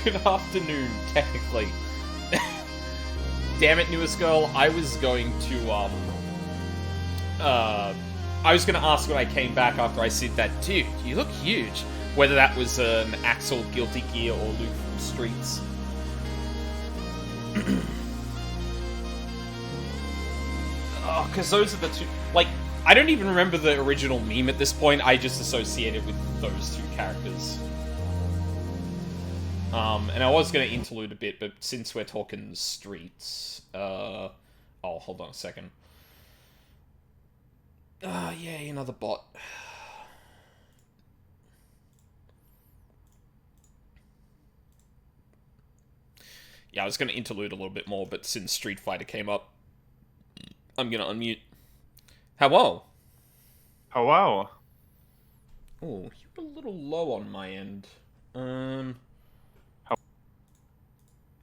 good afternoon, technically. Damn it, newest girl. I was going to, I was gonna ask when I came back after I said that, dude, you look huge. Whether that was an Axel Guilty Gear or Luke from Streets. Oh, because those are the two... Like, I don't even remember the original meme at this point, I just associate it with those two characters. And I was going to interlude a bit, but since we're talking Streets... Oh, hold on a second. Yay, another bot. Yeah, I was going to interlude a little bit more, but since Street Fighter came up, I'm going to unmute. Hello. Hello. Oh, you're a little low on my end.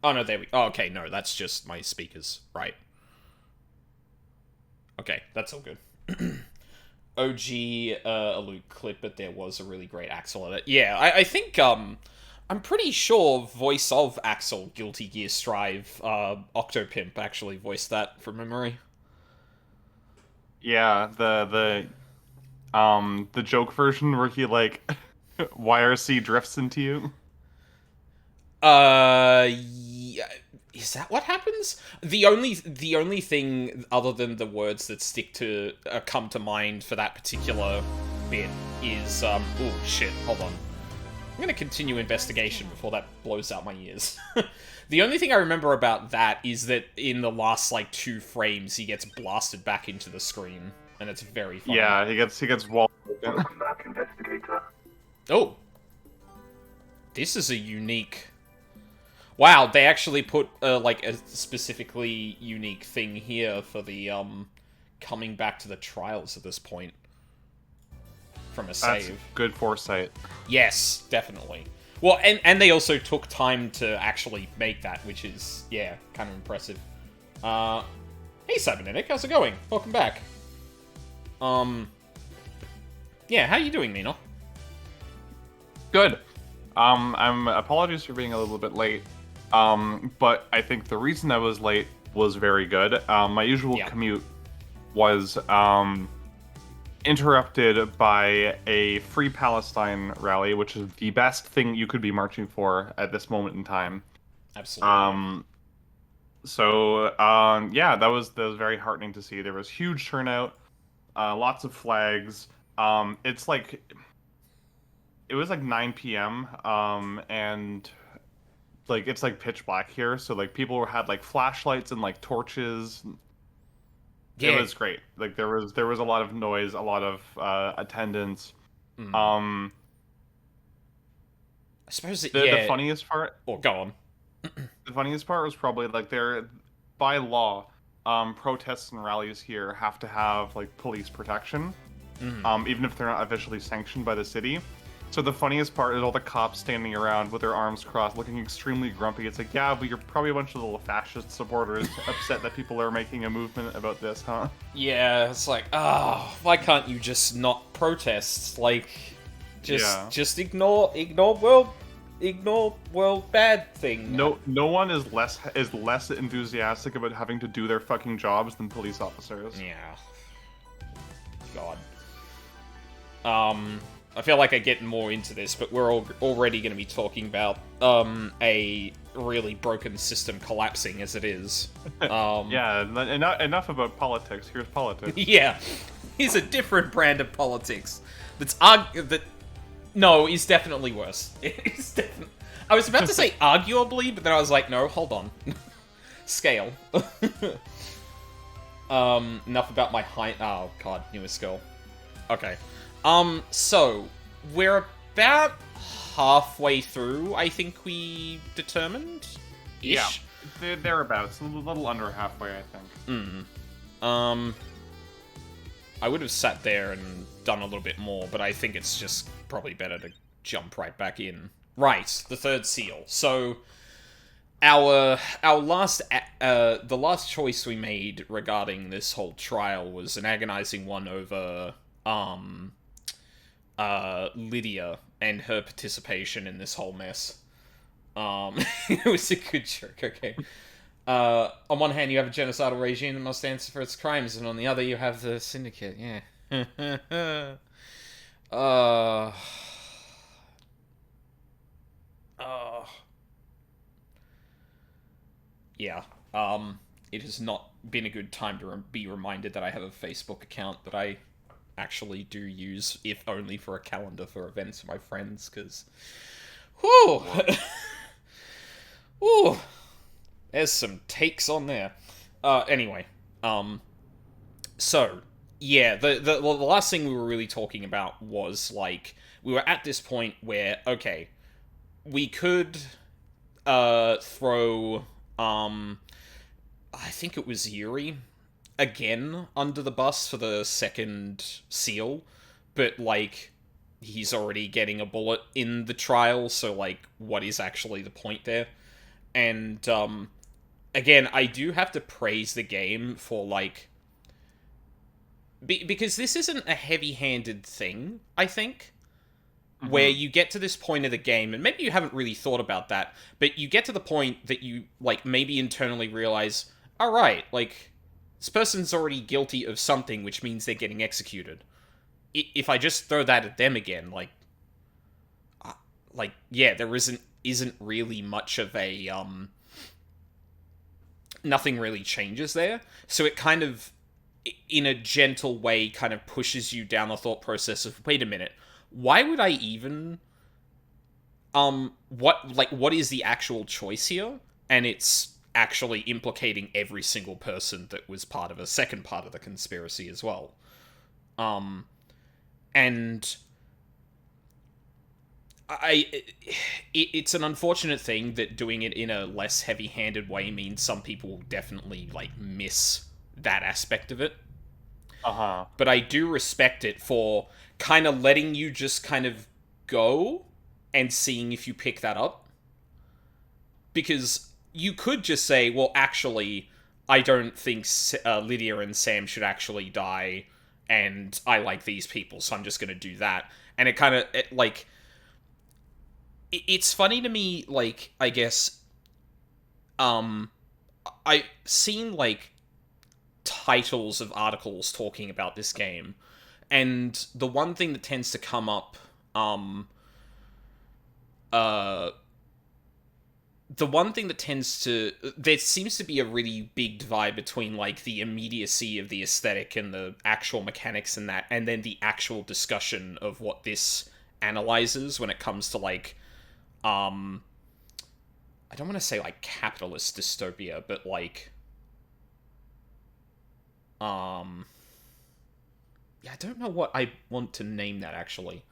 Oh, no, there we... Oh, okay, no, that's just my speakers. Right. Okay, that's all good. OG a Luke clip, but there was a really great Axel in it. Yeah, I think, I'm pretty sure voice of Axel, Guilty Gear Strive, Octopimp actually voiced that from memory. Yeah, the joke version where he like YRC drifts into you. Yeah, is that what happens? The only thing other than the words that stick to come to mind for that particular bit is oh shit, hold on. I'm gonna continue investigation before that blows out my ears. The only thing I remember about that is that in the last like 2 frames he gets blasted back into the screen, and it's very funny. Yeah, he gets walled. Welcome back, investigator. Oh, this is a unique. Wow, they actually put like a specifically unique thing here for the coming back to the trials at this point from a save. That's good foresight. Yes, definitely. Well, and they also took time to actually make that, which is, yeah, kind of impressive. Hey Cybernetic, how's it going? Welcome back. Yeah, how you doing, Nina? Good. I'm apologies for being a little bit late. But I think the reason I was late was very good. My usual commute was interrupted by a Free Palestine rally, which is the best thing you could be marching for at this moment in time. Absolutely. Yeah, that was very heartening to see. There was huge turnout, lots of flags. It was like 9 p.m. And like it's like pitch black here, so like people had like flashlights and like torches. Yeah. It was great. Like there was a lot of noise, a lot of attendance. I suppose the funniest part. Oh, go on. The funniest part was probably like by law, protests and rallies here have to have like police protection, even if they're not officially sanctioned by the city. So the funniest part is all the cops standing around with their arms crossed, looking extremely grumpy. It's like, yeah, but you're probably a bunch of little fascist supporters upset that people are making a movement about this, huh? Yeah, it's like, why can't you just not protest? Like, just ignore world bad thing. No one is less enthusiastic about having to do their fucking jobs than police officers. Yeah. God. I feel like I get more into this, but we're already going to be talking about a really broken system collapsing as it is. Yeah, enough about politics. Here's politics. Yeah, here's a different brand of politics that's is definitely worse. It's definitely. I was about to say arguably, but then I was like, no, hold on. Scale. Enough about my height. Oh god, newest skill. Okay. So, we're about halfway through, I think we determined? Ish? Yeah, thereabouts. A little under halfway, I think. I would have sat there and done a little bit more, but I think it's just probably better to jump right back in. Right, the third seal. So, our last the last choice we made regarding this whole trial was an agonizing one over Lydia and her participation in this whole mess. It was a good joke, okay. On one hand, you have a genocidal regime that must answer for its crimes, and on the other, you have the Syndicate, yeah. uh... Uh... Yeah, it has not been a good time to be reminded that I have a Facebook account that I actually do use, if only for a calendar for events for my friends, because... Whew! Ooh! There's some takes on there. Anyway, so, yeah, the last thing we were really talking about was, like, we were at this point where, okay, we could, throw, I think it was Yuri, again, under the bus for the second seal, but, like, he's already getting a bullet in the trial, so, like, what is actually the point there? And, again, I do have to praise the game for, like... because this isn't a heavy-handed thing, I think. Mm-hmm. Where you get to this point of the game, and maybe you haven't really thought about that, but you get to the point that you, like, maybe internally realize, alright, like, this person's already guilty of something, which means they're getting executed. If I just throw that at them again, yeah, there isn't really much of a, nothing really changes there. So it kind of, in a gentle way, kind of pushes you down the thought process of, wait a minute, why would I even, what is the actual choice here? And it's actually implicating every single person that was part of a second part of the conspiracy as well. And it's an unfortunate thing that doing it in a less heavy-handed way means some people definitely, like, miss that aspect of it. Uh-huh. But I do respect it for kind of letting you just kind of go and seeing if you pick that up. Because you could just say, well, actually, I don't think Lydia and Sam should actually die, and I like these people, so I'm just going to do that. And it kind of, like... It's funny to me, like, I guess, I've seen, like, titles of articles talking about this game, and the one thing that tends to come up, there seems to be a really big divide between, like, the immediacy of the aesthetic and the actual mechanics and that, and then the actual discussion of what this analyzes when it comes to, like, I don't want to say, like, capitalist dystopia, but, like, yeah, I don't know what I want to name that, actually.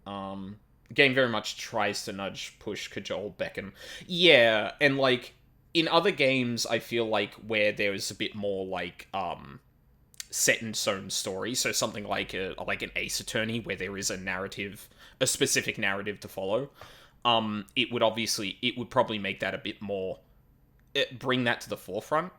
The game very much tries to nudge, push, cajole, beckon. Yeah, and, like, in other games, I feel like where there is a bit more, like, set-in-stone story, so something like an Ace Attorney, where there is a narrative, a specific narrative to follow, it would probably make that a bit more, bring that to the forefront.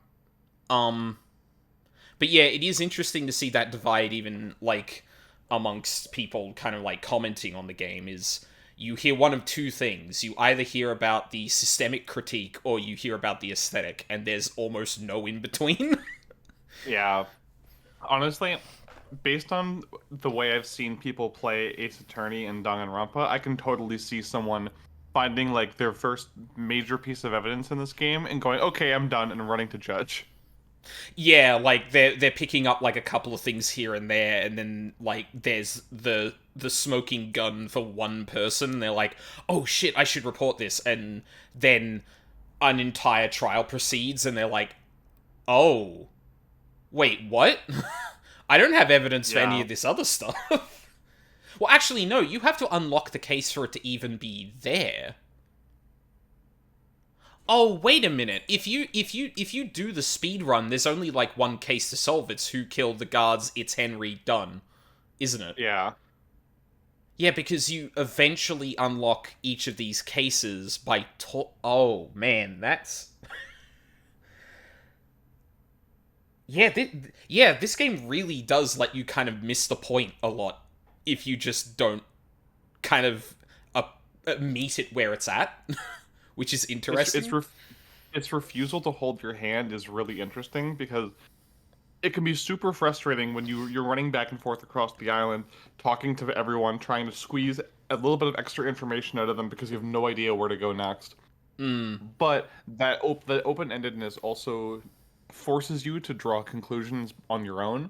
But yeah, it is interesting to see that divide even, like, amongst people kind of, like, commenting on the game, is you hear one of two things. You either hear about the systemic critique, or you hear about the aesthetic, and there's almost no in-between. Yeah. Honestly, based on the way I've seen people play Ace Attorney and Danganronpa, I can totally see someone finding, like, their first major piece of evidence in this game and going, okay, I'm done, and running to judge. Yeah, like, they're picking up, like, a couple of things here and there, and then, like, there's the smoking gun for one person, and they're like, oh shit, I should report this, and then an entire trial proceeds, and they're like, oh, wait, what? I don't have evidence for any of this other stuff. Well, actually, no, you have to unlock the case for it to even be there. Oh, wait a minute. If you do the speed run, there's only, like, one case to solve. It's who killed the guards, it's Henry, done. Isn't it? Yeah. Yeah, because you eventually unlock each of these cases by oh, man, that's... Yeah, this game really does let you kind of miss the point a lot if you just don't kind of meet it where it's at, which is interesting. Its refusal to hold your hand is really interesting because it can be super frustrating when you're running back and forth across the island, talking to everyone, trying to squeeze a little bit of extra information out of them because you have no idea where to go next. But that the open-endedness also forces you to draw conclusions on your own.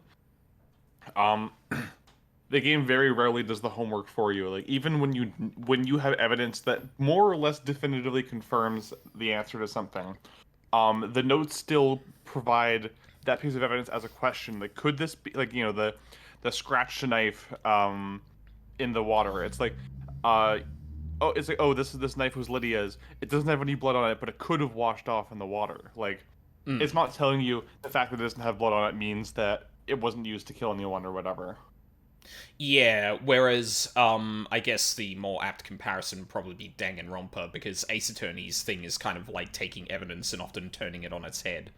The game very rarely does the homework for you. Like even when you have evidence that more or less definitively confirms the answer to something, the notes still provide that piece of evidence as a question. Like, could this be like the scratched knife in the water? It's like, this knife was Lydia's. It doesn't have any blood on it, but it could have washed off in the water. Like, it's not telling you the fact that it doesn't have blood on it means that it wasn't used to kill anyone or whatever. Yeah, whereas, I guess the more apt comparison would probably be Danganronpa, because Ace Attorney's thing is kind of like taking evidence and often turning it on its head.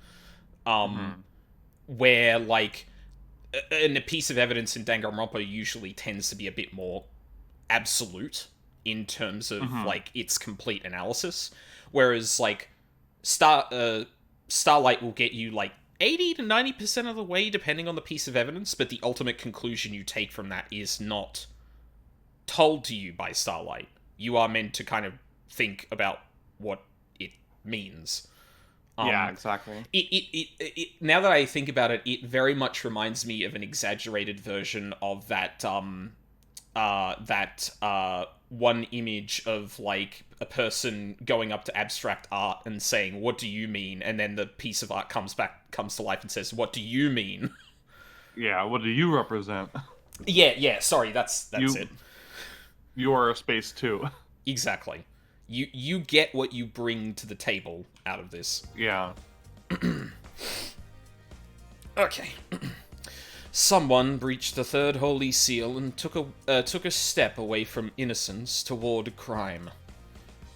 Where, like, a piece of evidence in Danganronpa usually tends to be a bit more absolute in terms of, like, its complete analysis. Whereas, like, Starlight will get you, like, 80 to 90% of the way, depending on the piece of evidence, but the ultimate conclusion you take from that is not told to you by Starlight. You are meant to kind of think about what it means. Yeah, exactly. It now that I think about it, it very much reminds me of an exaggerated version of that one image of, like, a person going up to abstract art and saying, "What do you mean?" And then the piece of art comes to life and says, "What do you mean?" Yeah, what do you represent? Yeah, sorry, that's it. You are a space too. Exactly. You get what you bring to the table out of this. Yeah. Okay. Someone breached the third holy seal and took a step away from innocence toward crime.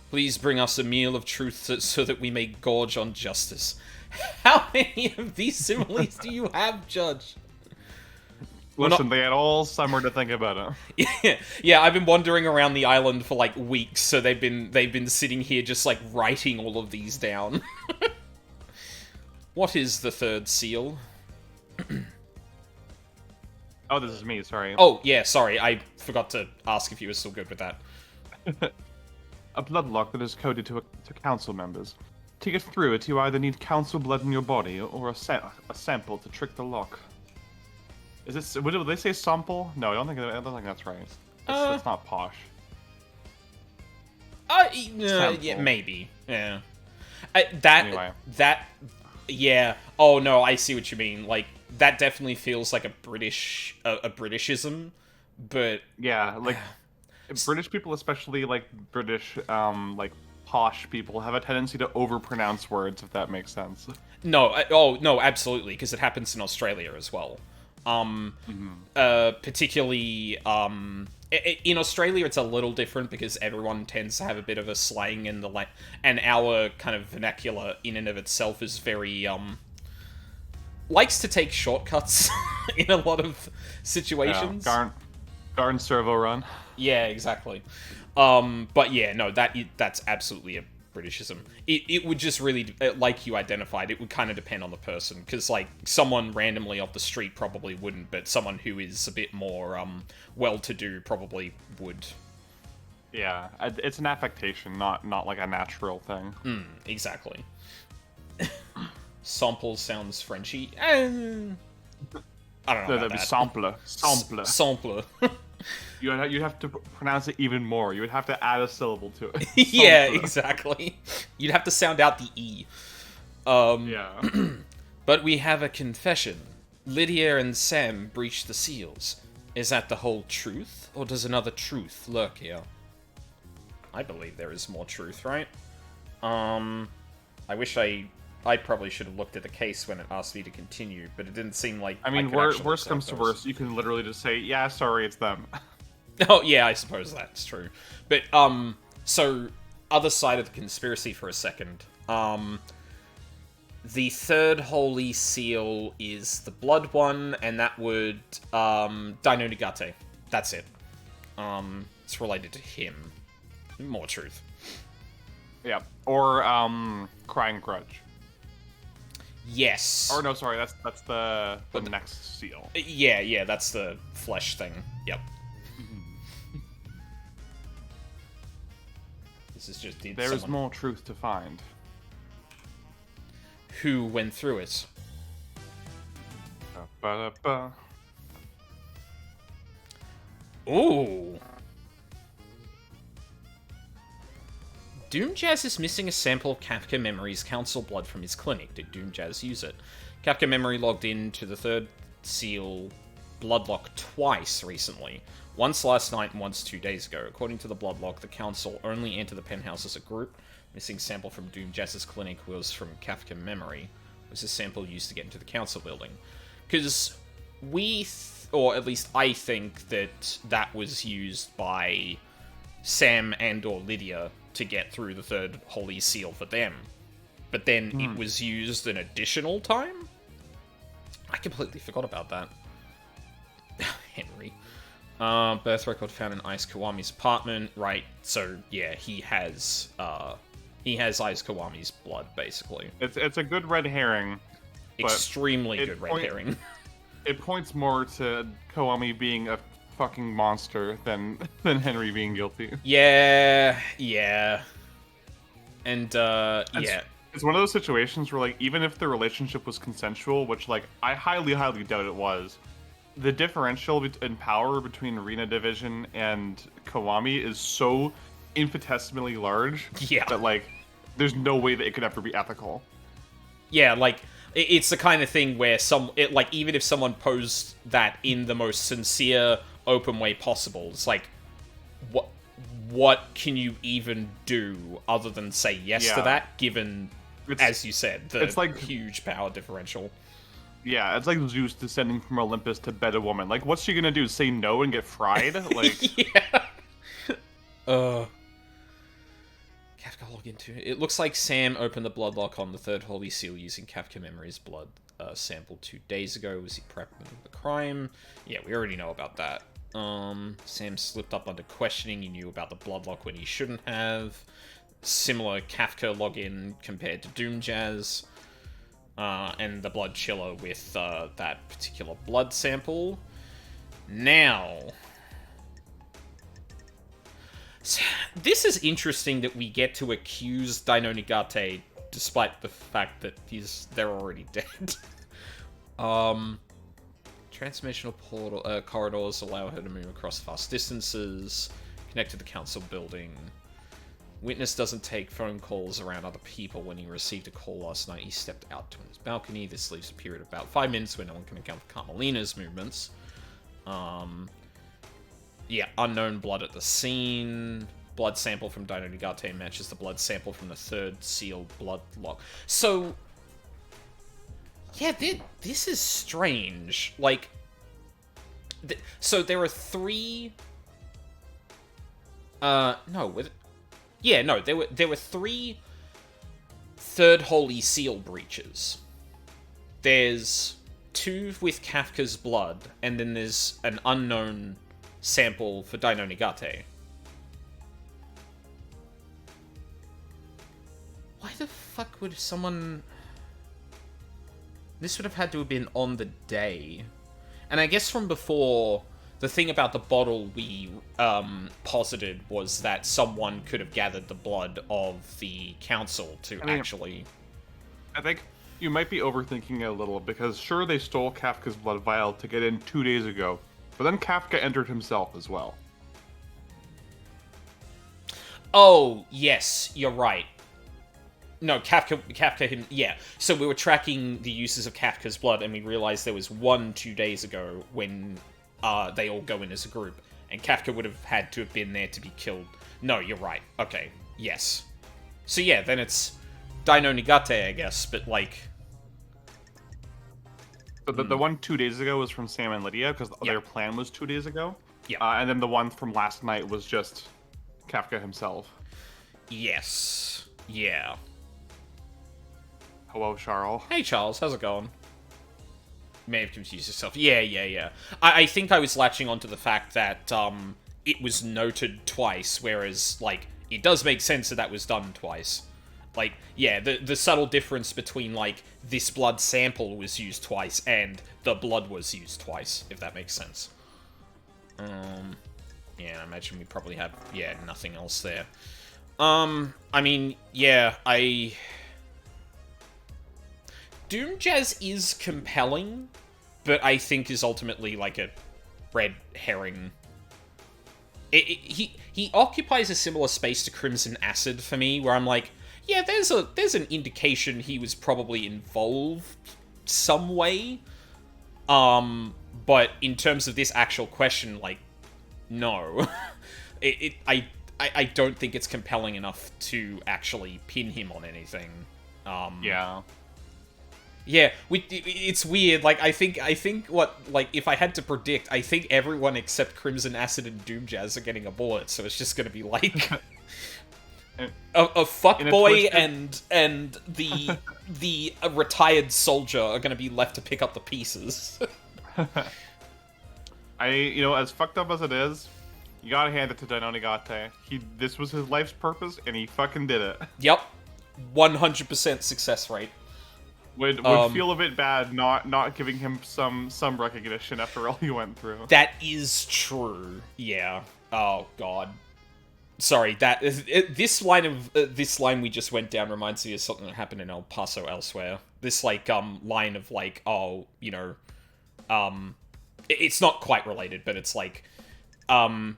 Please bring us a meal of truth so that we may gorge on justice. How many of these similes do you have, Judge? Listen, they had all summer to think about it. Yeah, I've been wandering around the island for like weeks, so they've been sitting here just like writing all of these down. What is the third seal? Oh, this is me, sorry. Oh, yeah, sorry. I forgot to ask if you were still good with that. A blood lock that is coded to council members. To get through it, you either need council blood in your body or a sample to trick the lock. Is this? Would they say sample? No, I don't think that's right. That's not posh. Yeah, maybe. Yeah. Anyway. Yeah. Oh no, I see what you mean. Like, that definitely feels like a Britishism, but yeah, like British people, especially like British, like posh people, have a tendency to overpronounce words, if that makes sense. No, no, absolutely, because it happens in Australia as well. Particularly, in Australia, it's a little different because everyone tends to have a bit of a slang, and and our kind of vernacular in and of itself is very likes to take shortcuts in a lot of situations. Yeah, darn servo run. Yeah, exactly. But yeah, no, that's absolutely a Britishism. It would just really, like you identified, it would kind of depend on the person, because like someone randomly off the street probably wouldn't, but someone who is a bit more well-to-do probably would. Yeah, it's an affectation, not like a natural thing. Exactly. Sample sounds Frenchy. I don't know. That'd be sampler. Sampler. You'd have to pronounce it even more. You would have to add a syllable to it. Yeah, exactly. You'd have to sound out the E. Yeah. But we have a confession. Lydia and Sam breached the seals. Is that the whole truth, or does another truth lurk here? I believe there is more truth, right? I wish I probably should have looked at the case when it asked me to continue, but it didn't seem like... I mean, worst comes to worst, you can literally just say, yeah, sorry, it's them. Oh, yeah, I suppose that's true. But, so, other side of the conspiracy for a second. The third holy seal is the blood one, and that would, Dainonigate. That's it. It's related to him. More truth. Yeah. Or Crying Grudge. Yes. Or no, sorry, that's the next seal. Yeah, that's the flesh thing. Yep. This is just There is more truth to find. Who went through it? Ba-da-ba. Ooh. Doomjazz is missing a sample of Kafka Memory's council blood from his clinic. Did Doomjazz use it? Kafka Memory logged in to the third seal bloodlock twice recently. Once last night and once 2 days ago. According to the bloodlock, the council only entered the penthouse as a group. Missing sample from Doomjazz's clinic was from Kafka Memory. Was this sample used to get into the council building? Because or at least I think that was used by Sam and or Lydia to get through the third holy seal for them. But then it was used an additional time? I completely forgot about that. Henry. Birth record found in Ice Kawami's apartment. Right, so yeah, he has Ice Kawami's blood, basically. It's a good red herring. Extremely good red herring. It points more to Kawami being a fucking monster than Henry being guilty. Yeah. And, It's one of those situations where, like, even if the relationship was consensual, which, like, I highly, highly doubt it was, the differential in power between Rina Division and Kawami is so infinitesimally large that, like, there's no way that it could ever be ethical. Yeah, like, it's the kind of thing where even if someone posed that in the most sincere, open way possible, it's like, what can you even do other than say yes to that, given, as you said, the huge power differential? Yeah, it's like Zeus descending from Olympus to bed a woman. Like, what's she gonna do? Say no and get fried? Like, yeah. Kafka log into it. It looks like Sam opened the bloodlock on the third holy seal using Kafka Memory's blood sample 2 days ago. Was he prepping the crime? Yeah, we already know about that. Sam slipped up under questioning. He knew about the bloodlock when he shouldn't have. Similar Kafka login compared to Doomjazz. And the blood chiller with that particular blood sample. Now, this is interesting that we get to accuse Daino Nigate despite the fact that they're already dead. Transformational portal corridors allow her to move across vast distances, connect to the council building. Witness doesn't take phone calls around other people. When he received a call last night, he stepped out to his balcony. This leaves a period of about 5 minutes where no one can account for Carmelina's movements. Yeah, unknown blood at the scene. Blood sample from Daino Nigate matches the blood sample from the third seal blood lock. So, yeah, this is strange. Like, so there are 3... there were 3 third holy seal breaches. There's 2 with Kafka's blood, and then there's an unknown sample for Daino Nigate. Why the fuck would someone... This would have had to have been on the day. And I guess from before, the thing about the bottle we posited was that someone could have gathered the blood of the council to actually... I think you might be overthinking it a little, because sure, they stole Kafka's blood vial to get in 2 days ago, but then Kafka entered himself as well. Oh, yes, you're right. No, Kafka yeah. So we were tracking the uses of Kafka's blood, and we realized there was 1 2 days ago when they all go in as a group, and Kafka would have had to have been there to be killed. No, you're right. Okay, yes. So yeah, then it's Daino Nigate, I guess, but like... So the one 2 days ago was from Sam and Lydia, because their plan was 2 days ago. Yeah. And then the one from last night was just Kafka himself. Yes. Yeah. Hello, Charles. Hey, Charles, how's it going? May have confused yourself. Yeah. I think I was latching onto the fact that it was noted twice, whereas, like, it does make sense that that was done twice. Like, yeah, the subtle difference between, like, this blood sample was used twice and the blood was used twice, if that makes sense. Yeah, I imagine we probably have, yeah, nothing else there. I mean, yeah, Doom Jazz is compelling, but I think is ultimately, like, a red herring. He occupies a similar space to Crimson Acid for me, where I'm like, yeah, there's an indication he was probably involved some way. But in terms of this actual question, like, no. I don't think it's compelling enough to actually pin him on anything. Yeah. Yeah, it's weird. Like, I think what, like, if I had to predict, I think everyone except Crimson Acid and Doom Jazz are getting a bullet, so it's just gonna be like a fuckboy and the retired soldier are gonna be left to pick up the pieces. As fucked up as it is, you gotta hand it to Dainonigate. This was his life's purpose, and he fucking did it. Yep, 100% success rate. Would feel a bit bad not giving him some recognition after all he went through. That is true. Yeah. Oh god. Sorry. This line we just went down reminds me of something that happened in El Paso elsewhere. This line of like, oh, it's not quite related, but it's like, dying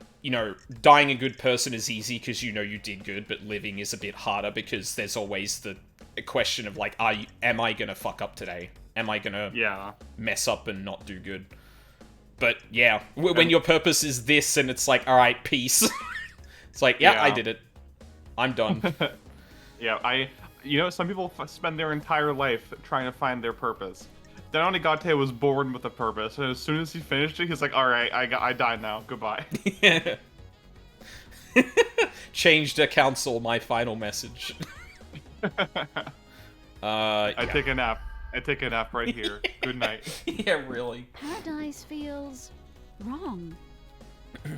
a good person is easy because you did good, but living is a bit harder because there's always the question of like, am I gonna fuck up today? Am I gonna mess up and not do good? But yeah, when your purpose is this and it's like, all right, peace. It's like, yeah, I did it. I'm done. Yeah, some people spend their entire life trying to find their purpose. Dainonigate was born with a purpose, and as soon as he finished it, he's like, all right, I died now. Goodbye. Yeah. Changed the council, my final message. I take a nap. I take a nap right here. Good night. Yeah, really. Paradise feels wrong. Okay,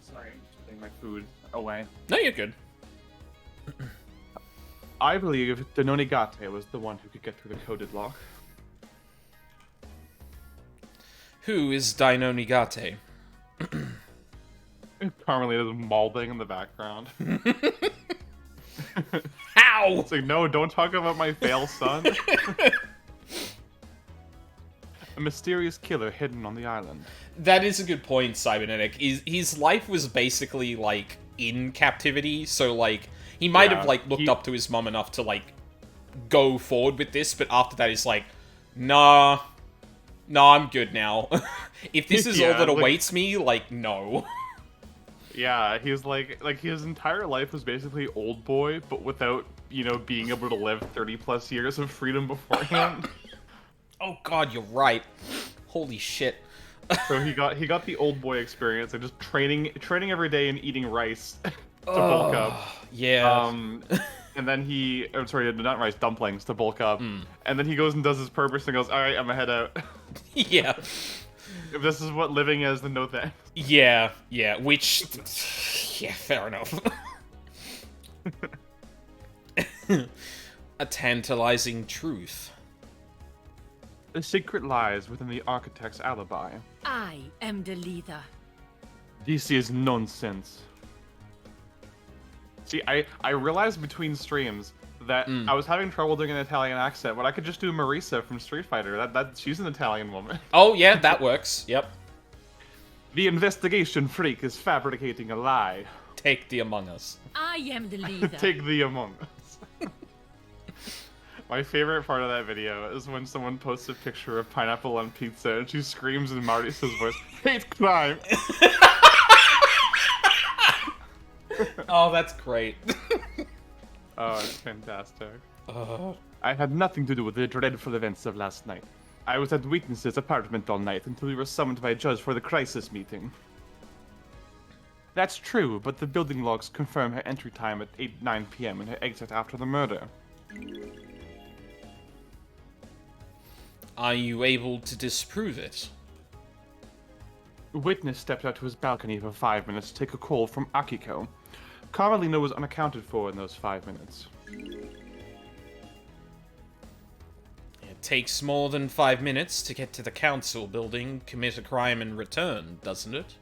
sorry. I'm just putting my food away. No, you're good. I believe Dainonigate was the one who could get through the coded lock. Who is Dainonigate? Carmelita's mauling in the background. How? It's like, no, don't talk about my fail son. A mysterious killer hidden on the island. That is a good point, Cybernetic. His life was basically, like, in captivity, so, like, he might have, like, looked up to his mum enough to, like, go forward with this, but after that he's like, nah, I'm good now. If this is all that awaits me, like, no. Yeah, he was like his entire life was basically old boy, but without, being able to live 30 plus years of freedom beforehand. Oh god, you're right. Holy shit. So he got the old boy experience and just training every day and eating rice to bulk up. Yeah. And then not rice, dumplings to bulk up. And then he goes and does his purpose and goes, all right, I'm gonna head out. Yeah. If this is what living is, then no thanks. Yeah, which... Yeah, fair enough. A tantalizing truth. The secret lies within the architect's alibi. I am the leader. This is nonsense. See, I realized between streams that I was having trouble doing an Italian accent, but I could just do Marisa from Street Fighter. She's an Italian woman. Oh, yeah, that works. Yep. The investigation freak is fabricating a lie. Take the Among Us. I am the leader. Take the Among Us. My favorite part of that video is when someone posts a picture of pineapple on pizza and she screams in Marty's voice, "Hate crime!" Oh, that's great. Oh, it's fantastic. I had nothing to do with the dreadful events of last night. I was at Witness's apartment all night until we were summoned by a judge for the crisis meeting. That's true, but the building logs confirm her entry time at 9 p.m. and her exit after the murder. Are you able to disprove it? Witness stepped out to his balcony for 5 minutes to take a call from Akiko. Carmelina was unaccounted for in those 5 minutes. It takes more than 5 minutes to get to the council building, commit a crime, and return, doesn't it?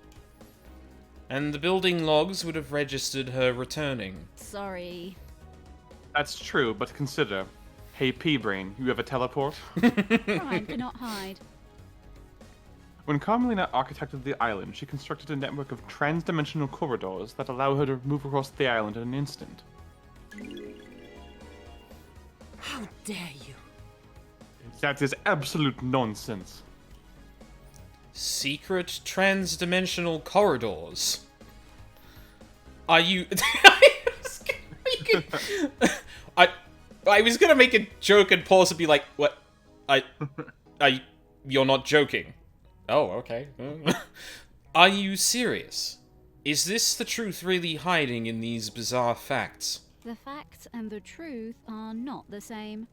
And the building logs would have registered her returning. Sorry. That's true, but consider. Hey, P-Brain, you have a teleport? Crime cannot hide. When Carmelina architected the island, she constructed a network of trans-dimensional corridors that allow her to move across the island in an instant. How dare you? That is absolute nonsense. Secret trans-dimensional corridors. Are you... I was gonna make a joke and pause and be like, what? You're not joking. Oh, okay. Are you serious? Is this the truth really hiding in these bizarre facts? The facts and the truth are not the same.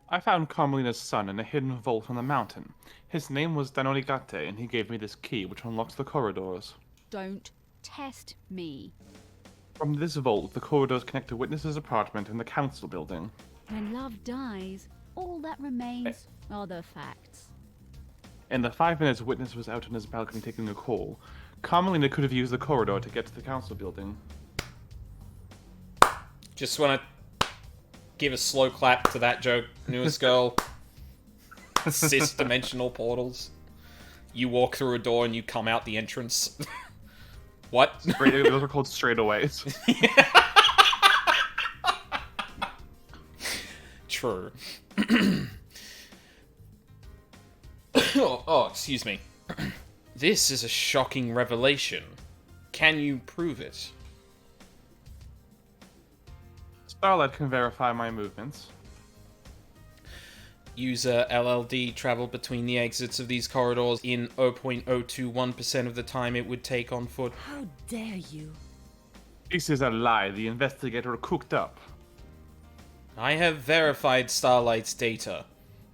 I found Carmelina's son in a hidden vault on the mountain. His name was Danonigate, and he gave me this key, which unlocks the corridors. Don't test me. From this vault, the corridors connect to Witness's apartment in the council building. When love dies, all that remains are the facts. In the 5 minutes Witness was out on his balcony taking a call, Carmelina could have used the corridor to get to the council building. Just want to give a slow clap to that joke, newest girl. Cis-dimensional portals. You walk through a door and you come out the entrance. What? Those are called straightaways. True. oh, excuse me. This is a shocking revelation. Can you prove it? Starlight can verify my movements. User LLD traveled between the exits of these corridors in 0.021% of the time it would take on foot. How dare you? This is a lie. The investigator cooked up. I have verified Starlight's data.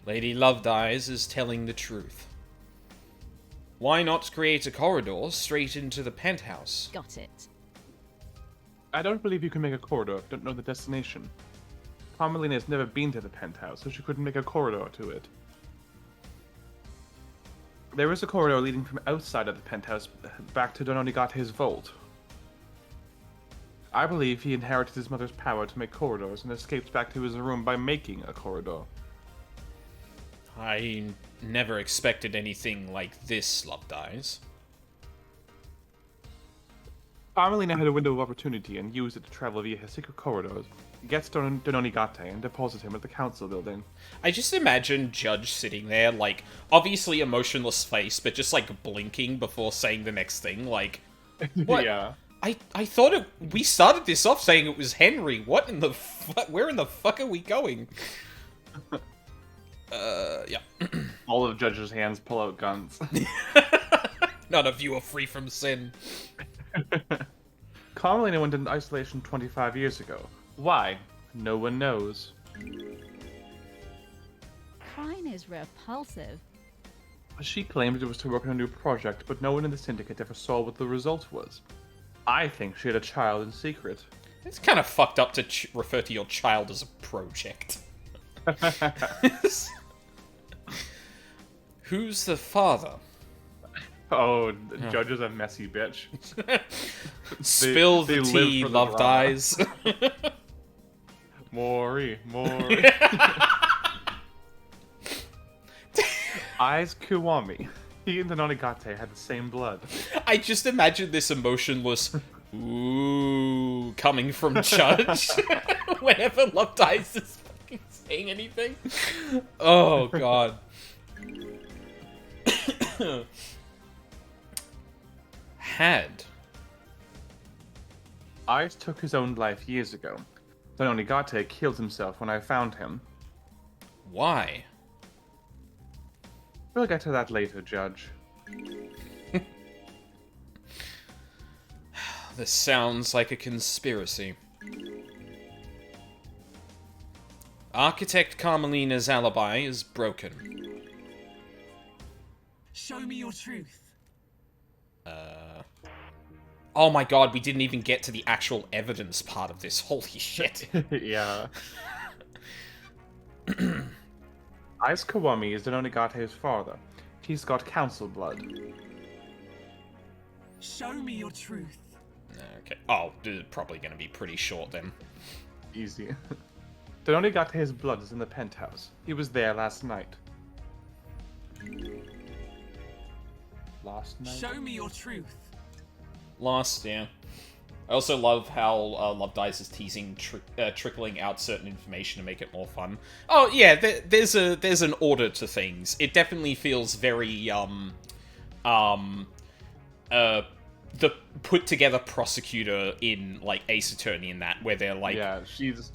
Lady Lovedeyes is telling the truth. Why not create a corridor straight into the penthouse? Got it. I don't believe you can make a corridor if you don't know the destination. Carmelina has never been to the penthouse, so she couldn't make a corridor to it. There is a corridor leading from outside of the penthouse back to Danonigate's vault. I believe he inherited his mother's power to make corridors and escaped back to his room by making a corridor. I never expected anything like this, Lovedeyes. Carmelina had a window of opportunity and used it to travel via his secret corridors, get to Danonigate, and deposit him at the council building. I just imagine Judge sitting there, like, obviously a motionless face, but just, like, blinking before saying the next thing, like, what? Yeah. I thought we started this off saying it was Henry. What in the where in the fuck are we going? Yeah. All of Judge's hands pull out guns. None of you are free from sin. Carmelina went into isolation 25 years ago. Why? No one knows. Crime is repulsive. She claimed it was to work on a new project, but no one in the syndicate ever saw what the result was. I think she had a child in secret. It's kind of fucked up to refer to your child as a project. Who's the father? Oh, Judge is a messy bitch. Spill the they tea, live for the Lovedeyes. Mori. Eyes Kiwami. He and Danonigate had the same blood. I just imagine this emotionless ooh coming from Judge whenever Lovedeyes is fucking saying anything. Oh god. Had. Eyes took his own life years ago. Danonigate killed himself when I found him. Why? We'll get to that later, Judge. This sounds like a conspiracy. Architect Carmelina's alibi is broken. Show me your truth. Oh my god, we didn't even get to the actual evidence part of this. Holy shit. Yeah. Ais Kawami is Denonigate's father. He's got council blood. Show me your truth. Okay. Oh, this is probably going to be pretty short then. Easy. Denonigate's blood is in the penthouse. He was there last night. Last night? Show me your truth. Last, yeah. I also love how Love Dice is teasing trickling out certain information to make it more fun. Oh yeah, there's an order to things. It definitely feels very the put together prosecutor in like Ace Attorney in that, where they're like, yeah, she's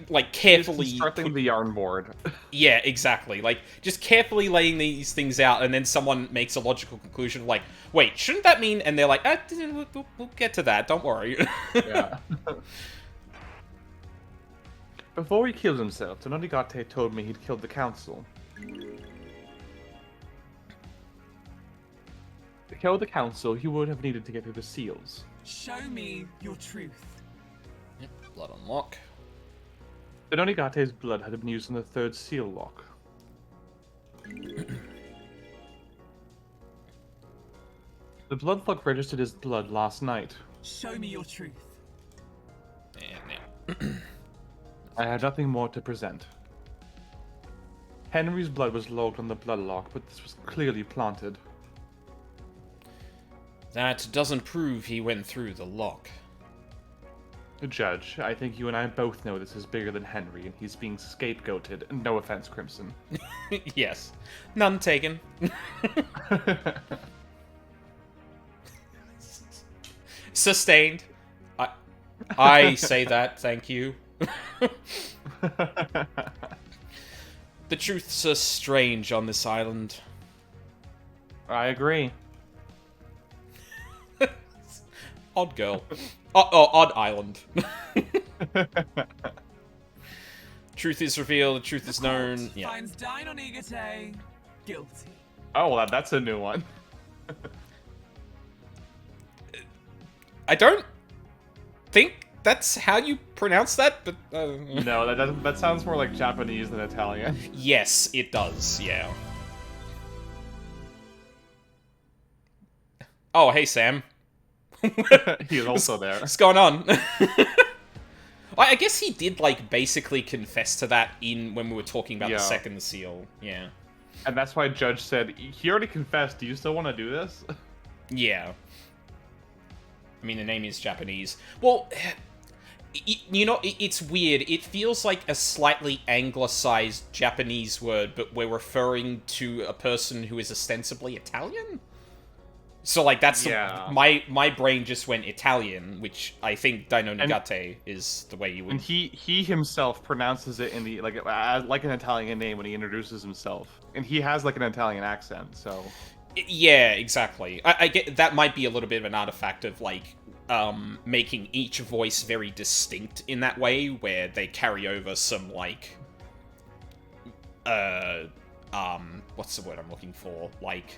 like carefully constructing the yarn board. Yeah, exactly. Like, just carefully laying these things out, and then someone makes a logical conclusion, like, wait, shouldn't that mean... And they're like, we'll get to that, don't worry. Yeah. Before he killed himself, Denonigate told me he'd killed the council. To kill the council, he would have needed to get through the seals. Show me your truth. Yep, blood unlock. Denonigate's blood had been used in the third seal lock. The blood lock registered his blood last night. Show me your truth. And now... I have nothing more to present. Henry's blood was logged on the blood lock, but this was clearly planted. That doesn't prove he went through the lock. Judge, I think you and I both know this is bigger than Henry, and he's being scapegoated. No offense, Crimson. Yes. None taken. Sustained. I say that, thank you. The truths are strange on this island. I agree. Odd girl. Odd island. Truth is revealed, the truth is known. Yeah. Finds Denonigate guilty. Oh, well, that's a new one. I don't think that's how you pronounce that, but... No, that sounds more like Japanese than Italian. Yes, it does, yeah. Oh, hey, Sam. He's also there. What's going on? I guess he did, like, basically confess to that when we were talking about the second seal. Yeah. And that's why Judge said, he already confessed, do you still want to do this? Yeah. I mean, the name is Japanese. Well, you know, it's weird. It feels like a slightly anglicized Japanese word, but we're referring to a person who is ostensibly Italian? So, like, that's... Yeah. My brain just went Italian, which I think Denonigate is the way you would... And he himself pronounces it in the like an Italian name when he introduces himself. And he has, like, an Italian accent, so... Yeah, exactly. I get that might be a little bit of an artifact of, like, making each voice very distinct in that way, where they carry over some, like... what's the word I'm looking for? Like...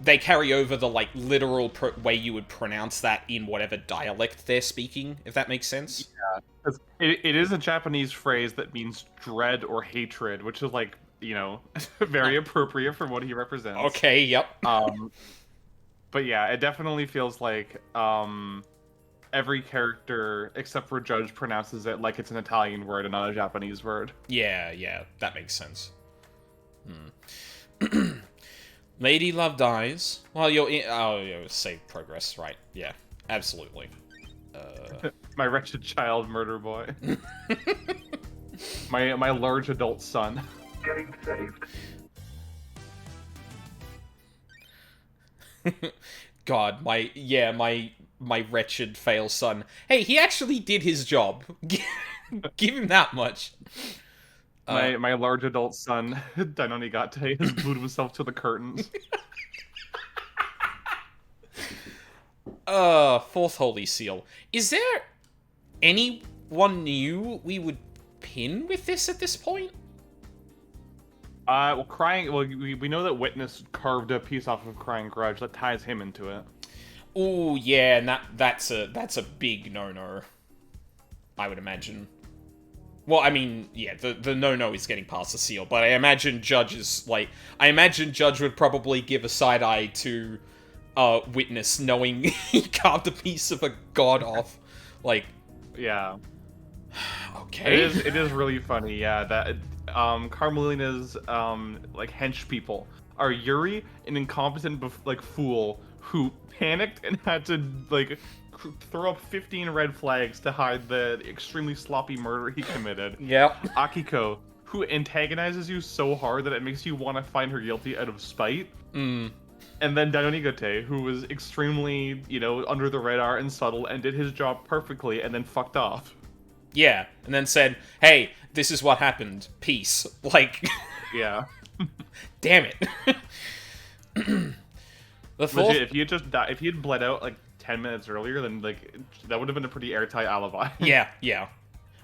They carry over the, like, literal way you would pronounce that in whatever dialect they're speaking, if that makes sense. Yeah, 'cause it is a Japanese phrase that means dread or hatred, which is, like, you know, very appropriate for what he represents. Okay, yep. But yeah, it definitely feels like every character except for Judge pronounces it like it's an Italian word and not a Japanese word. Yeah, that makes sense. Lady Love dies while you're in... Oh, yeah, save progress, right. Yeah, absolutely. My wretched child murder boy. my large adult son. Getting saved. God, my wretched fail son. Hey, he actually did his job. Give him that much. My large adult son, Denonigate, has glued himself to the curtains. Fourth Holy Seal. Is there anyone new we would pin with this at this point? Well, crying. Well, we know that Witness carved a piece off of Crying Grudge that ties him into it. Oh yeah, and that's a big no-no, I would imagine. Well, I mean, yeah, the no-no is getting past the seal, but I imagine Judge would probably give a side eye to Witness, knowing he carved a piece of a god off. Like, Yeah. okay. It is really funny, yeah, that Carmelina's like hench people are Yuri, an incompetent fool who panicked and had to like throw up 15 red flags to hide the extremely sloppy murder he committed. Yep. Akiko, who antagonizes you so hard that it makes you want to find her guilty out of spite. Mm. And then Daionigate, who was extremely, under the radar and subtle and did his job perfectly and then fucked off. Yeah, and then said, "Hey, this is what happened. Peace." Like, Yeah. damn it. The fourth. Legit, if he had bled out like 10 minutes earlier, then like that would have been a pretty airtight alibi. Yeah.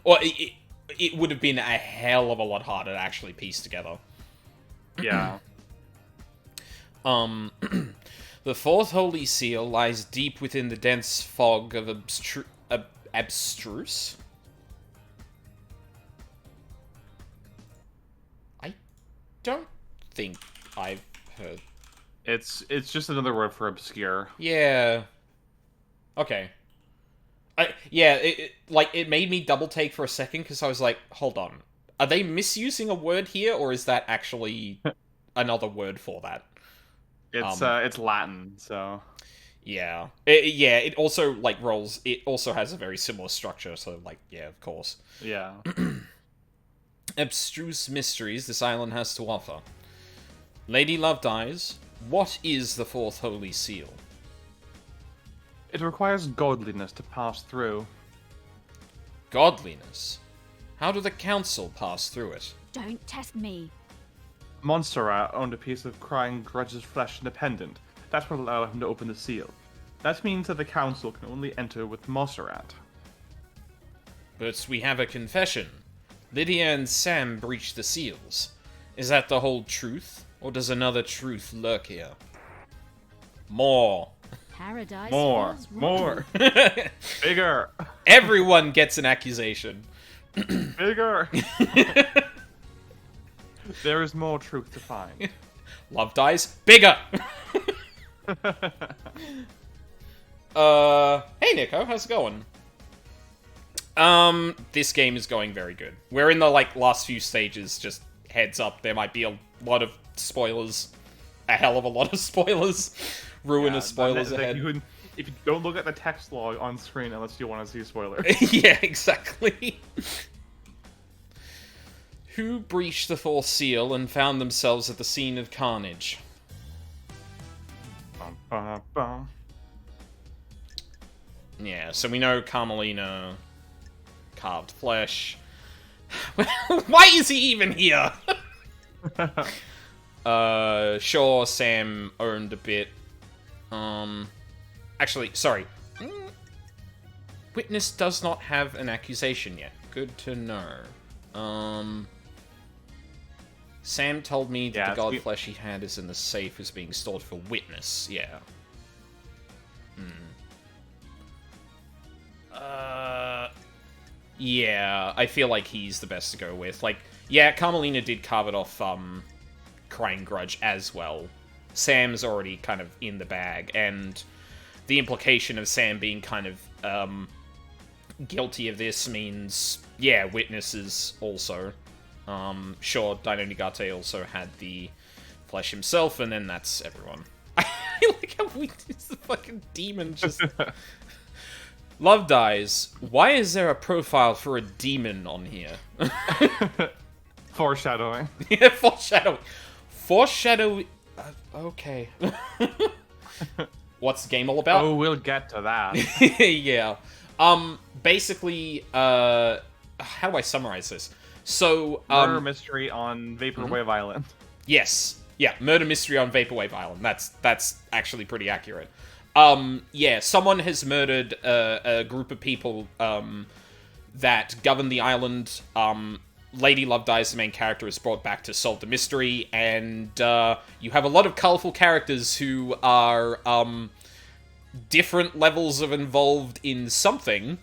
Or it would have been a hell of a lot harder to actually piece together. Yeah. The fourth holy seal lies deep within the dense fog of abstruse. I don't think I've heard. It's just another word for obscure. Yeah. Okay. It made me double take for a second because I was like, hold on. Are they misusing a word here, or is that actually another word for that? It's Latin, so Yeah. It also rolls. It also has a very similar structure, so yeah, of course. yeah. Abstruse mysteries this island has to offer. Lady Lovedeyes, what is the fourth holy seal? It requires godliness to pass through. Godliness. How do the council pass through it? Don't test me. Montserrat owned a piece of Crying Grudge's flesh independent. That would allow him to open the seal. That means that the council can only enter with Montserrat. But we have a confession. Lydia and Sam breached the seals. Is that the whole truth, or does another truth lurk here? More. Paradise More. feels wrong. Bigger. Everyone gets an accusation. Bigger. There is more truth to find. Lovedeyes, bigger! Hey Nico, how's it going? This game is going very good. We're in the, last few stages, just heads up, there might be a lot of spoilers. A hell of a lot of spoilers. Ruinous spoilers ahead. If you don't look at the text log on screen unless you want to see spoilers. Yeah, exactly. Who breached the fourth seal and found themselves at the scene of carnage? Bum, bum, bum. Yeah, so we know Carmelina carved flesh. Why is he even here? Sure, Sam owned a bit. Actually, sorry. Witness does not have an accusation yet. Good to know. Sam told me that the god flesh he had is in the safe is being stored for Witness. Yeah. Yeah, I feel like he's the best to go with. Yeah, Carmelina did carve it off, Crying Grudge as well. Sam's already kind of in the bag, and the implication of Sam being kind of, guilty of this means, yeah, witnesses also. Sure, Daionigate also had the flesh himself, and then that's everyone. I like how it's the fucking demon just... Lovedeyes, why is there a profile for a demon on here? Foreshadowing. Yeah, foreshadowing. Foreshadowing... okay. What's the game all about? Oh, we'll get to that. Yeah. Basically, how do I summarize this? So, Murder mystery on Vaporwave Island. Yes. Yeah, murder mystery on Vaporwave Island. That's actually pretty accurate. Yeah, someone has murdered a group of people that govern the island. Lady Love Dies, the main character, is brought back to solve the mystery, and you have a lot of colorful characters who are different levels of involved in something,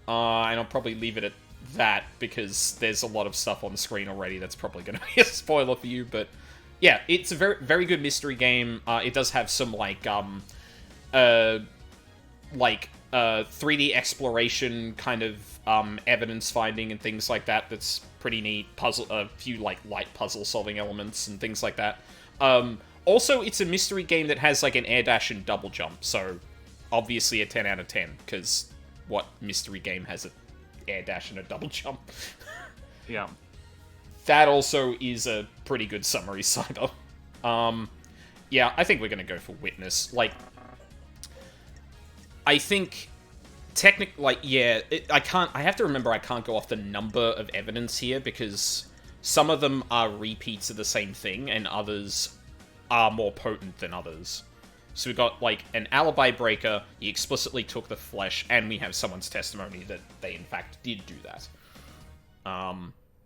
and I'll probably leave it at that, because there's a lot of stuff on the screen already that's probably going to be a spoiler for you, but yeah, it's a very, very good mystery game. It does have some, 3D exploration kind of evidence finding and things like that. That's pretty neat. A few light puzzle solving elements and things like that. Also, it's a mystery game that has an air dash and double jump, so obviously a 10 out of 10, because what mystery game has an air dash and a double jump? Yeah. That also is a pretty good summary, Cyber. Yeah, I think we're gonna go for Witness. I think I have to remember I can't go off the number of evidence here, because some of them are repeats of the same thing, and others are more potent than others. So we've got, an alibi breaker, he explicitly took the flesh, and we have someone's testimony that they, in fact, did do that.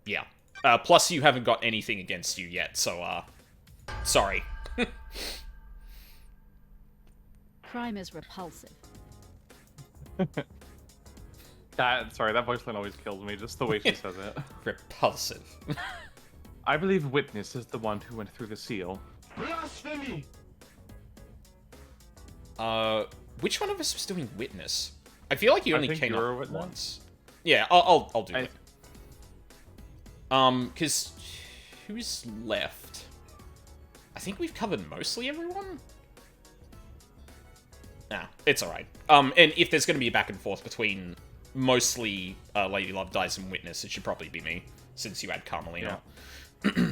Yeah. Plus, you haven't got anything against you yet, so, sorry. Crime is repulsive. That voice line always kills me, just the way she says it. Repulsive. I believe Witness is the one who went through the seal. Blasphemy! Which one of us was doing Witness? I feel like you only think came you were up Witness. once. Yeah, I'll do it. Because who's left? I think we've covered mostly everyone? Nah, it's alright. And if there's gonna be a back and forth between mostly Lady Love Dies and Witness, it should probably be me, since you had Carmelina. Yeah.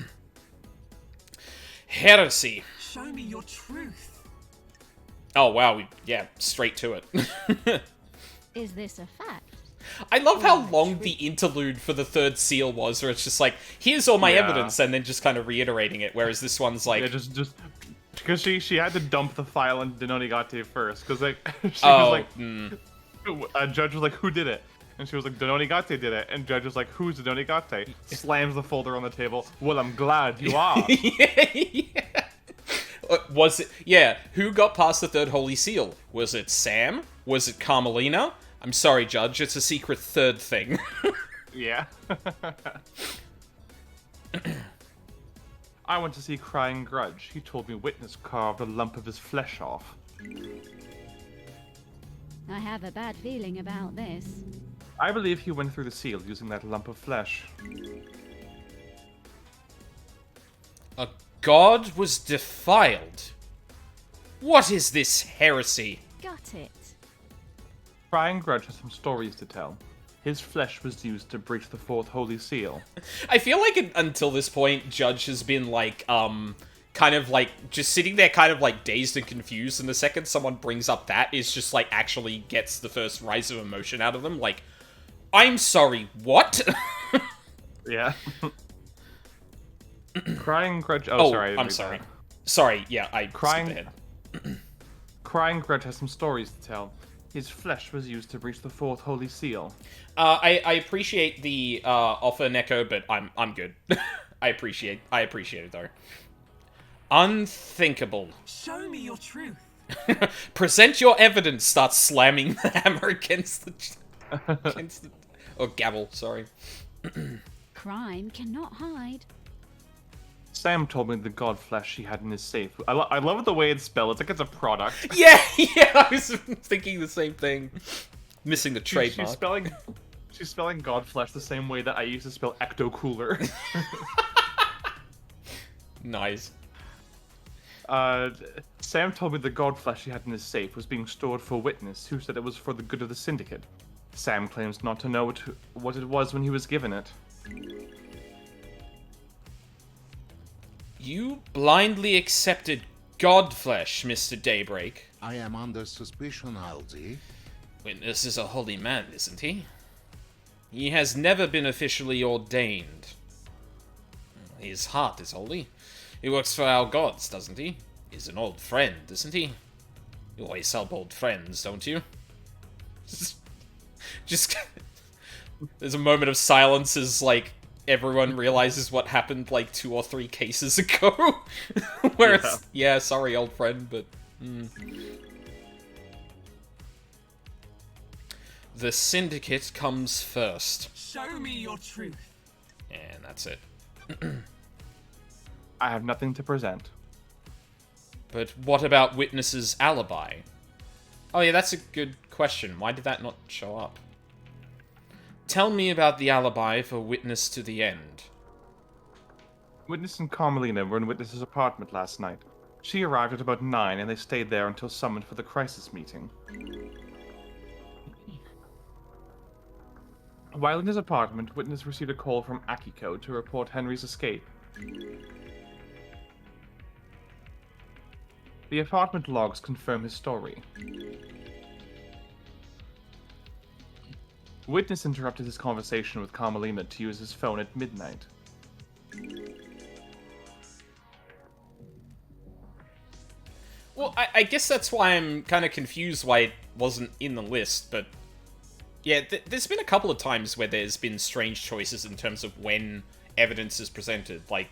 Heresy. Show me your truth. Oh, wow, straight to it. Is this a fact? I love how long the interlude for the third seal was, where it's just here's all my evidence, and then just kind of reiterating it, whereas this one's Yeah, just... Because she had to dump the file on Denonigate first, because, Judge was like, who did it? And she was like, Denonigate did it. And Judge was like, who's Denonigate? Slams the folder on the table. Well, I'm glad you are. Yeah. Was it... Yeah, who got past the third holy seal? Was it Sam? Was it Carmelina? I'm sorry, Judge, it's a secret third thing. Yeah. I went to see Crying Grudge. He told me Witness carved a lump of his flesh off. I have a bad feeling about this. I believe he went through the seal using that lump of flesh. A god was defiled. What is this heresy? Got it. Crying Grudge has some stories to tell. His flesh was used to breach the fourth holy seal. I feel like until this point, Judge has been just sitting there kind of dazed and confused, and the second someone brings up that, is just actually gets the first rise of emotion out of them. I'm sorry, what? Yeah. Crying Grudge... Oh, sorry. I'm sorry. Sorry, yeah, I Crying... skipped ahead. Crying Grudge has some stories to tell. His flesh was used to breach the fourth holy seal. I appreciate the offer, Neko, but I'm good. I appreciate it though. Unthinkable. Show me your truth. Present your evidence. Starts slamming the hammer against the gavel. Sorry. Crime cannot hide. Sam told me the god flesh he had in his safe. I love the way it's spelled. It's like it's a product. Yeah, I was thinking the same thing. Missing the trademark. She's spelling god flesh the same way that I used to spell ecto cooler. Nice. Sam told me the god flesh he had in his safe was being stored for Witness, who said it was for the good of the Syndicate. Sam claims not to know what it was when he was given it. You blindly accepted god flesh, Mr. Daybreak. I am under suspicion, Halsey. Witness is a holy man, isn't he? He has never been officially ordained. His heart is holy. He works for our gods, doesn't he? He's an old friend, isn't he? You always help old friends, don't you? Just... There's a moment of silence as, everyone realizes what happened like 2 or 3 cases ago. Whereas, yeah, sorry, old friend, but... The Syndicate comes first. Show me your truth. And that's it. I have nothing to present. But what about Witness's alibi? Oh yeah, that's a good question. Why did that not show up? Tell me about the alibi for Witness to the end. Witness and Carmelina were in Witness's apartment last night. She arrived at about 9, and they stayed there until summoned for the crisis meeting. While in his apartment, Witness received a call from Akiko to report Henry's escape. The apartment logs confirm his story. Witness interrupted his conversation with Carmelina to use his phone at midnight. Well, I guess that's why I'm kind of confused why it wasn't in the list, but... Yeah, there's been a couple of times where there's been strange choices in terms of when evidence is presented. Like,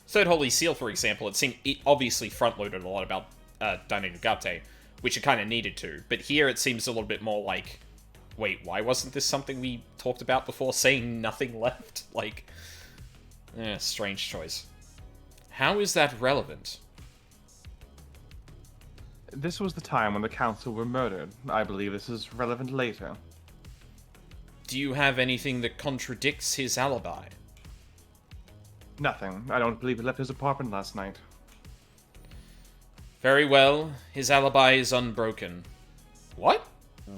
Third Holy Seal, for example, it obviously front-loaded a lot about Daino Nugate, which it kind of needed to. But here it seems a little bit more like, wait, why wasn't this something we talked about before, saying nothing left? Like, strange choice. How is that relevant? This was the time when the council were murdered. I believe this is relevant later. Do you have anything that contradicts his alibi? Nothing. I don't believe he left his apartment last night. Very well. His alibi is unbroken. What?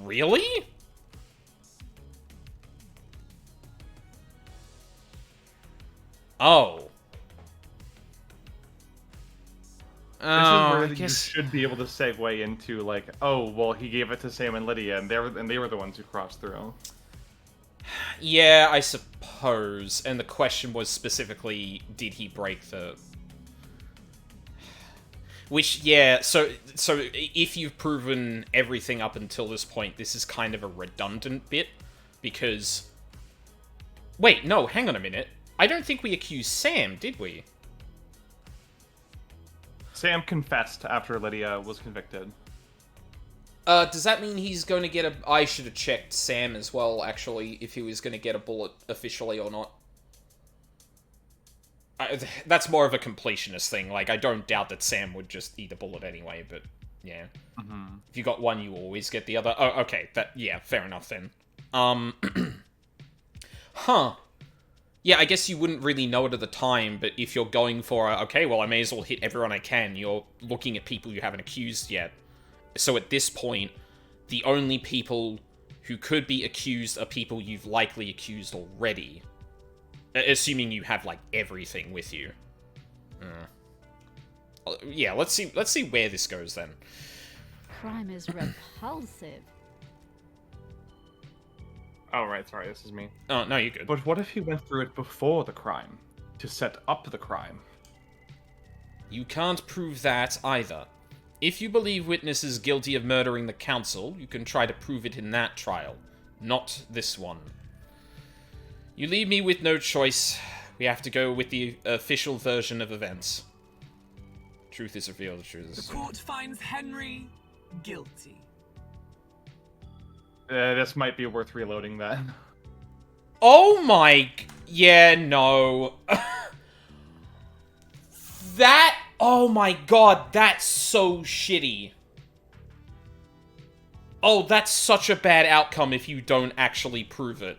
Really? Oh. This is where you should be able to segue into, like, oh, well, he gave it to Sam and Lydia, and they were the ones who crossed through. Yeah, I suppose. And the question was specifically, did he break the... Which, yeah, so if you've proven everything up until this point, this is kind of a redundant bit, because... Wait, no, hang on a minute. I don't think we accused Sam, did we? Sam confessed after Lydia was convicted. Does that mean he's going to get a... I should have checked Sam as well, actually, if he was going to get a bullet officially or not. That's more of a completionist thing. Like, I don't doubt that Sam would just eat a bullet anyway, but, yeah. Mm-hmm. If you got one, you always get the other. Oh, okay, yeah, fair enough then. Huh. Yeah, I guess you wouldn't really know it at the time, but if you're going for, okay, well, I may as well hit everyone I can, you're looking at people you haven't accused yet. So at this point, the only people who could be accused are people you've likely accused already. Assuming you have, like, everything with you. Yeah, let's see where this goes, then. Crime is repulsive. Oh, right, sorry, this is me. Oh, no, you're good. But what if he went through it before the crime? To set up the crime? You can't prove that, either. If you believe Witness is guilty of murdering the Council, you can try to prove it in that trial. Not this one. You leave me with no choice. We have to go with the official version of events. Truth is revealed, the truth is... The court finds Henry guilty. This might be worth reloading then. Oh my... Yeah, no. That... Oh my god, that's so shitty. Oh, that's such a bad outcome if you don't actually prove it.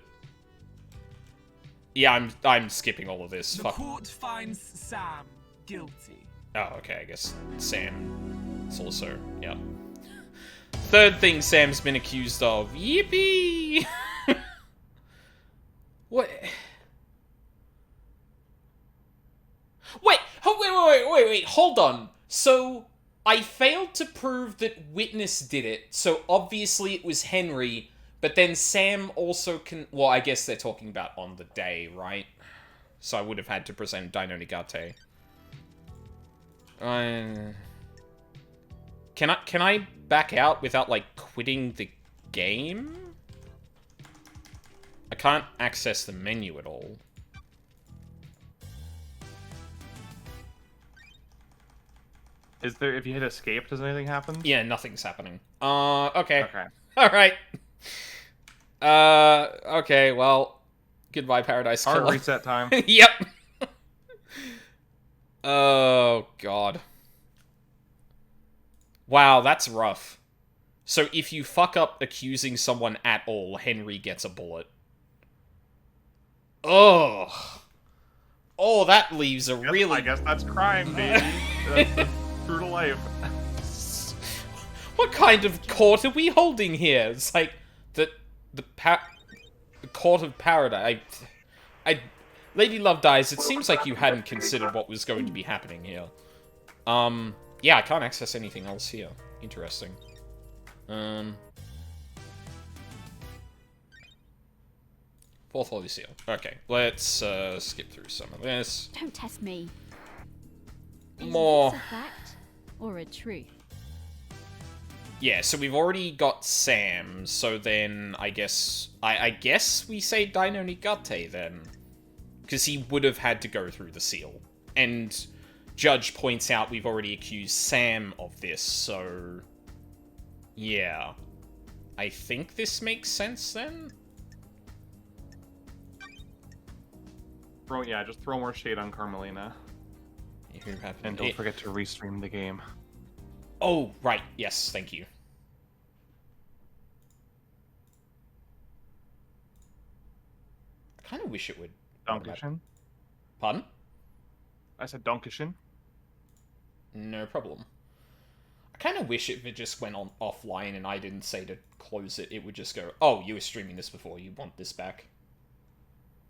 Yeah, I'm skipping all of this. The Fuck. court finds Sam guilty. Oh, okay, I guess Sam is also, yeah. Third thing Sam's been accused of. Yippee! What? Wait, hold on. So, I failed to prove that Witness did it, so obviously it was Henry, but then Sam also can... Well, I guess they're talking about on the day, right? So I would have had to present Daino Nugate. Can I back out without, like, quitting the game? I can't access the menu at all. Is there, if you hit escape, does anything happen? Yeah, nothing's happening. Okay. Okay. Alright. Okay, well, goodbye, Paradise Hard Killer. reset time. Yep. Oh, God. Wow, that's rough. So if you fuck up accusing someone at all, Henry gets a bullet. Oh. Oh, that leaves a really... I guess that's crime, baby. That's true to life. What kind of court are we holding here? It's like the court of paradise. Lady Love dies. It seems like you hadn't considered what was going to be happening here. Yeah, I can't access anything else here. Interesting. Fourth Holy Seal. Okay, let's skip through some of this. Don't test me. Is More. this a fact or a truth? Yeah, so we've already got Sam, so then I guess we say Dino Nigate then. Because he would have had to go through the seal. And Judge points out we've already accused Sam of this, so... yeah. I think this makes sense then? Yeah, just throw more shade on Carmelina. And don't forget to restream the game. Oh, right. Yes, thank you. I kind of wish it would... Donkishin? Pardon? I said Donkishin. No problem. I kind of wish if it just went on offline and I didn't say to close it, it would just go, oh, you were streaming this before, you want this back.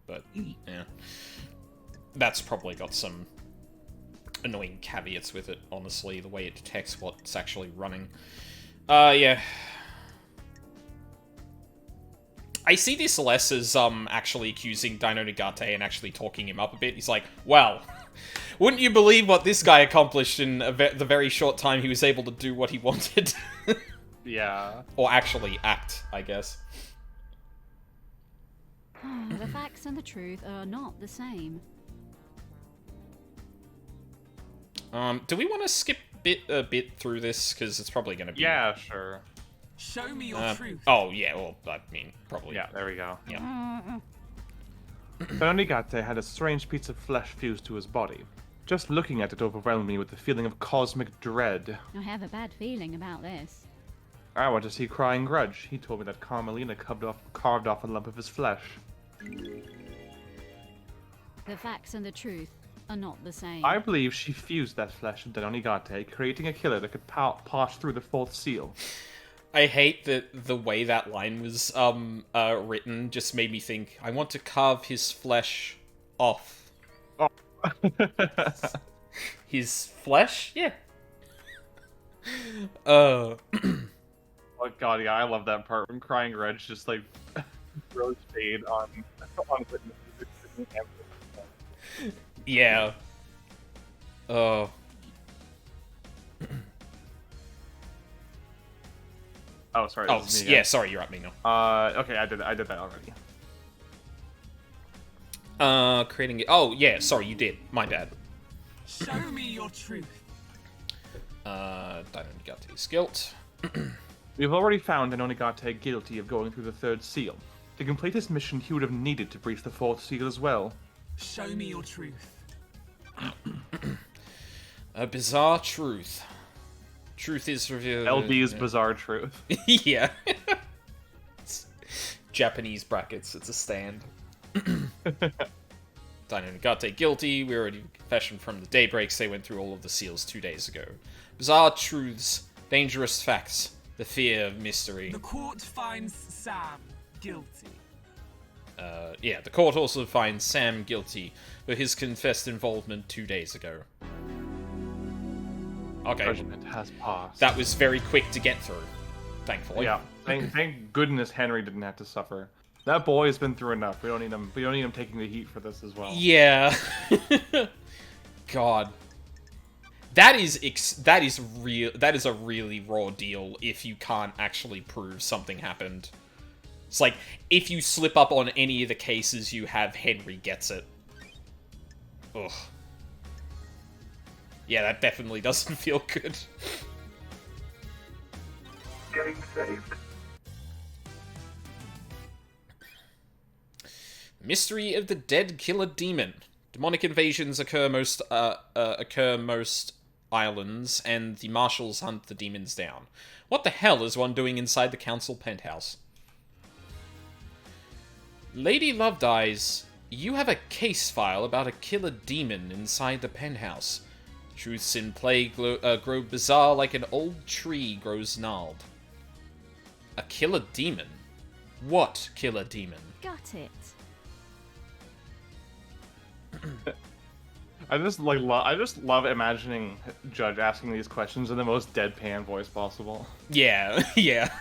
But, yeah. That's probably got some annoying caveats with it, honestly, the way it detects what's actually running. Yeah. I see this less as, actually accusing Dino Nigate and actually talking him up a bit. He's like, well, wouldn't you believe what this guy accomplished in the very short time he was able to do what he wanted? Yeah. Or actually act, I guess. The facts and the truth are not the same. Do we want to skip a bit through this? Because it's probably going to be... Yeah, sure. Show me your truth. Oh, yeah, well, I mean, probably. Yeah, there we go. Yeah. Donigate had a strange piece of flesh fused to his body. Just looking at it overwhelmed me with the feeling of cosmic dread. I have a bad feeling about this. I went to see Crying Grudge. He told me that Carmelina carved off a lump of his flesh. The facts and the truth are not the same. I believe she fused that flesh into Donigate, creating a killer that could pass through the fourth seal. I hate that the way that line was written just made me think, I want to carve his flesh off. Oh. His flesh? Yeah. Oh God, yeah, I love that part when Crying Grudge just like throws shade on witnesses. Yeah. Oh. Oh, sorry. Oh, this is me yeah, again. sorry, you're at me now. Okay, I did that already. Creating it. Oh, yeah, sorry, you did. My bad. Show me your truth. Dino Nigate's guilt. We've already found Donigate guilty of going through the third seal. To complete his mission, he would have needed to breach the fourth seal as well. Show me your truth. A bizarre truth. Truth is revealed. LD's bizarre truth. Yeah. It's Japanese brackets. It's a stand. Dino Nigate guilty. We already confession from the Daybreaks. They went through all of the seals 2 days ago. Bizarre truths. Dangerous facts. The fear of mystery. The court finds Sam guilty. Yeah, the court also finds Sam guilty for his confessed involvement 2 days ago. Okay. Judgment has passed. That was very quick to get through, thankfully. Yeah. Thank goodness Henry didn't have to suffer. That boy has been through enough. We don't need him. We don't need him taking the heat for this as well. Yeah. God. That is real. That is a really raw deal if you can't actually prove something happened. It's like if you slip up on any of the cases you have, Henry gets it. Ugh. Yeah, that definitely doesn't feel good. Getting saved. Mystery of the Dead Killer Demon. Demonic invasions occur most islands, and the marshals hunt the demons down. What the hell is one doing inside the council penthouse? Lady Lovedeyes, you have a case file about a killer demon inside the penthouse. Truths in play grow bizarre like an old tree grows gnarled. A killer demon? What killer demon? Got it. I just love imagining Judge asking these questions in the most deadpan voice possible. Yeah, yeah.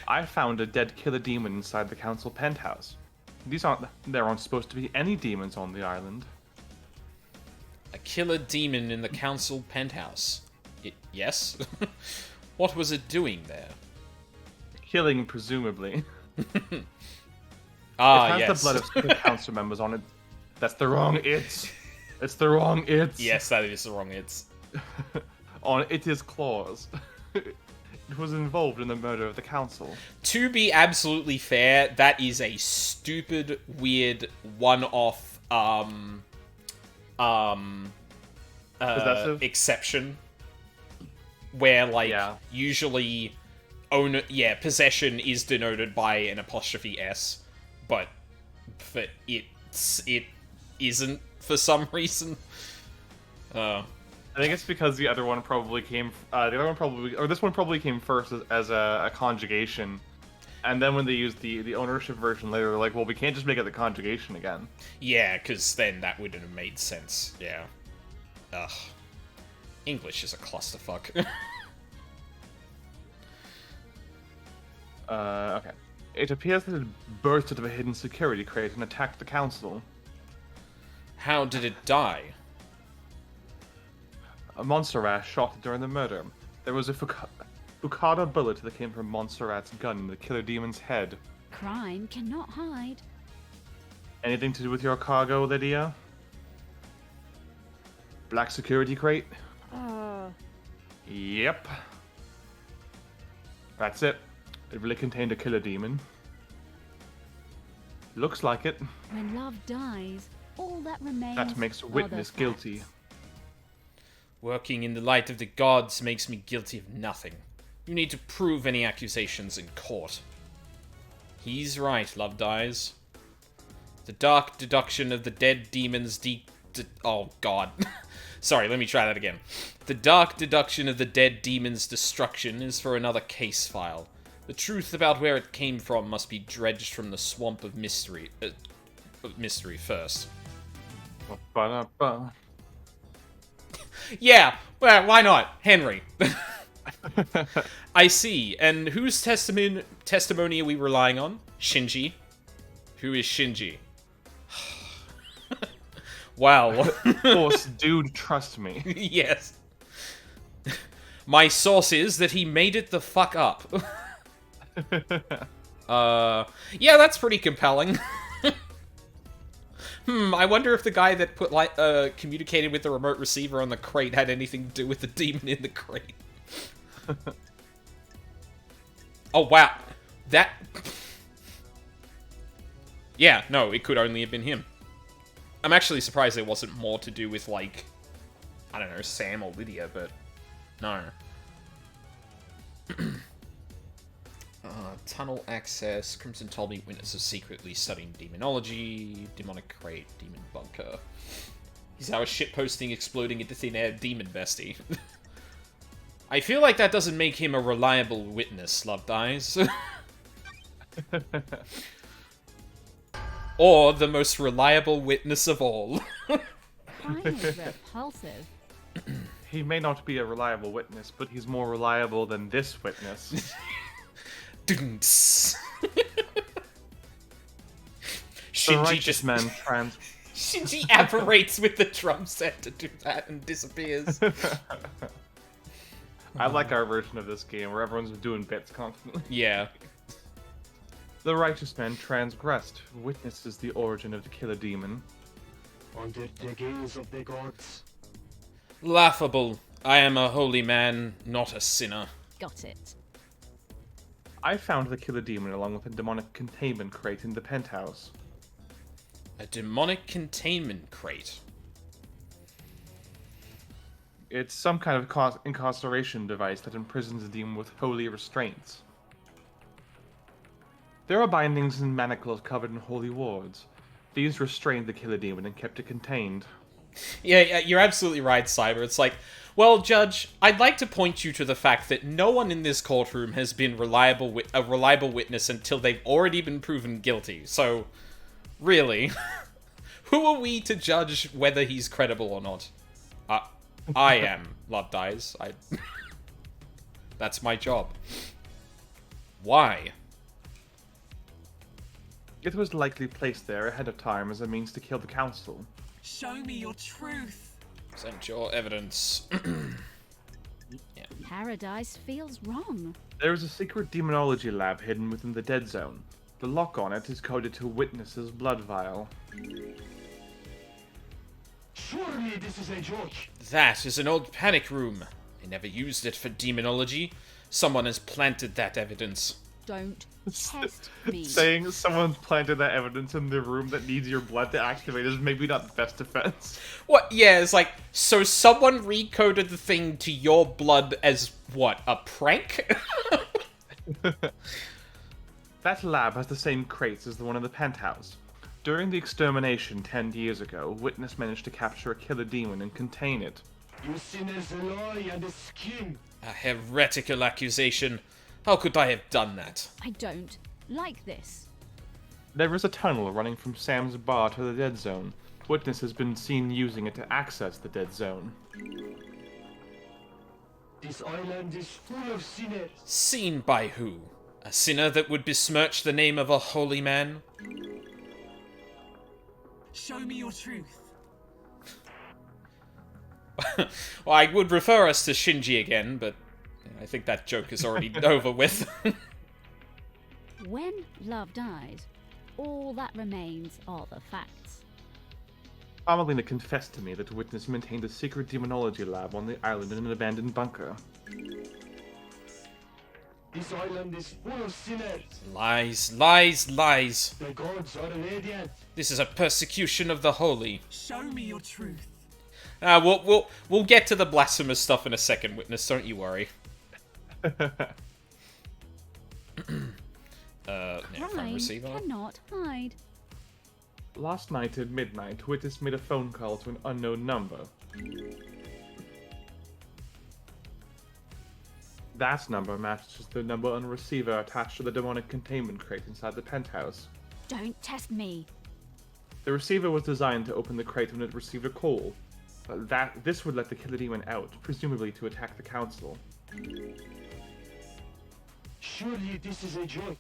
I found a dead killer demon inside the council penthouse. There aren't supposed to be any demons on the island. A killer demon in the council penthouse. Yes? What was it doing there? Killing, presumably. Ah, it has yes. the blood of the council members on it. That's the wrong it's. It's the wrong it's. Yes, that is the wrong it's. On it is clause. It was involved in the murder of the council. To be absolutely fair, that is a stupid, weird, one-off, Possessive? exception. Where, like, Yeah. usually possession is denoted by an apostrophe S, but it isn't for some reason. I think it's because the other one probably came. This one probably came first as a conjugation, and then when they used the ownership version later, they're like, well, we can't just make it the conjugation again. Yeah, because then that wouldn't have made sense. Yeah. Ugh. English is a clusterfuck. Okay. It appears that it burst out of a hidden security crate and attacked the council. How did it die? A Montserrat shot it during the murder. There was a Fukada bullet that came from Montserrat's gun in the killer demon's head. Crime cannot hide. Anything to do with your cargo, Lydia? Black security crate? Yep. That's it. It really contained a killer demon. Looks like it. When love dies, all that remains That makes a are witness the guilty. facts. Working in the light of the gods makes me guilty of nothing. You need to prove any accusations in court. He's right, Lovedeyes. The dark deduction of the dead demon's oh god. Sorry, let me try that again. The dark deduction of the dead demon's destruction is for another case file. The truth about where it came from must be dredged from the swamp of mystery first. Ba-da-ba. Yeah, well, why not? Henry. I see. And whose testimony are we relying on? Shinji. Who is Shinji? Wow. Of course, dude, trust me. Yes. My source is that he made it the fuck up. Yeah, that's pretty compelling. I wonder if the guy that communicated with the remote receiver on the crate had anything to do with the demon in the crate. Oh, wow. That... Yeah, no, it could only have been him. I'm actually surprised there wasn't more to do with, like, I don't know, Sam or Lydia, but no. Tunnel access. Crimson told me witnesses secretly studying demonology. Demonic crate. Demon bunker. He's our shitposting exploding into thin air demon bestie. I feel like that doesn't make him a reliable witness, Lovedeyes. Or the most reliable witness of all. Crime is repulsive. He may not be a reliable witness, but he's more reliable than this witness. Shinji The righteous just man Shinji apparates with the drum set to do that and disappears. I like our version of this game where everyone's doing bits constantly. Yeah. The righteous man transgressed, witnesses the origin of the killer demon. Under the gaze of the gods. Laughable. I am a holy man, not a sinner. Got it. I found the killer demon along with a demonic containment crate in the penthouse. A demonic containment crate. It's some kind of incarceration device that imprisons the demon with holy restraints. There are bindings and manacles covered in holy wards. These restrained the killer demon and kept it contained. Yeah, you're absolutely right, Cyber. It's like, well, Judge, I'd like to point you to the fact that no one in this courtroom has been a reliable witness until they've already been proven guilty. So, really, who are we to judge whether he's credible or not? I am, Love Dies. That's my job. Why? It was likely placed there ahead of time as a means to kill the council. Show me your truth. Present your evidence. Paradise feels wrong. There is a secret demonology lab hidden within the Dead Zone. The lock on it is coded to Witness's blood vial. Surely this is a joke. That is an old panic room. I never used it for demonology. Someone has planted that evidence. Don't test me. Saying someone planted that evidence in the room that needs your blood to activate is maybe not the best defense. What? Yeah, it's like, so someone recoded the thing to your blood as, what, a prank? That lab has the same crates as the one in the penthouse. During the extermination 10 years ago, Witness managed to capture a killer demon and contain it. You sinners lie and the skin. A heretical accusation. How could I have done that? I don't like this. There is a tunnel running from Sam's bar to the Dead Zone. Witness has been seen using it to access the Dead Zone. This island is full of sinners. Seen by who? A sinner that would besmirch the name of a holy man? Show me your truth. Well, I would refer us to Shinji again, but I think that joke is already over with. When love dies, all that remains are the facts. Amelina confessed to me that Witness maintained a secret demonology lab on the island in an abandoned bunker. This island is full of sinners. Lies, lies, lies. The gods are radiant. This is a persecution of the holy. Show me your truth. We'll get to the blasphemous stuff in a second, Witness. Don't you worry. Now phone Crime receiver. cannot hide. Last night at midnight, Witness made a phone call to an unknown number. That number matches the number on a receiver attached to the demonic containment crate inside the penthouse. Don't test me. The receiver was designed to open the crate when it received a call. This would let the killer demon out, presumably to attack the council. Surely this is a joke.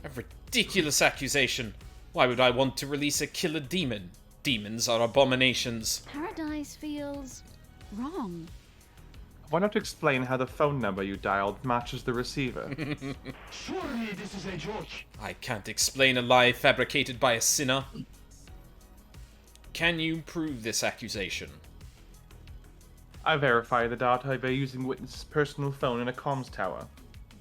A ridiculous accusation. Why would I want to release a killer demon? Demons are abominations. Paradise feels wrong. Why not explain how the phone number you dialed matches the receiver? Surely this is a joke. I can't explain a lie fabricated by a sinner. Can you prove this accusation? I verified the data by using Witness's personal phone in a comms tower.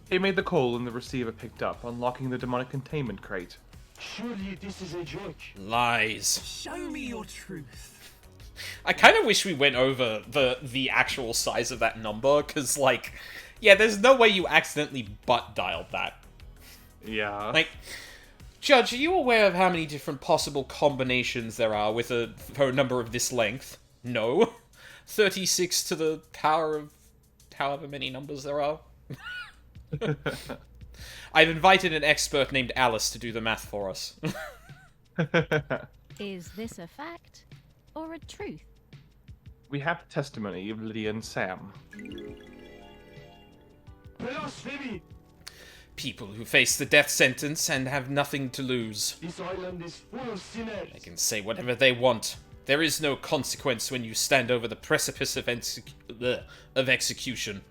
He made the call and the receiver picked up, unlocking the demonic containment crate. Surely this is a joke. Lies. Show me your truth. I kind of wish we went over the actual size of that number, because, like, yeah, there's no way you accidentally butt dialed that. Yeah. Like, Judge, are you aware of how many different possible combinations there are with a phone number of this length? No. 36 to the power of however many numbers there are. I've invited an expert named Alice to do the math for us. Is this a fact or a truth? We have testimony of Lydia and Sam. Blasphemy! People who face the death sentence and have nothing to lose. This island is full of sinners. They can say whatever they want. There is no consequence when you stand over the precipice of execution.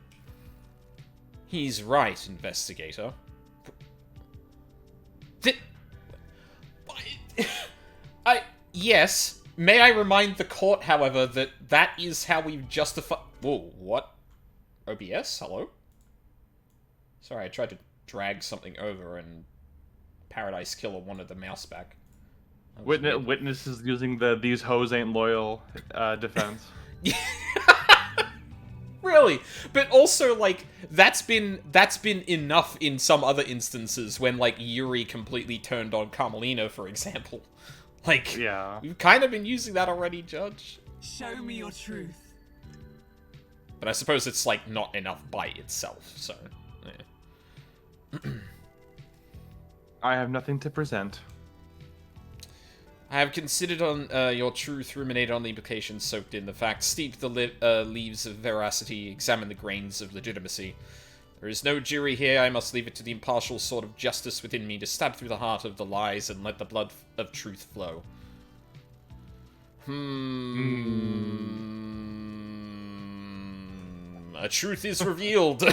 He's right, investigator. Yes, May I remind the court, however, that that is how we justify... Whoa, what? OBS? Hello? Sorry, I tried to drag something over and Paradise Killer wanted the mouse back. That was weird. Witnesses using the "these hoes ain't loyal" defense. Really? But also, like, that's been enough in some other instances when, like, Yuri completely turned on Carmelina, for example. Like, Yeah. we've kind of been using that already, Judge. Show me your truth. But I suppose it's, like, not enough by itself, so... yeah. I have nothing to present. I have considered on your truth, ruminated on the implications soaked in the facts, steeped the leaves of veracity, examined the grains of legitimacy. There is no jury here, I must leave it to the impartial sort of justice within me to stab through the heart of the lies and let the blood of truth flow. A truth is revealed.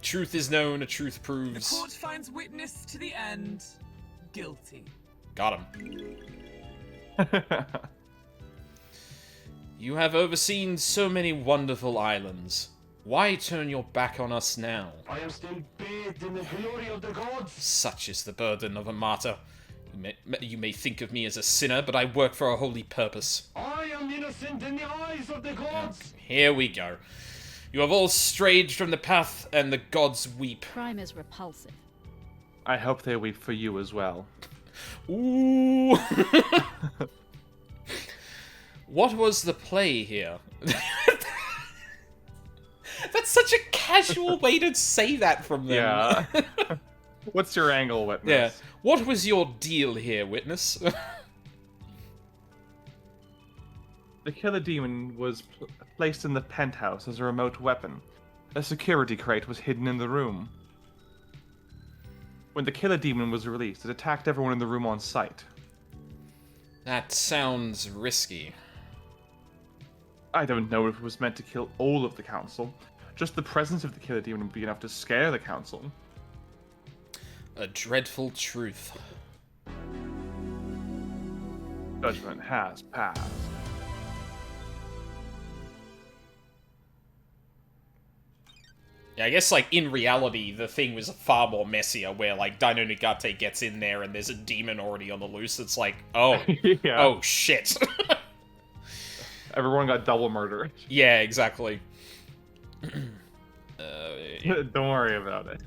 Truth is known, a truth The proves. court finds witness to the end guilty. Got him. You have overseen so many wonderful islands. Why turn your back on us now? I am still bathed in the glory of the gods. Such is the burden of a martyr. You may think of me as a sinner, but I work for a holy purpose. I am innocent in the eyes of the gods. Here we go. You have all strayed from the path, and the gods weep. Crime is repulsive. I hope they weep for you as well. Ooh. What was the play here? That's such a casual way to say that from them. Yeah. What's your angle, witness? Yeah. What was your deal here, witness? The killer demon was placed in the penthouse as a remote weapon. A security crate was hidden in the room. When the killer demon was released, it attacked everyone in the room on sight. That sounds risky. I don't know if it was meant to kill all of the council. Just the presence of the killer demon would be enough to scare the council. A dreadful truth. Judgment has passed. Yeah, I guess, like, in reality, the thing was far more messier, where, like, Dino Nagate gets in there and there's a demon already on the loose. It's like, oh, Yeah. oh, shit. Everyone got double murdered. Yeah, exactly. Don't worry about it.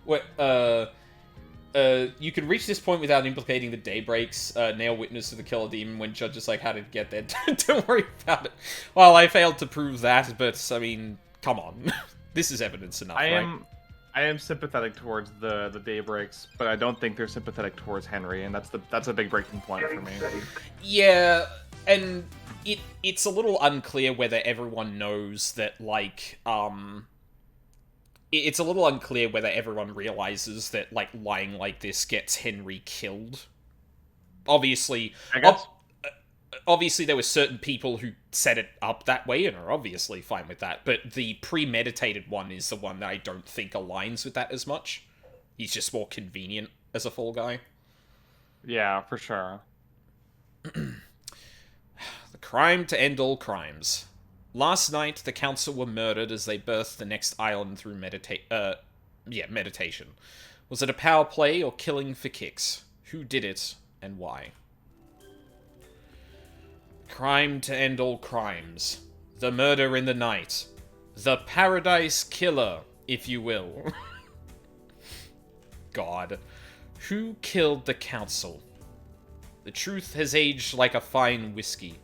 What, you can reach this point without implicating the Daybreaks, nail witness to the killer demon when Judge is like, how did it get there? Don't worry about it. Well, I failed to prove that, but, I mean, come on. This is evidence enough, right? I am sympathetic towards the Daybreaks, but I don't think they're sympathetic towards Henry, and that's a big breaking point for me. Yeah, and it's a little unclear whether everyone knows that, like, it's a little unclear whether everyone realizes that, like, lying like this gets Henry killed. Obviously, I guess. Obviously there were certain people who set it up that way and are obviously fine with that, but the premeditated one is the one that I don't think aligns with that as much. He's just more convenient as a fall guy. Yeah, for sure. The crime to end all crimes. Last night, the council were murdered as they birthed the next island through meditation. Was it a power play or killing for kicks? Who did it, and why? Crime to end all crimes. The murder in the night. The Paradise Killer, if you will. God. Who killed the council? The truth has aged like a fine whiskey.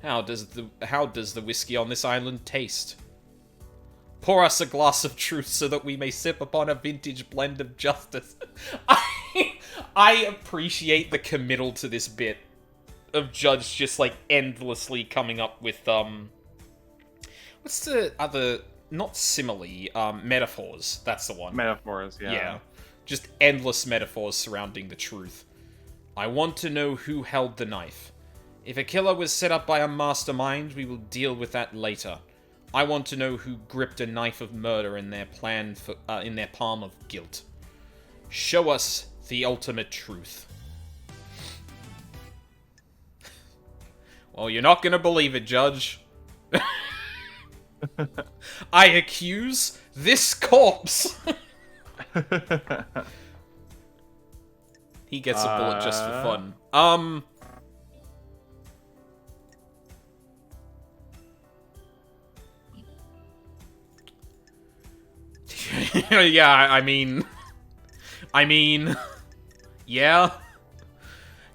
How does the whiskey on this island taste? Pour us a glass of truth so that we may sip upon a vintage blend of justice. I appreciate the committal to this bit of Judge just, like, endlessly coming up with, what's the other, not simile, metaphors, that's the one. Metaphors, yeah. Yeah. Just endless metaphors surrounding the truth. I want to know who held the knife. If a killer was set up by a mastermind, we will deal with that later. I want to know who gripped a knife of murder in their palm of guilt. Show us the ultimate truth. Well, you're not gonna believe it, Judge. I accuse this corpse. He gets a bullet just for fun. Yeah, I mean, yeah.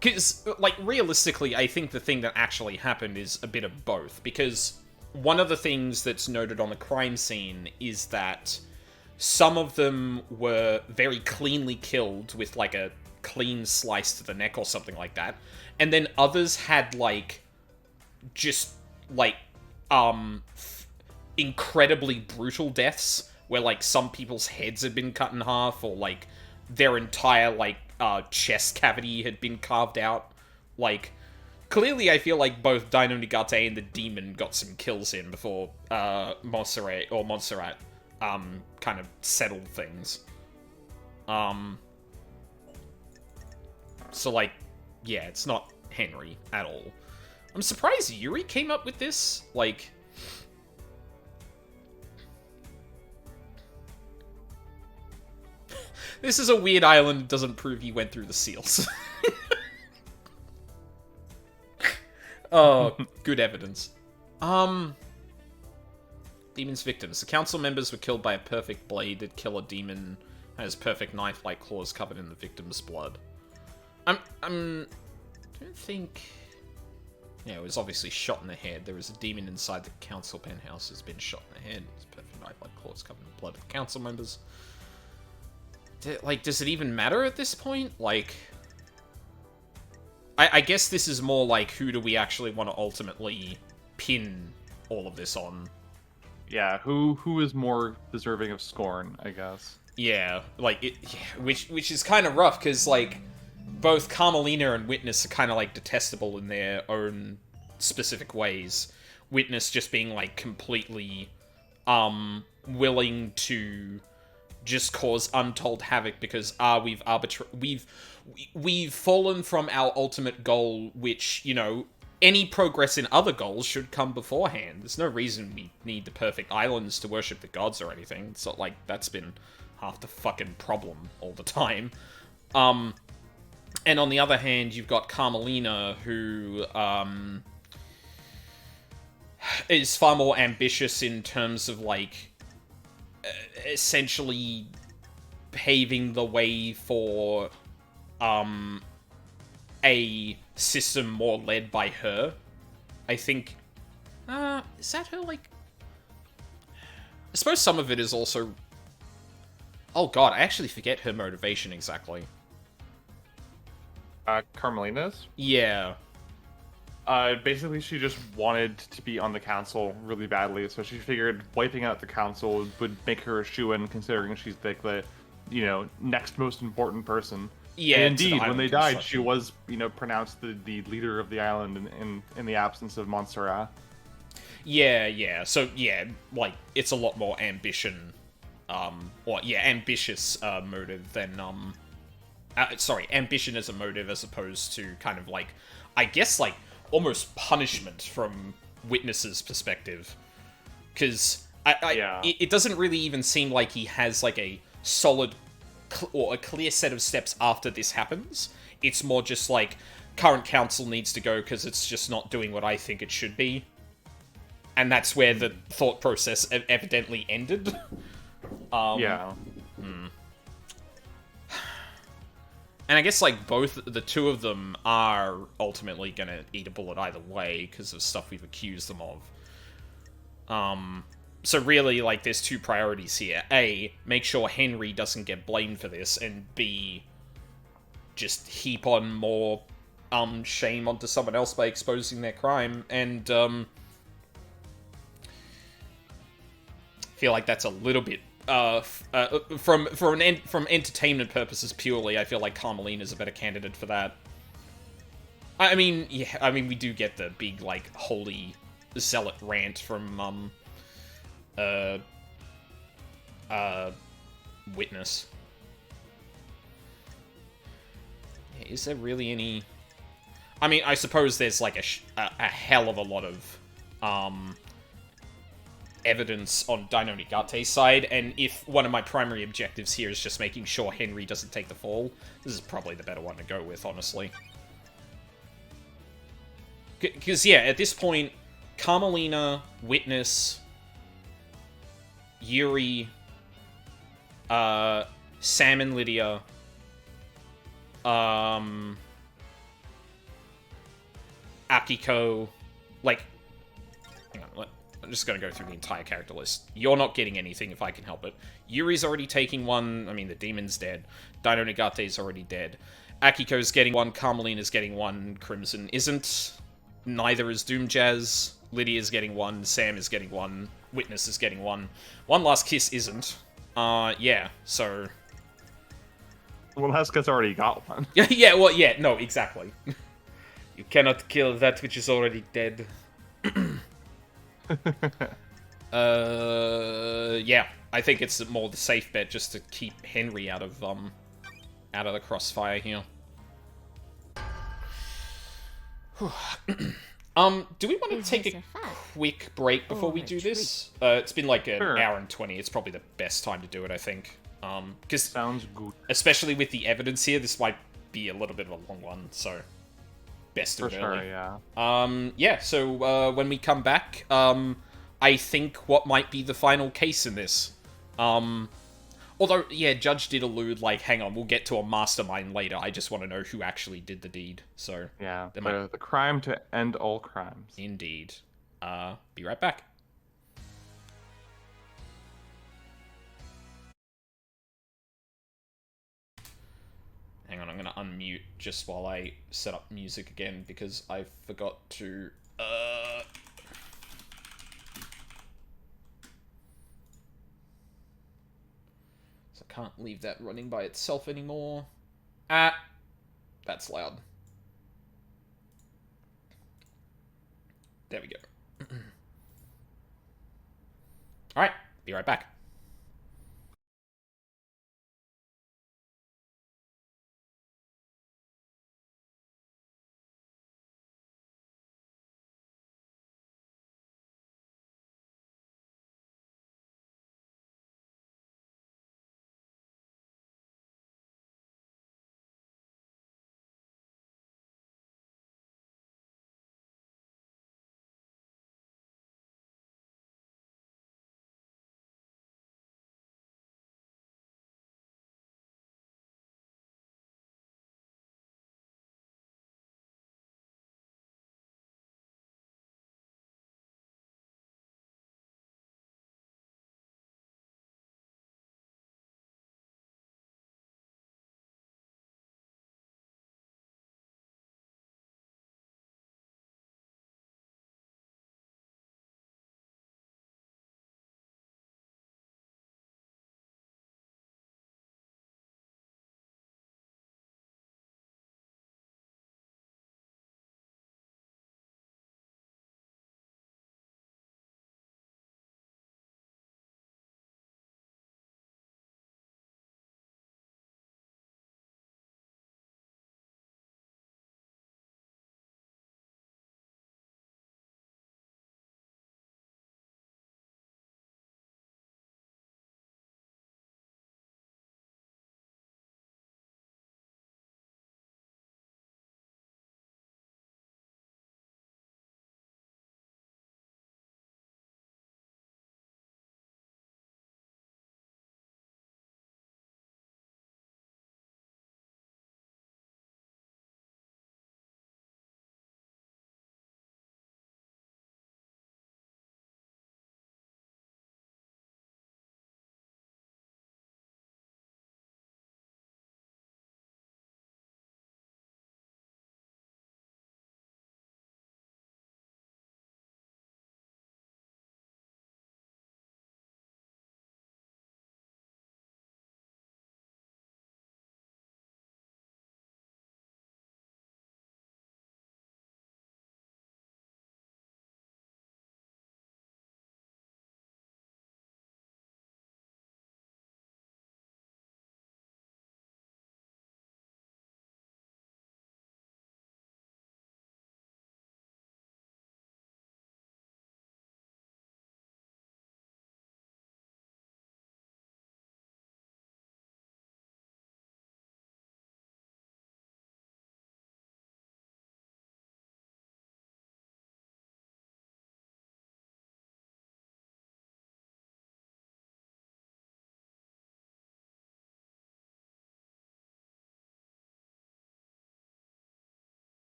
Because, like, realistically, I think the thing that actually happened is a bit of both. Because one of the things that's noted on the crime scene is that some of them were very cleanly killed with, like, a clean slice to the neck or something like that. And then others had, like, just, like, incredibly brutal deaths, where, like, some people's heads had been cut in half, or, like, their entire, like, chest cavity had been carved out. Like, clearly I feel like both Dino Nigate and the Demon got some kills in before, Montserrat, kind of settled things. So, like, yeah, it's not Henry at all. I'm surprised Yuri came up with this. Like, this is a weird island. It doesn't prove he went through the seals. Oh, good evidence. Demon's victims. The council members were killed by a perfect blade. The killer demon has perfect knife-like claws covered in the victim's blood. I don't think... Yeah, it was obviously shot in the head. There was a demon inside the council penthouse has been shot in the head. His perfect knife-like claws covered in the blood of the council members. Like, does it even matter at this point? Like, I guess this is more like, who do we actually want to ultimately pin all of this on? Yeah, who is more deserving of scorn, I guess. Yeah, like, which is kind of rough, because, like, both Carmelina and Witness are kind of, like, detestable in their own specific ways. Witness just being, like, completely, willing to just cause untold havoc because we've fallen from our ultimate goal, which, you know, any progress in other goals should come beforehand. There's no reason we need the perfect islands to worship the gods or anything. It's not like that's been half the fucking problem all the time. And on the other hand, you've got Carmelina, who is far more ambitious in terms of, like, essentially paving the way for a system more led by her. I think is that her, like, I suppose some of it is also, oh god, I actually forget her motivation exactly. Carmelina's? Yeah. Basically, she just wanted to be on the council really badly, so she figured wiping out the council would make her a shoo-in, considering she's like the, you know, next most important person. Yeah. And indeed, when they died, she was, you know, pronounced the leader of the island in the absence of Montserrat. Yeah. So yeah, like, it's a lot more ambitious motive than ambition as a motive as opposed to kind of, like, I guess, like, almost punishment from Witness's perspective. Because it doesn't really even seem like he has, like, a solid or a clear set of steps after this happens. It's more just like, current council needs to go because it's just not doing what I think it should be. And that's where the thought process evidently ended. Yeah. And I guess, like, both the two of them are ultimately gonna eat a bullet either way because of stuff we've accused them of. So really, like, there's two priorities here. A, make sure Henry doesn't get blamed for this, and B, just heap on more shame onto someone else by exposing their crime. And feel like that's a little bit from entertainment purposes purely, I feel like Carmelina is a better candidate for that. I mean, yeah, I mean, we do get the big, like, holy zealot rant from Witness. Is there really any... I mean, I suppose there's, like, a hell of a lot of, evidence on Dino Nigate's side, and if one of my primary objectives here is just making sure Henry doesn't take the fall, this is probably the better one to go with, honestly. Because, yeah, at this point, Carmelina, Witness, Yuri, Sam and Lydia, Akiko, like, hang on, I'm just gonna go through the entire character list. You're not getting anything if I can help it. Yuri's already taking one, I mean, the demon's dead. Dino Nigate's already dead. Akiko's getting one, Carmelina's getting one, Crimson isn't. Neither is Doomjazz. Lydia's getting one, Sam is getting one, Witness is getting one. One Last Kiss isn't. Yeah, so... Well, Heska's already got one. Yeah, well, yeah, no, exactly. You cannot kill that which is already dead. Yeah, I think it's more the safe bet just to keep Henry out of the crossfire here. Do we want to take a quick break before we do this? It's been like an hour and 20. It's probably the best time to do it, I think. Because sounds good. Especially with the evidence here, this might be a little bit of a long one, so best to do it early. Yeah. Yeah, so when we come back, I think what might be the final case in this. Although, yeah, Judge did allude, like, hang on, we'll get to a mastermind later. I just want to know who actually did the deed. So yeah, the crime to end all crimes. Indeed. Be right back. Hang on, I'm going to unmute just while I set up music again, because I forgot to... So I can't leave that running by itself anymore. That's loud. There we go. Alright, be right back.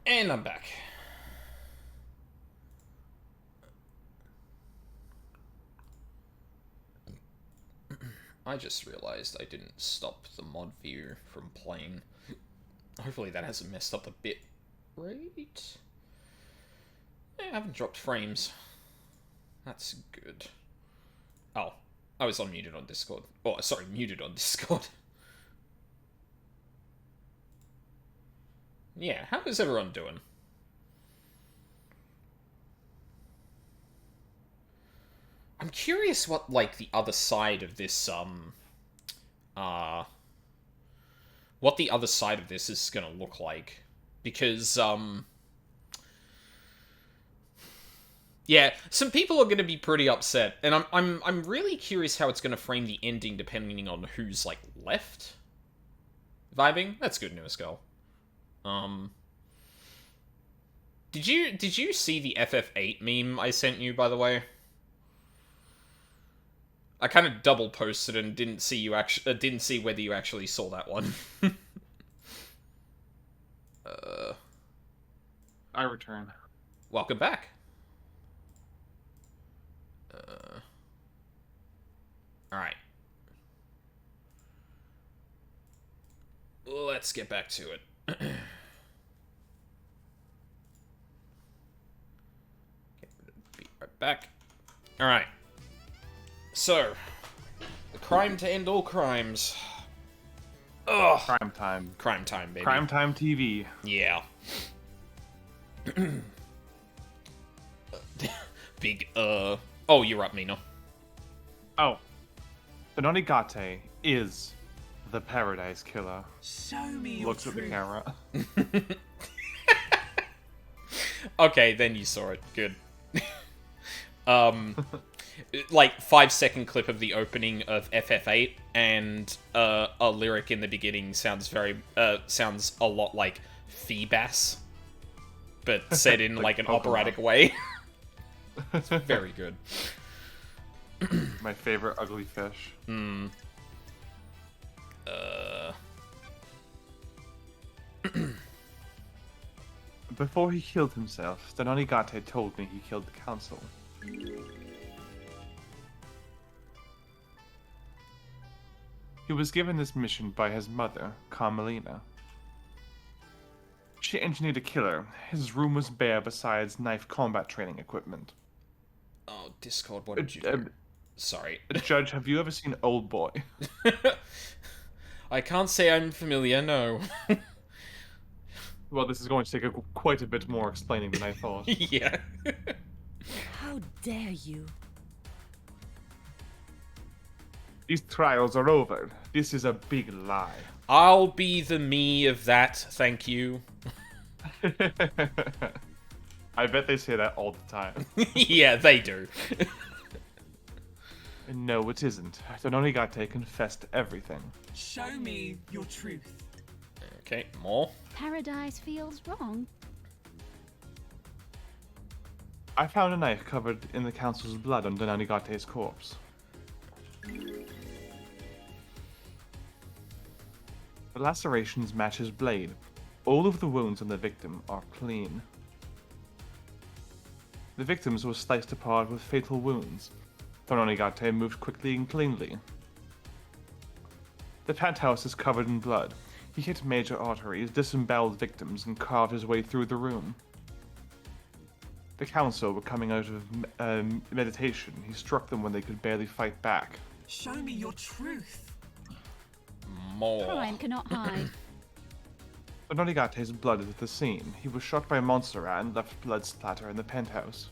And I'm back. I just realized I didn't stop the mod view from playing. Hopefully that hasn't messed up the bit rate. I haven't dropped frames. That's good. Oh, I was unmuted on Discord. Oh, sorry, muted on Discord. Yeah, how is everyone doing? I'm curious what, like, the other side of this, what the other side of this is gonna look like. Because, yeah, some people are gonna be pretty upset, and I'm really curious how it's gonna frame the ending depending on who's, like, left. Vibing? That's good news, girl. Did you see the FF8 meme I sent you, by the way? I kind of double posted and didn't see whether you actually saw that one. I return. Welcome back. Alright. Let's get back to it. Be right back. Alright. So, the crime to end all crimes. Ugh. Crime time. Crime time, baby. Crime time TV. Yeah. Big, Oh, you're up, Mina. Oh. The Nonigate is the Paradise Killer. Show me your Looks at the truth. camera. Okay, then you saw it. Good. Like 5-second clip of the opening of FF8, and a lyric in the beginning sounds sounds a lot like Feebas, but said in like an Pokemon. operatic way. It's very good. My favorite ugly fish. Before he killed himself, the Nonigate told me he killed the council. He was given this mission by his mother, Carmelina. She engineered a killer. His room was bare besides knife combat training equipment. Oh, Discord, what did you do? Sorry. Judge, have you ever seen Old Boy? I can't say I'm familiar, no. Well, this is going to take quite a bit more explaining than I thought. Yeah. How dare you? These trials are over. This is a big lie. I'll be the me of that, thank you. I bet they say that all the time. Yeah, they do. No, it isn't. The Nonigate confessed everything. Show me your truth. Okay, more. Paradise feels wrong. I found a knife covered in the council's blood on the Nonigate's corpse. The lacerations match his blade. All of the wounds on the victim are clean. The victims were sliced apart with fatal wounds. The Nonigate moved quickly and cleanly. The penthouse is covered in blood. He hit major arteries, disemboweled victims, and carved his way through the room. The council were coming out of meditation. He struck them when they could barely fight back. Show me your truth. More. Crime cannot hide. The Nonigate's blood is at the scene. He was shot by Montserrat and left blood splatter in the penthouse.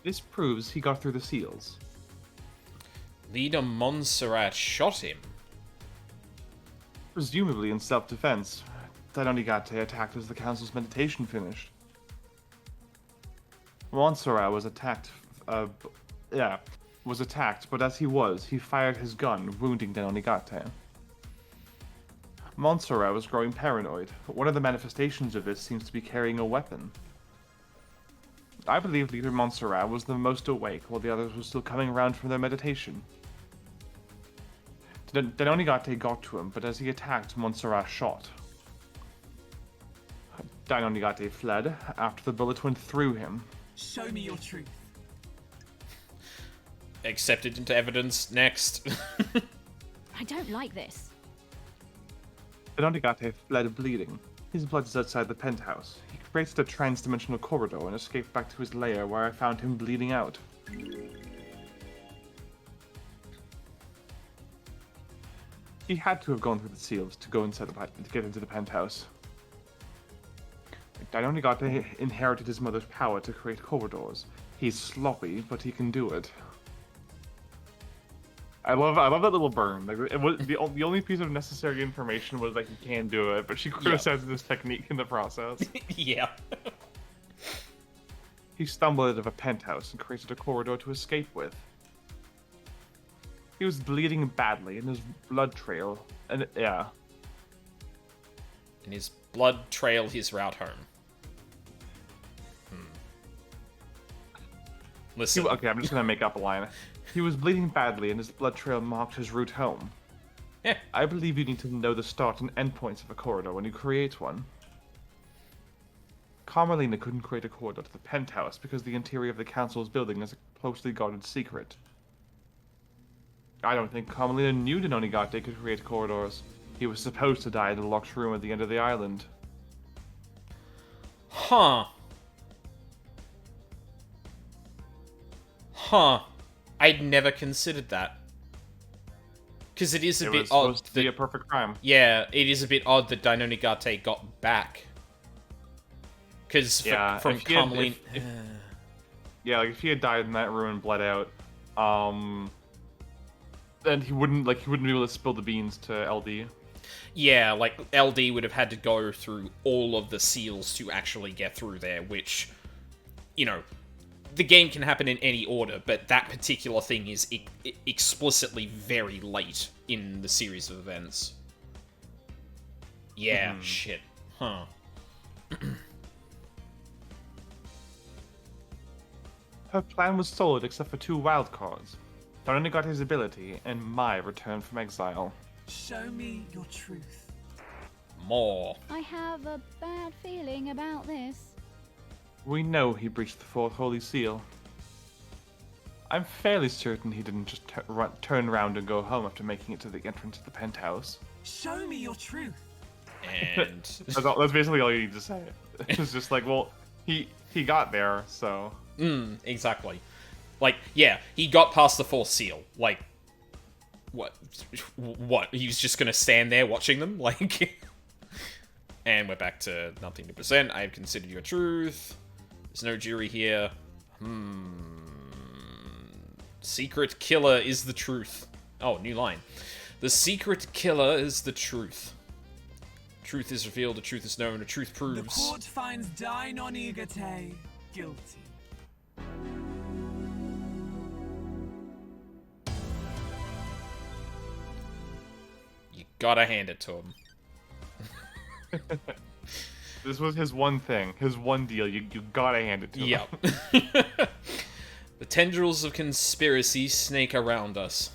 This proves he got through the seals. Leader Montserrat shot him. Presumably in self-defense. The Nonigate attacked as the council's meditation finished. Montserrat was attacked, but as he fired his gun, wounding the Nonigate. Montserrat was growing paranoid, but one of the manifestations of this seems to be carrying a weapon. I believe Leader Montserrat was the most awake while the others were still coming around from their meditation. Dainonigate got to him, but as he attacked, Montserrat shot. Dainonigate fled after the bullet went through him. Show me your truth. Accepted into evidence. Next. I don't like this. Dainonigate fled bleeding. His blood is outside the penthouse. He created a trans-dimensional corridor and escaped back to his lair, where I found him bleeding out. He had to have gone through the seals to go inside to get into the penthouse. Dainonigate inherited his mother's power to create corridors. He's sloppy, but he can do it. I love that little burn. Like, it was the only piece of necessary information was that he can do it, but she criticized this technique in the process. Yeah. He stumbled out of a penthouse and created a corridor to escape with. He was bleeding badly, and his blood trail, and yeah. And his blood trailed his route home. Listen. Okay, I'm just gonna make up a line. He was bleeding badly, and his blood trail marked his route home. Yeah. I believe you need to know the start and end points of a corridor when you create one. Carmelina couldn't create a corridor to the penthouse because the interior of the council's building is a closely guarded secret. I don't think Carmelina knew Dainonigate could create corridors. He was supposed to die in the locked room at the end of the island. Huh. I'd never considered that. Because it is a bit odd. It was supposed to be a perfect crime. Yeah, it is a bit odd that Dainonigate got back. Because from Carmelina... Yeah, like if he had died in that room and bled out, then he wouldn't be able to spill the beans to LD. Yeah, like LD would have had to go through all of the seals to actually get through there, which, you know, the game can happen in any order, but that particular thing is explicitly very late in the series of events. Yeah, shit. Huh. Her plan was solid except for 2 wildcards. Dainonigate's ability and my return from exile. Show me your truth. More. I have a bad feeling about this. We know he breached the 4th Holy Seal. I'm fairly certain he didn't just turn around and go home after making it to the entrance of the penthouse. Show me your truth. And... that's basically all you need to say. It's just like, well, he got there, so... exactly. Like, yeah, he got past the 4th seal. Like, what? He was just gonna stand there watching them? Like... And we're back to nothing to present. I have considered your truth. There's no jury here. Secret killer is the truth. Oh, new line. The secret killer is the truth. Truth is revealed, the truth is known, the truth proves. The court finds Dainonigate guilty. You gotta hand it to him. This was his one thing, his one deal. You gotta hand it to him. Yep. The tendrils of conspiracy snake around us.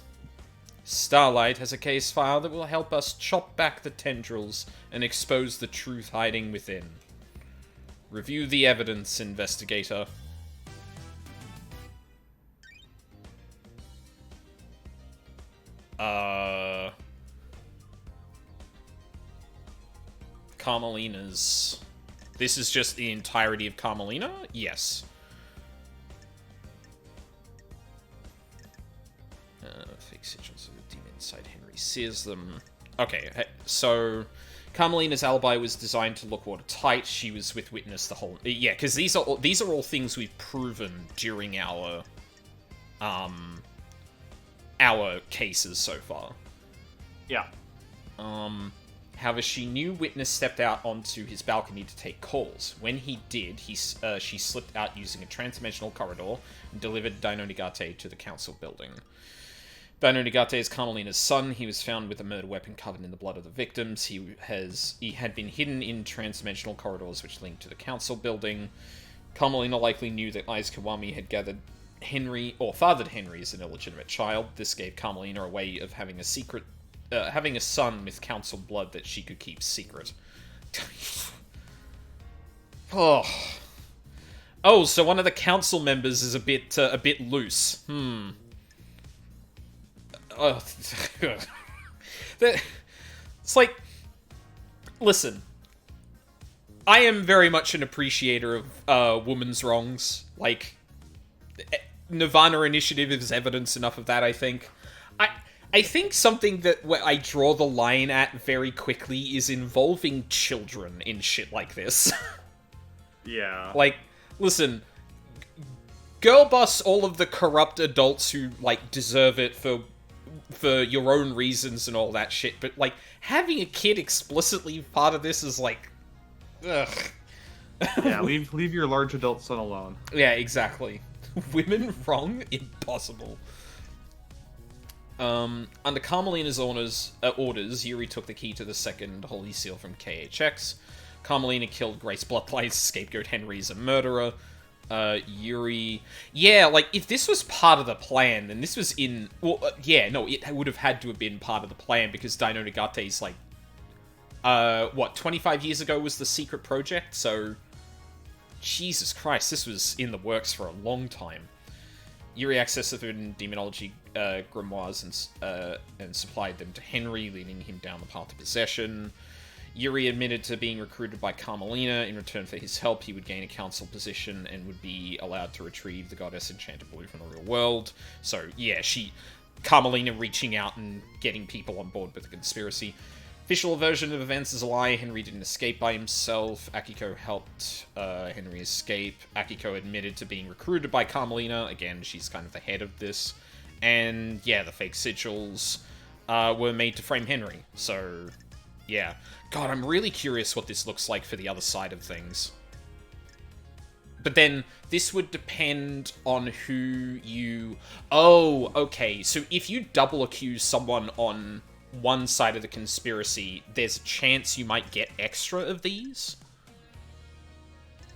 Starlight has a case file that will help us chop back the tendrils and expose the truth hiding within. Review the evidence, investigator. Carmelina's... This is just the entirety of Carmelina? Yes. Fake sigils of the demon inside Henry sears them. Okay, so... Carmelina's alibi was designed to look watertight. She was with witness the whole... Yeah, because these are all things we've proven during our cases so far. Yeah. However, she knew witness stepped out onto his balcony to take calls. When he did, she slipped out using a transdimensional corridor and delivered Dainonigate to the council building. Dainonigate is Carmelina's son. He was found with a murder weapon covered in the blood of the victims. He had been hidden in transdimensional corridors which linked to the council building. Carmelina likely knew that Aiz Kiwami had gathered Henry, or fathered Henry as an illegitimate child. This gave Carmelina a way of having a secret having a son with council blood that she could keep secret. Oh. Oh, so one of the council members is a bit loose. It's like, listen, I am very much an appreciator of women's wrongs. Like, Nirvana Initiative is evidence enough of that, I think. I think something that where I draw the line at very quickly is involving children in shit like this. Yeah. Like, listen, girl boss all of the corrupt adults who, like, deserve it for your own reasons and all that shit, but, like, having a kid explicitly part of this is, like, ugh. Yeah, leave your large adult son alone. Yeah, exactly. Women wrong? Impossible. Under Carmelina's orders, Yuri took the key to the second Holy Seal from KHX. Carmelina killed Grace Bloodlight's scapegoat Henry as a murderer. Yuri... Yeah, like, if this was part of the plan, then this was in... Well, yeah, no, it would have had to have been part of the plan, because Dino Nagate's, like... 25 years ago was the secret project, so... Jesus Christ, this was in the works for a long time. Yuri accessed the demonology grimoires and supplied them to Henry, leading him down the path to possession. Yuri admitted to being recruited by Carmelina. In return for his help, he would gain a council position and would be allowed to retrieve the goddess Enchanted Blue from the real world. So, yeah, Carmelina reaching out and getting people on board with the conspiracy. Official version of events is a lie. Henry didn't escape by himself. Akiko helped Henry escape. Akiko admitted to being recruited by Carmelina. Again, she's kind of the head of this. And, yeah, the fake sigils were made to frame Henry. So, yeah. God, I'm really curious what this looks like for the other side of things. But then, this would depend on who you... Oh, okay. So if you double accuse someone on one side of the conspiracy, there's a chance you might get extra of these?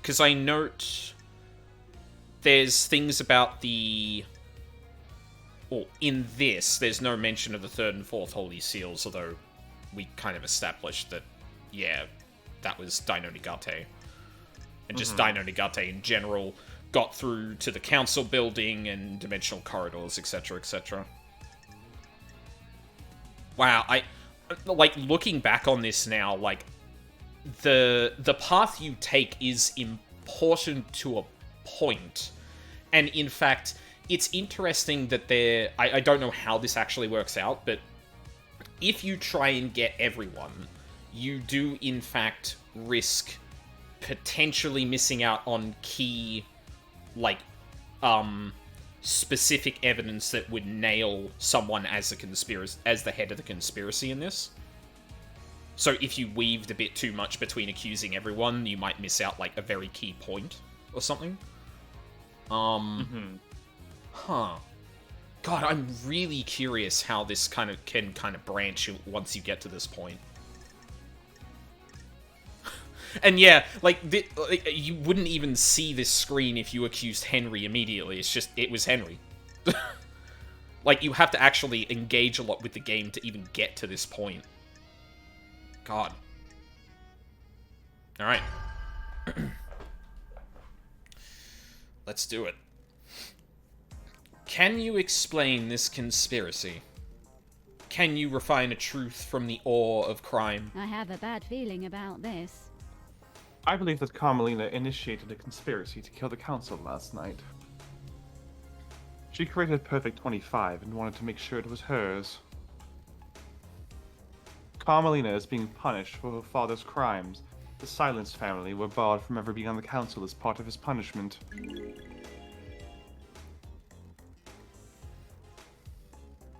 Because I note there's things about the... Well, in this, there's no mention of the third and fourth Holy Seals, although we kind of established that, yeah, that was Dino Nagate. And just Dino Nagate in general got through to the council building and dimensional corridors, etc., etc. Wow, like, looking back on this now, like, the path you take is important to a point. And, in fact, it's interesting that I don't know how this actually works out, but if you try and get everyone, you do, in fact, risk potentially missing out on key, like, specific evidence that would nail someone as the head of the conspiracy in this. So if you weaved a bit too much between accusing everyone, you might miss out, like, a very key point or something. Huh. God, I'm really curious how this can branch once you get to this point. And yeah, like, you wouldn't even see this screen if you accused Henry immediately. It's just, it was Henry. Like, you have to actually engage a lot with the game to even get to this point. God. Alright. Let's do it. Can you explain this conspiracy? Can you refine a truth from the awe of crime? I have a bad feeling about this. I believe that Carmelina initiated a conspiracy to kill the council last night. She created Perfect 25 and wanted to make sure it was hers. Carmelina is being punished for her father's crimes. The Silence family were barred from ever being on the council as part of his punishment.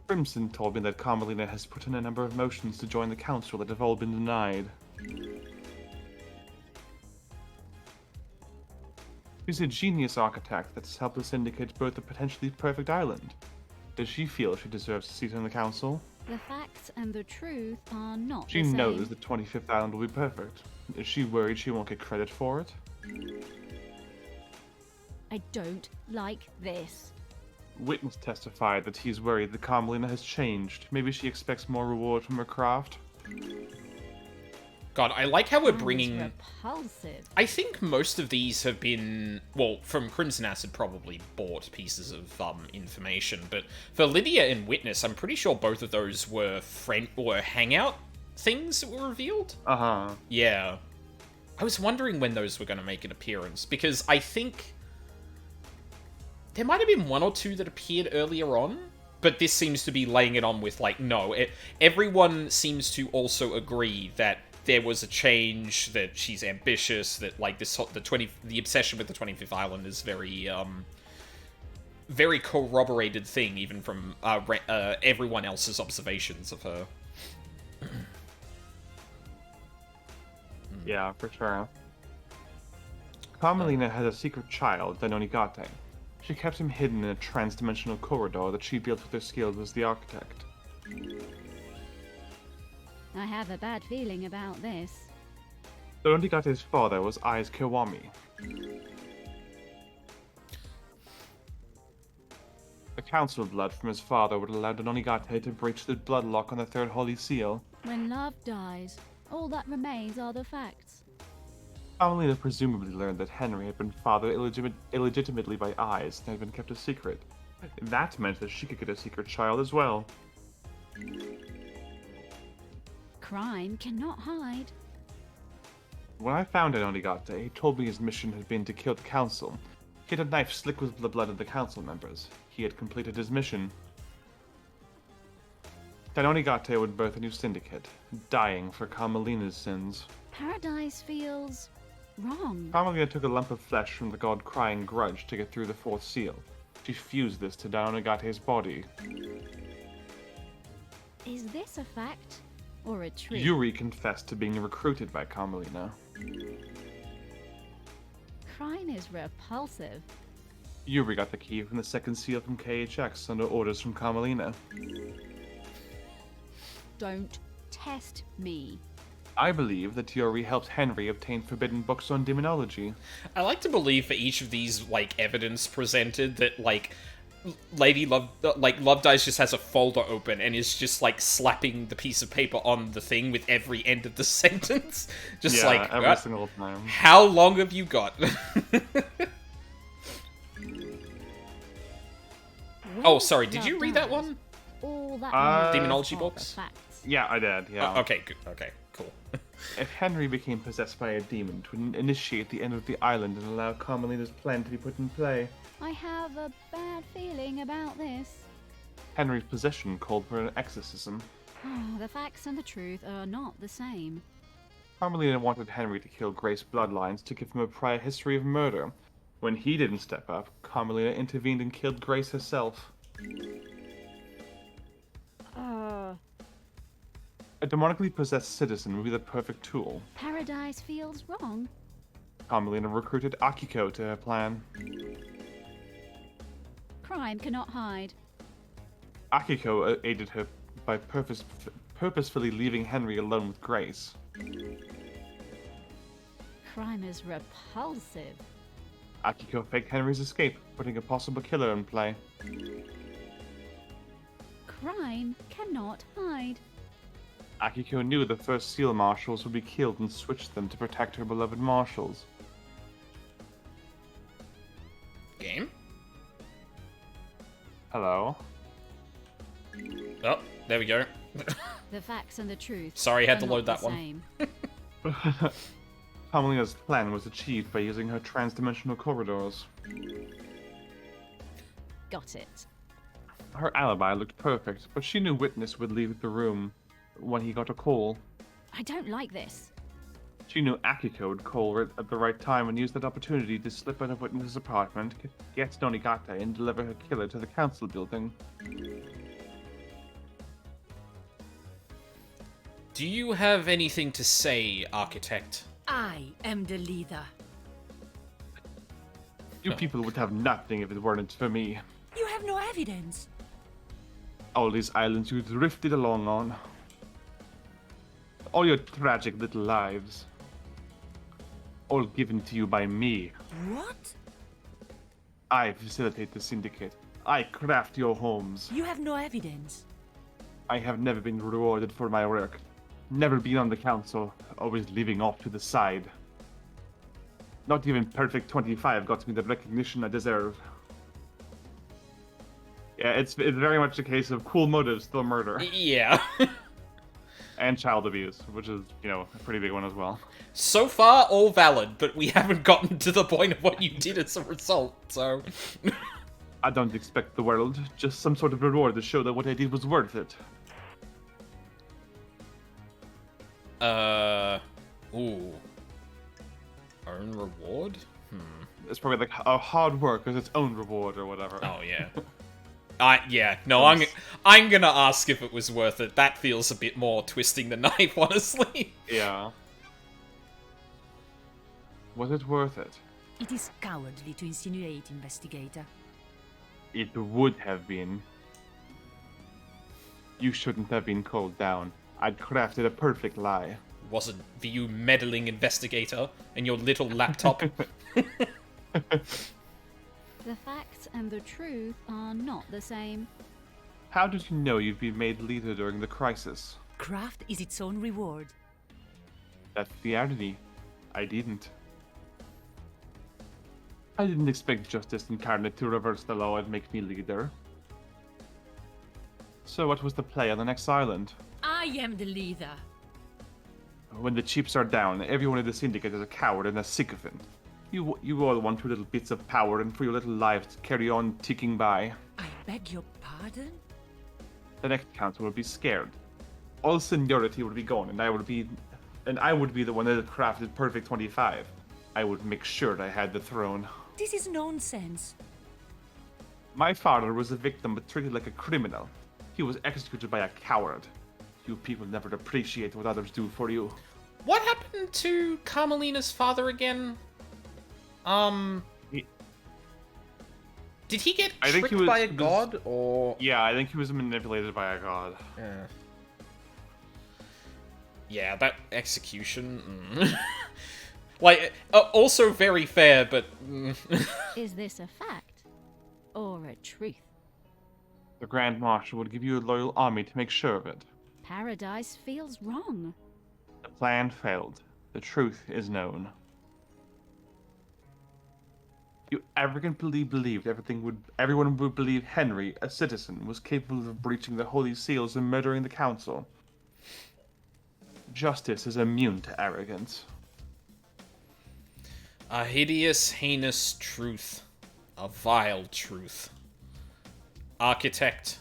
Crimson told me that Carmelina has put in a number of motions to join the council that have all been denied. She's a genius architect that's helped us indicate both a potentially perfect island. Does she feel she deserves a seat on the council? The facts and the truth are not She the same. knows the 25th island will be perfect. Is she worried she won't get credit for it? I don't like this. Witness testified that he's worried that Carmelina has changed. Maybe she expects more reward from her craft. God, I like how we're Sounds bringing... repulsive. I think most of these have been, well, from Crimson Acid probably bought pieces of information, but for Lydia and Witness, I'm pretty sure both of those were hangout things that were revealed. Uh-huh. Yeah. I was wondering when those were going to make an appearance, because I think there might have been one or two that appeared earlier on, but this seems to be laying it on with, like, no. Everyone seems to also agree that there was a change, that she's ambitious, that, like, the obsession with the 25th Island is very, very corroborated thing, even from everyone else's observations of her. Yeah, for sure. Carmelina had a secret child, Danonigate. She kept him hidden in a trans-dimensional corridor that she built with her skills as the architect. I have a bad feeling about this. Danonigate's father was Aiz Kiwami. The council blood from his father would allow Danonigate to breach the bloodlock on the third holy seal. When love dies, all that remains are the facts. Carmelina presumably learned that Henry had been fathered illegitimately by Aiz and had been kept a secret. That meant that she could get a secret child as well. Crime cannot hide. When I found Danonigate, he told me his mission had been to kill the council. He had a knife slick with the blood of the council members. He had completed his mission. Danonigate would birth a new syndicate, dying for Carmelina's sins. Paradise feels wrong. Carmelina took a lump of flesh from the god Crying Grudge to get through the fourth seal. She fused this to Danonigate's body. Is this a fact or a truth? Yuri confessed to being recruited by Carmelina. Crime is repulsive. Yuri got the key from the second seal from KHX under orders from Carmelina. Don't test me. I believe that Yuri helped Henry obtain forbidden books on demonology. I like to believe for each of these, like, evidence presented that, like, Love Dies just has a folder open and is just, like, slapping the piece of paper on the thing with every end of the sentence. Just yeah, like, every single time. How long have you got? Oh, sorry, did you read that one? All that Demonology are books? the facts. Yeah, I did, yeah. Oh, okay, good. Okay, cool. If Henry became possessed by a demon, it would initiate the end of the island and allow Carmelina's plan to be put in play. I have a bad feeling about this. Henry's possession called for an exorcism. The facts and the truth are not the same. Carmelina wanted Henry to kill Grace Bloodlines to give him a prior history of murder. When he didn't step up, Carmelina intervened and killed Grace herself. A demonically possessed citizen would be the perfect tool. Paradise feels wrong. Carmelina recruited Akiko to her plan. Crime cannot hide. Akiko aided her by purposefully leaving Henry alone with Grace. Crime is repulsive. Akiko faked Henry's escape, putting a possible killer in play. Crime cannot hide. Akiko knew the first seal marshals would be killed and switched them to protect her beloved marshals. Game? Hello? Oh, there we go. The facts and the truth. Sorry, I had are to not load that the one. same. Carmelina's plan was achieved by using her trans-dimensional corridors. Got it. Her alibi looked perfect, but she knew Witness would leave the room when he got a call. I don't like this. She knew Akiko would call her at the right time and use that opportunity to slip out of Witness's apartment, get Danonigate, and deliver her killer to the council building. Do you have anything to say, Architect? I am the leader. You people would have nothing if it weren't for me. You have no evidence. All these islands you drifted along on. All your tragic little lives. All given to you by me. What? I facilitate the syndicate. I craft your homes. You have no evidence. I have never been rewarded for my work. Never been on the council, always living off to the side. Not even Perfect 25 got me the recognition I deserve. Yeah, it's very much a case of cool motives, still murder. Yeah. And child abuse, which is, you know, a pretty big one as well. So far, all valid, but we haven't gotten to the point of what you did as a result, so... I don't expect the world, just some sort of reward to show that what I did was worth it. Ooh. Earn reward? It's probably like a hard work as its own reward or whatever. Oh, yeah. I'm gonna ask if it was worth it. That feels a bit more twisting the knife, honestly. Yeah. Was it worth it? It is cowardly to insinuate, investigator. It would have been. You shouldn't have been called down. I'd crafted a perfect lie. Wasn't you meddling investigator and your little laptop? The facts and the truth are not the same. How did you know you'd be made leader during the crisis? Craft is its own reward. That's the irony. I didn't. I didn't expect Justice Incarnate to reverse the law and make me leader. So what was the play on the next island? I am the leader. When the chips are down, everyone in the Syndicate is a coward and a sycophant. You all want your little bits of power and for your little lives to carry on ticking by. I beg your pardon? The next council will be scared. All seniority would be gone, and I would be the one that crafted Perfect 25. I would make sure I had the throne. This is nonsense. My father was a victim but treated like a criminal. He was executed by a coward. You people never appreciate what others do for you. What happened to Carmelina's father again? Did he get I think tricked by a god, or...? Yeah, I think he was manipulated by a god. Yeah. Yeah, that execution... like, also very fair, but... Is this a fact or a truth? The Grand Marshal would give you a loyal army to make sure of it. Paradise feels wrong. The plan failed. The truth is known. You arrogantly believed everyone would believe Henry, a citizen, was capable of breaching the Holy Seals and murdering the Council. Justice is immune to arrogance. A hideous, heinous truth. A vile truth. Architect,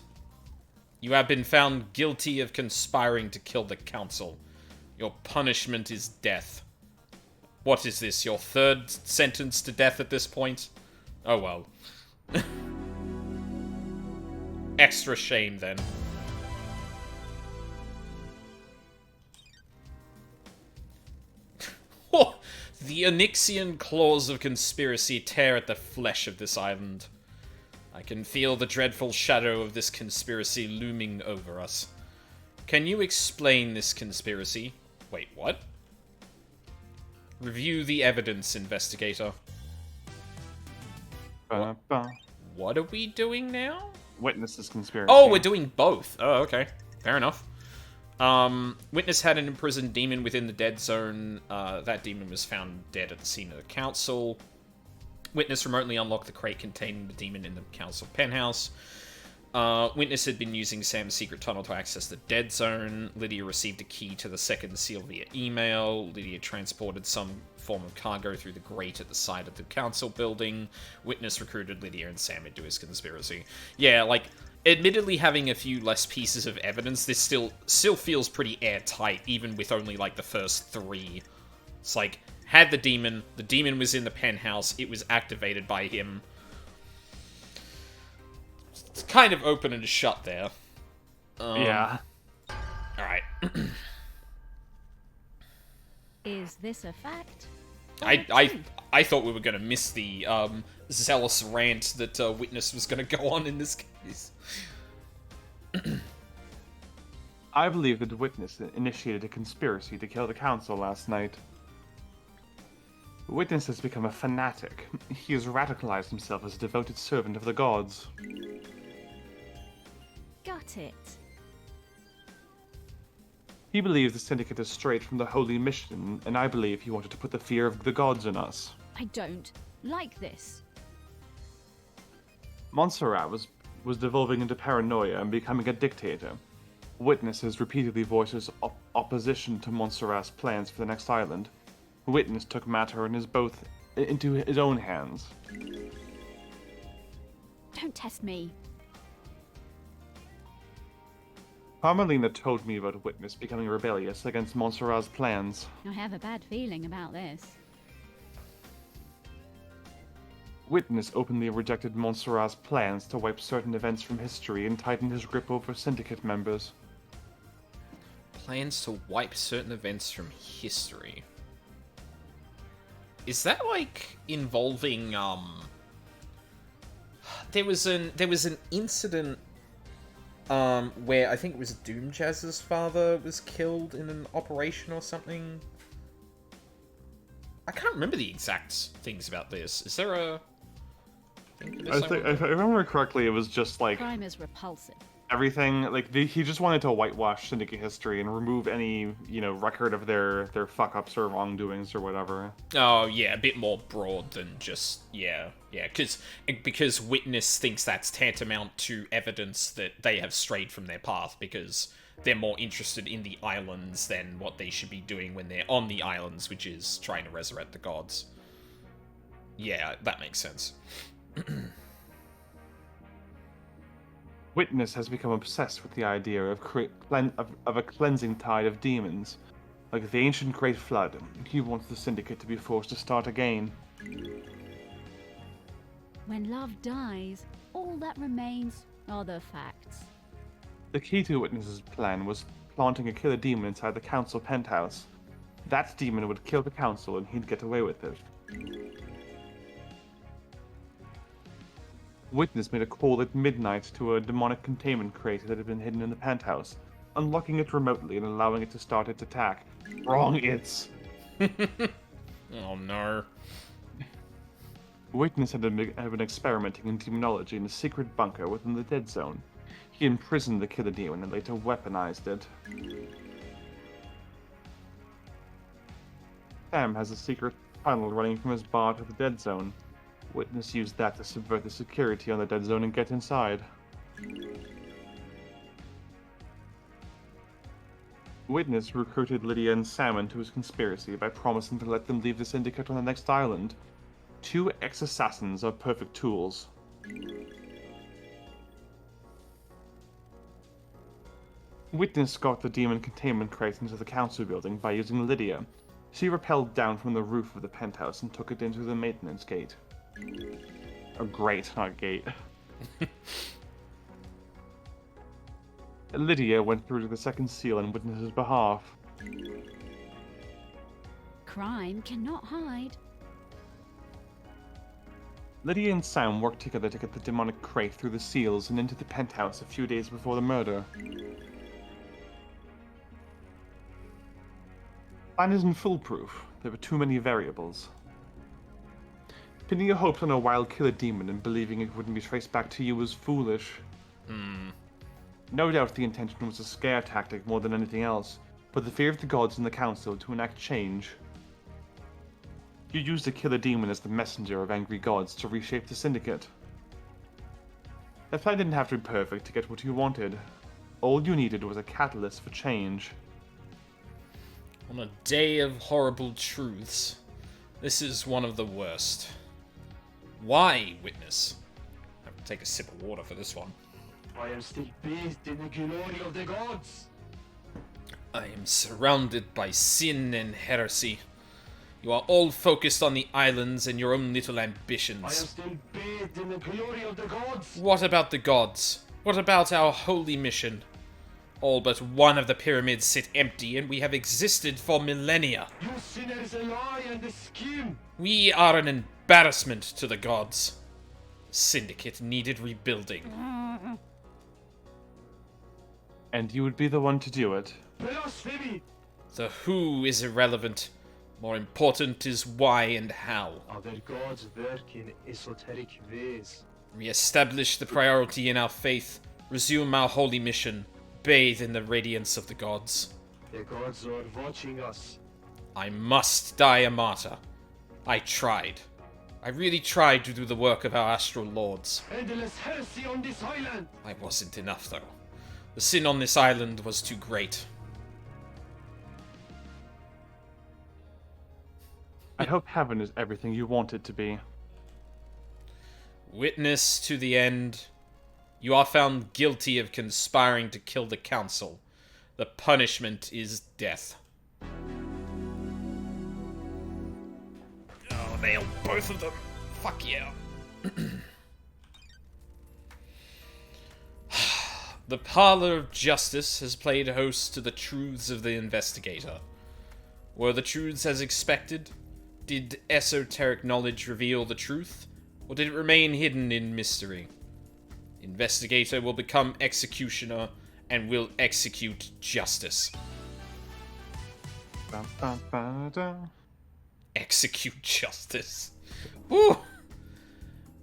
you have been found guilty of conspiring to kill the Council. Your punishment is death. What is this, your third sentence to death at this point? Oh well. Extra shame, then. Oh, the Onyxian claws of conspiracy tear at the flesh of this island. I can feel the dreadful shadow of this conspiracy looming over us. Can you explain this conspiracy? Wait, what? Review the evidence, investigator. What are we doing now? Witness this conspiracy. Oh, we're doing both. Oh, okay. Fair enough. Witness had an imprisoned demon within the dead zone. That demon was found dead at the scene of the council. Witness remotely unlocked the crate containing the demon in the council penthouse. Witness had been using Sam's secret tunnel to access the dead zone. Lydia received a key to the second seal via email. Lydia transported some form of cargo through the grate at the side of the council building. Witness recruited Lydia and Sam into his conspiracy. Yeah, like, admittedly having a few less pieces of evidence, this still feels pretty airtight, even with only, like, the first three. It's like, had the demon was in the penthouse, it was activated by him. It's kind of open and shut there. Yeah. Alright. Is this a fact? I thought we were going to miss the zealous rant that Witness was going to go on in this case. I believe that the Witness initiated a conspiracy to kill the Council last night. Witness has become a fanatic. He has radicalized himself as a devoted servant of the gods. Got it. He believes the Syndicate is strayed from the holy mission, and I believe he wanted to put the fear of the gods in us. I don't like this. Montserrat was devolving into paranoia and becoming a dictator. Witness has repeatedly voiced his opposition to Montserrat's plans for the next island. Witness took matter into his own hands. Don't test me. Carmelina told me about Witness becoming rebellious against Montserrat's plans. I have a bad feeling about this. Witness openly rejected Montserrat's plans to wipe certain events from history and tighten his grip over Syndicate members. Plans to wipe certain events from history. Is that like involving there was an incident where I think it was Doomjazz's father was killed in an operation or something. I can't remember the exact things about this. Is there a thing for this? I think, if I remember correctly, it was just like Crime is repulsive. everything. Like he just wanted to whitewash Syndicate history and remove any record of their fuck ups or wrongdoings or whatever. Oh yeah, a bit more broad than just yeah, because Witness thinks that's tantamount to evidence that they have strayed from their path because they're more interested in the islands than what they should be doing when they're on the islands, which is trying to resurrect the gods. Yeah, that makes sense. Witness has become obsessed with the idea of a cleansing tide of demons. Like the ancient Great Flood, he wants the Syndicate to be forced to start again. When love dies, all that remains are the facts. The key to Witness's plan was planting a killer demon inside the Council penthouse. That demon would kill the Council and he'd get away with it. Witness made a call at midnight to a demonic containment crate that had been hidden in the penthouse, unlocking it remotely and allowing it to start its attack. Wrong it's! Oh no. Witness had been experimenting in demonology in a secret bunker within the Dead Zone. He imprisoned the killer demon and later weaponized it. Sam has a secret tunnel running from his bar to the Dead Zone. Witness used that to subvert the security on the Dead Zone and get inside. Witness recruited Lydia and Sam into his conspiracy by promising to let them leave the Syndicate on the next island. 2 ex-assassins are perfect tools. Witness got the demon containment crate into the council building by using Lydia. She rappelled down from the roof of the penthouse and took it into the maintenance gate. A grate, not gate. Lydia went through to the second seal on Witness's behalf. Crime cannot hide. Lydia and Sam worked together to get the demonic crate through the seals and into the penthouse a few days before the murder. Plan isn't foolproof. There were too many variables. Pinning your hopes on a wild killer demon and believing it wouldn't be traced back to you was foolish. No doubt the intention was a scare tactic more than anything else, but the fear of the gods and the council to enact change. You used the killer demon as the messenger of angry gods to reshape the Syndicate. That plan didn't have to be perfect to get what you wanted. All you needed was a catalyst for change. On a day of horrible truths, this is one of the worst. Why, Witness? I have to take a sip of water for this one. I am still bathed in the glory of the gods. I am surrounded by sin and heresy. You are all focused on the islands and your own little I am ambitions. still bathed in the glory of the gods. What about the gods? What about our holy mission? All but one of the pyramids sit empty, and we have existed for millennia. You sinners, a lie and a scheme. We are an embarrassment to the gods. Syndicate needed rebuilding. And you would be the one to do it. Blasphemy. The who is irrelevant. More important is why and how. Are their gods work in esoteric ways? Re-establish the priority in our faith, resume our holy mission, bathe in the radiance of the gods. The gods are watching us. I must die a martyr. I tried. I really tried to do the work of our astral lords. Endless heresy on this island! I wasn't enough, though. The sin on this island was too great. I hope heaven is everything you want it to be. Witness to the end. You are found guilty of conspiring to kill the council. The punishment is death. Oh, nailed both of them. Fuck yeah. The Parlor of Justice has played host to the truths of the investigator. Were the truths as expected? Did esoteric knowledge reveal the truth? Or did it remain hidden in mystery? Investigator will become executioner and will execute justice. Dun, dun, dun, dun. Execute justice. Woo!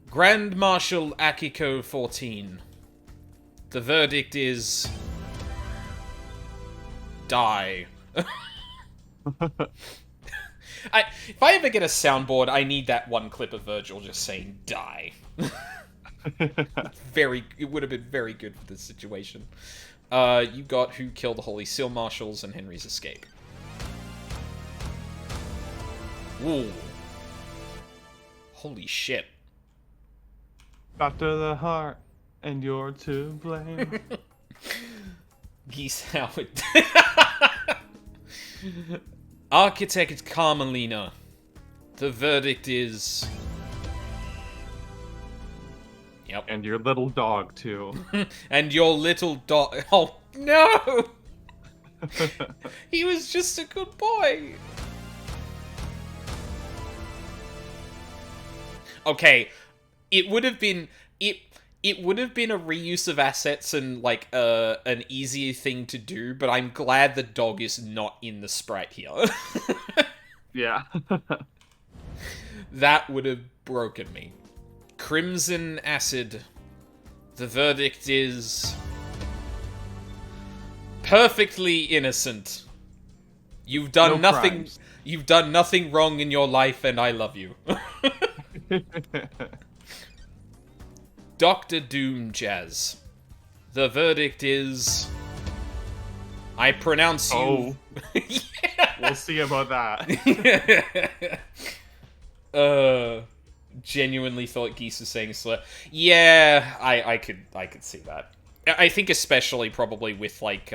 Grand Marshal Akiko 14. The verdict is... die. If I ever get a soundboard, I need that one clip of Virgil just saying die. It would have been very good for this situation. You got who killed the Holy Seal Marshals and Henry's escape. Ooh. Holy shit. Shot to the heart, and you're to blame. Geese Howard. Architect Carmelina. The verdict is... Yep. And your little dog, too. And your little dog... Oh, no! He was just a good boy. Okay, it would have been... It would have been a reuse of assets and, like, an easier thing to do, but I'm glad the dog is not in the sprite here. Yeah. That would have broken me. Crimson Acid. The verdict is... perfectly innocent. You've done No nothing... crimes. You've done nothing wrong in your life, and I love you. Dr. Doom Jazz. The verdict is... I pronounce you... We'll see about that. Genuinely thought Geese was saying slur. Yeah, I could see that. I think especially probably with, like,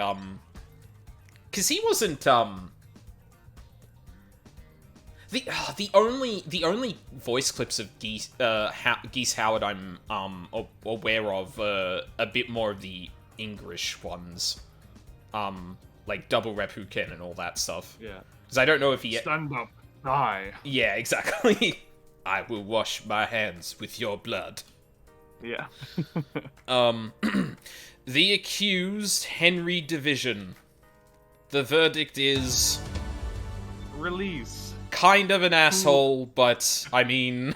because he wasn't, The only voice clips of Geese Howard I'm aware of a bit more of the English ones, like Double Reppuken and all that stuff. Yeah. Because I don't know if he Stand up, die. Yeah, exactly. I will wash my hands with your blood. Yeah. The accused Henry Division. The verdict is Release. kind of an asshole, but I mean.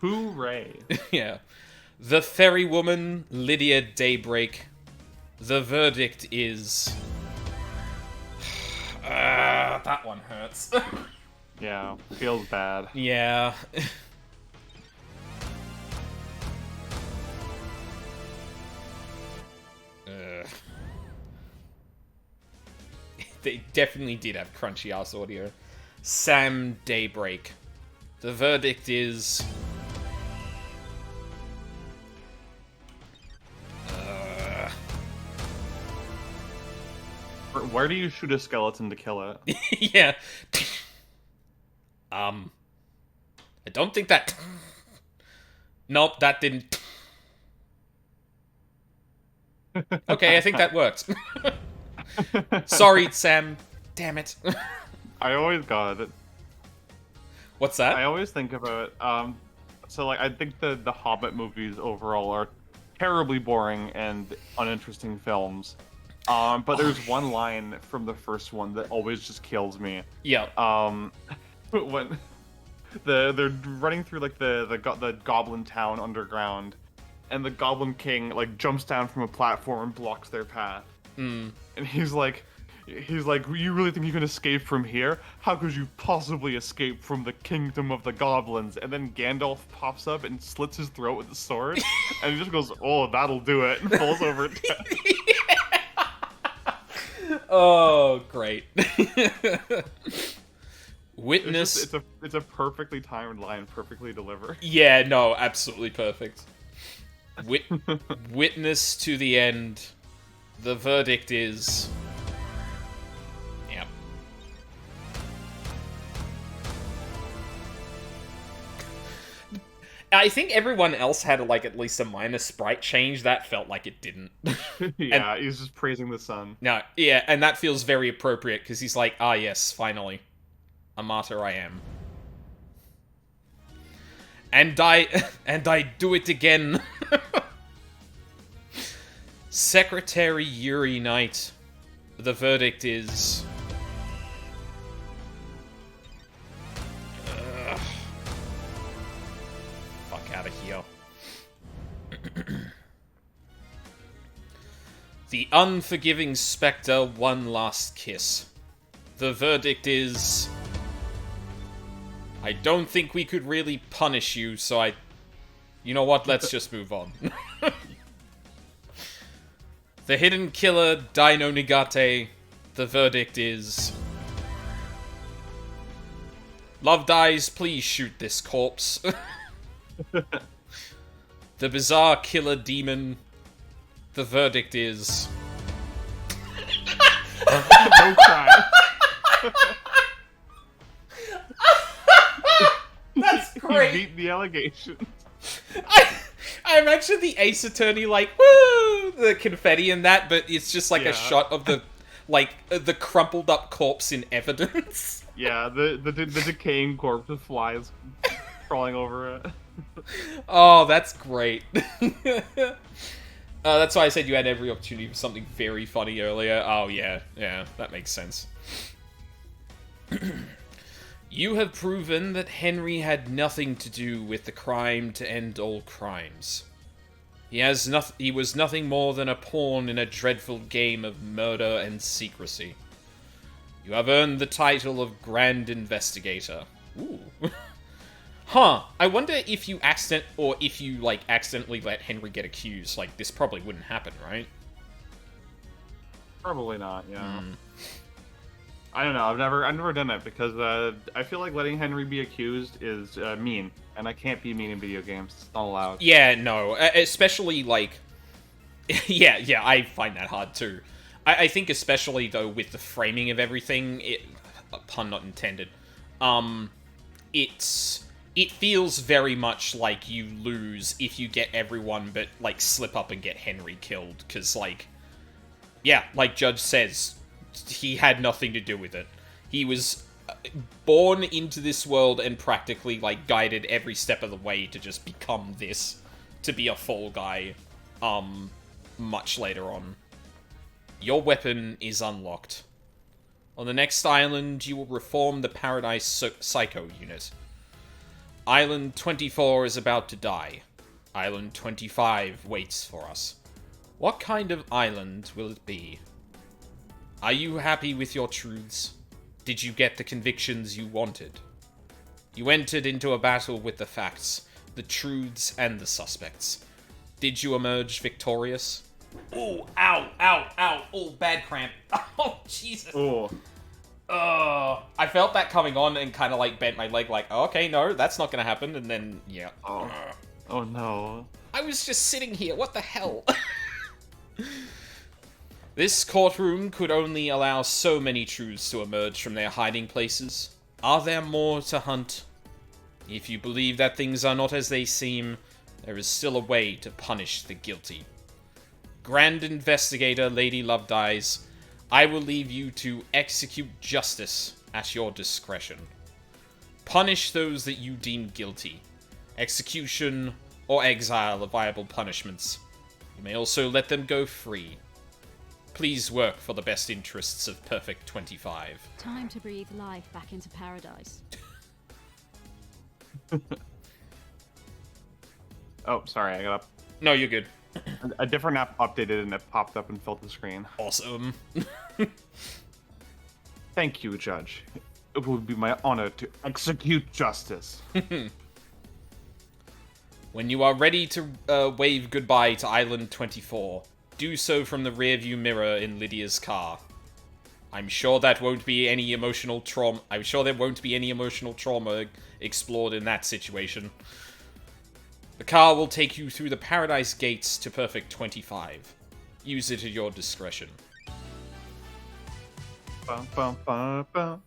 Hooray. Yeah. The ferrywoman, Lydia Daybreak. The verdict is... that one hurts. Yeah, feels bad. Yeah. They definitely did have crunchy ass audio. Sam Daybreak. The verdict is... Where do you shoot a skeleton to kill it? Yeah. I don't think that... Nope, that didn't... Okay, I think that worked. Sorry, Sam. Damn it. I always got it. What's that? I always think about so like I think the Hobbit movies overall are terribly boring and uninteresting films. But there's one line from the first one that always just kills me. Yeah. When they're running through like the goblin town underground, and the Goblin King like jumps down from a platform and blocks their path. Mm. And he's like, you really think you can escape from here? How could you possibly escape from the kingdom of the goblins? And then Gandalf pops up and slits his throat with the sword, and he just goes, "Oh, that'll do it," and falls over dead. Oh, great. Witness. It's a perfectly timed line, perfectly delivered. Yeah, no, absolutely perfect. Witness to the end. The verdict is... Yep. I think everyone else had, like, at least a minor sprite change. That felt like it didn't. Yeah, he's just praising the sun. No, yeah, and that feels very appropriate, because he's like, ah, yes, finally. A martyr I am. And I do it again. Secretary Yuri Knight. The verdict is... Fuck out of here. The unforgiving spectre, one last kiss. The verdict is... I don't think we could really punish you, so you know what, let's just move on. The hidden killer, Dino Nigate. The verdict is... Love dies, please shoot this corpse. The bizarre killer demon. The verdict is... No crime. That's great. He beat the allegations. I imagine the Ace Attorney, like, woo, the confetti and that, but it's just like a shot of the, like, the crumpled up corpse in evidence. Yeah, the decaying corpse with flies crawling over it. Oh, that's great. That's why I said you had every opportunity for something very funny earlier. Oh, yeah, that makes sense. You have proven that Henry had nothing to do with the crime to end all crimes. He was nothing more than a pawn in a dreadful game of murder and secrecy. You have earned the title of Grand Investigator. Ooh. Huh. I wonder if you accidentally let Henry get accused. Like, this probably wouldn't happen, right? Probably not, yeah. I don't know. I've never done it because I feel like letting Henry be accused is mean, and I can't be mean in video games. It's not allowed. Yeah, no, especially like, yeah, I find that hard too. I think especially though with the framing of everything, pun not intended. It feels very much like you lose if you get everyone, but like slip up and get Henry killed, because like, yeah, like Judge says. He had nothing to do with it. He was born into this world and practically, like, guided every step of the way to just become this. To be a fall guy, much later on. Your weapon is unlocked. On the next island, you will reform the Paradise Psycho unit. Island 24 is about to die. Island 25 waits for us. What kind of island will it be? Are you happy with your truths? Did you get the convictions you wanted? You entered into a battle with the facts, the truths, and the suspects. Did you emerge victorious? Ooh, ow, oh, bad cramp. Oh, Jesus. Oh. I felt that coming on and kind of like bent my leg like, oh, okay, no, that's not gonna happen, and then, yeah. Oh no. I was just sitting here, what the hell? This courtroom could only allow so many truths to emerge from their hiding places. Are there more to hunt? If you believe that things are not as they seem, there is still a way to punish the guilty. Grand Investigator Lady Lovedyes, I will leave you to execute justice at your discretion. Punish those that you deem guilty. Execution or exile are viable punishments. You may also let them go free. please work for the best interests of Perfect 25. Time to breathe life back into paradise. Oh, sorry, I got up. No, you're good. A different app updated and it popped up and filled the screen. Awesome. Thank you, Judge. It would be my honor to execute justice. When you are ready to wave goodbye to Island 24, do so from the rearview mirror in Lydia's car. I'm sure that won't be any emotional trauma. I'm sure there won't be any emotional trauma explored in that situation. The car will take you through the Paradise Gates to Perfect 25. Use it at your discretion. Bum, bum, bum, bum.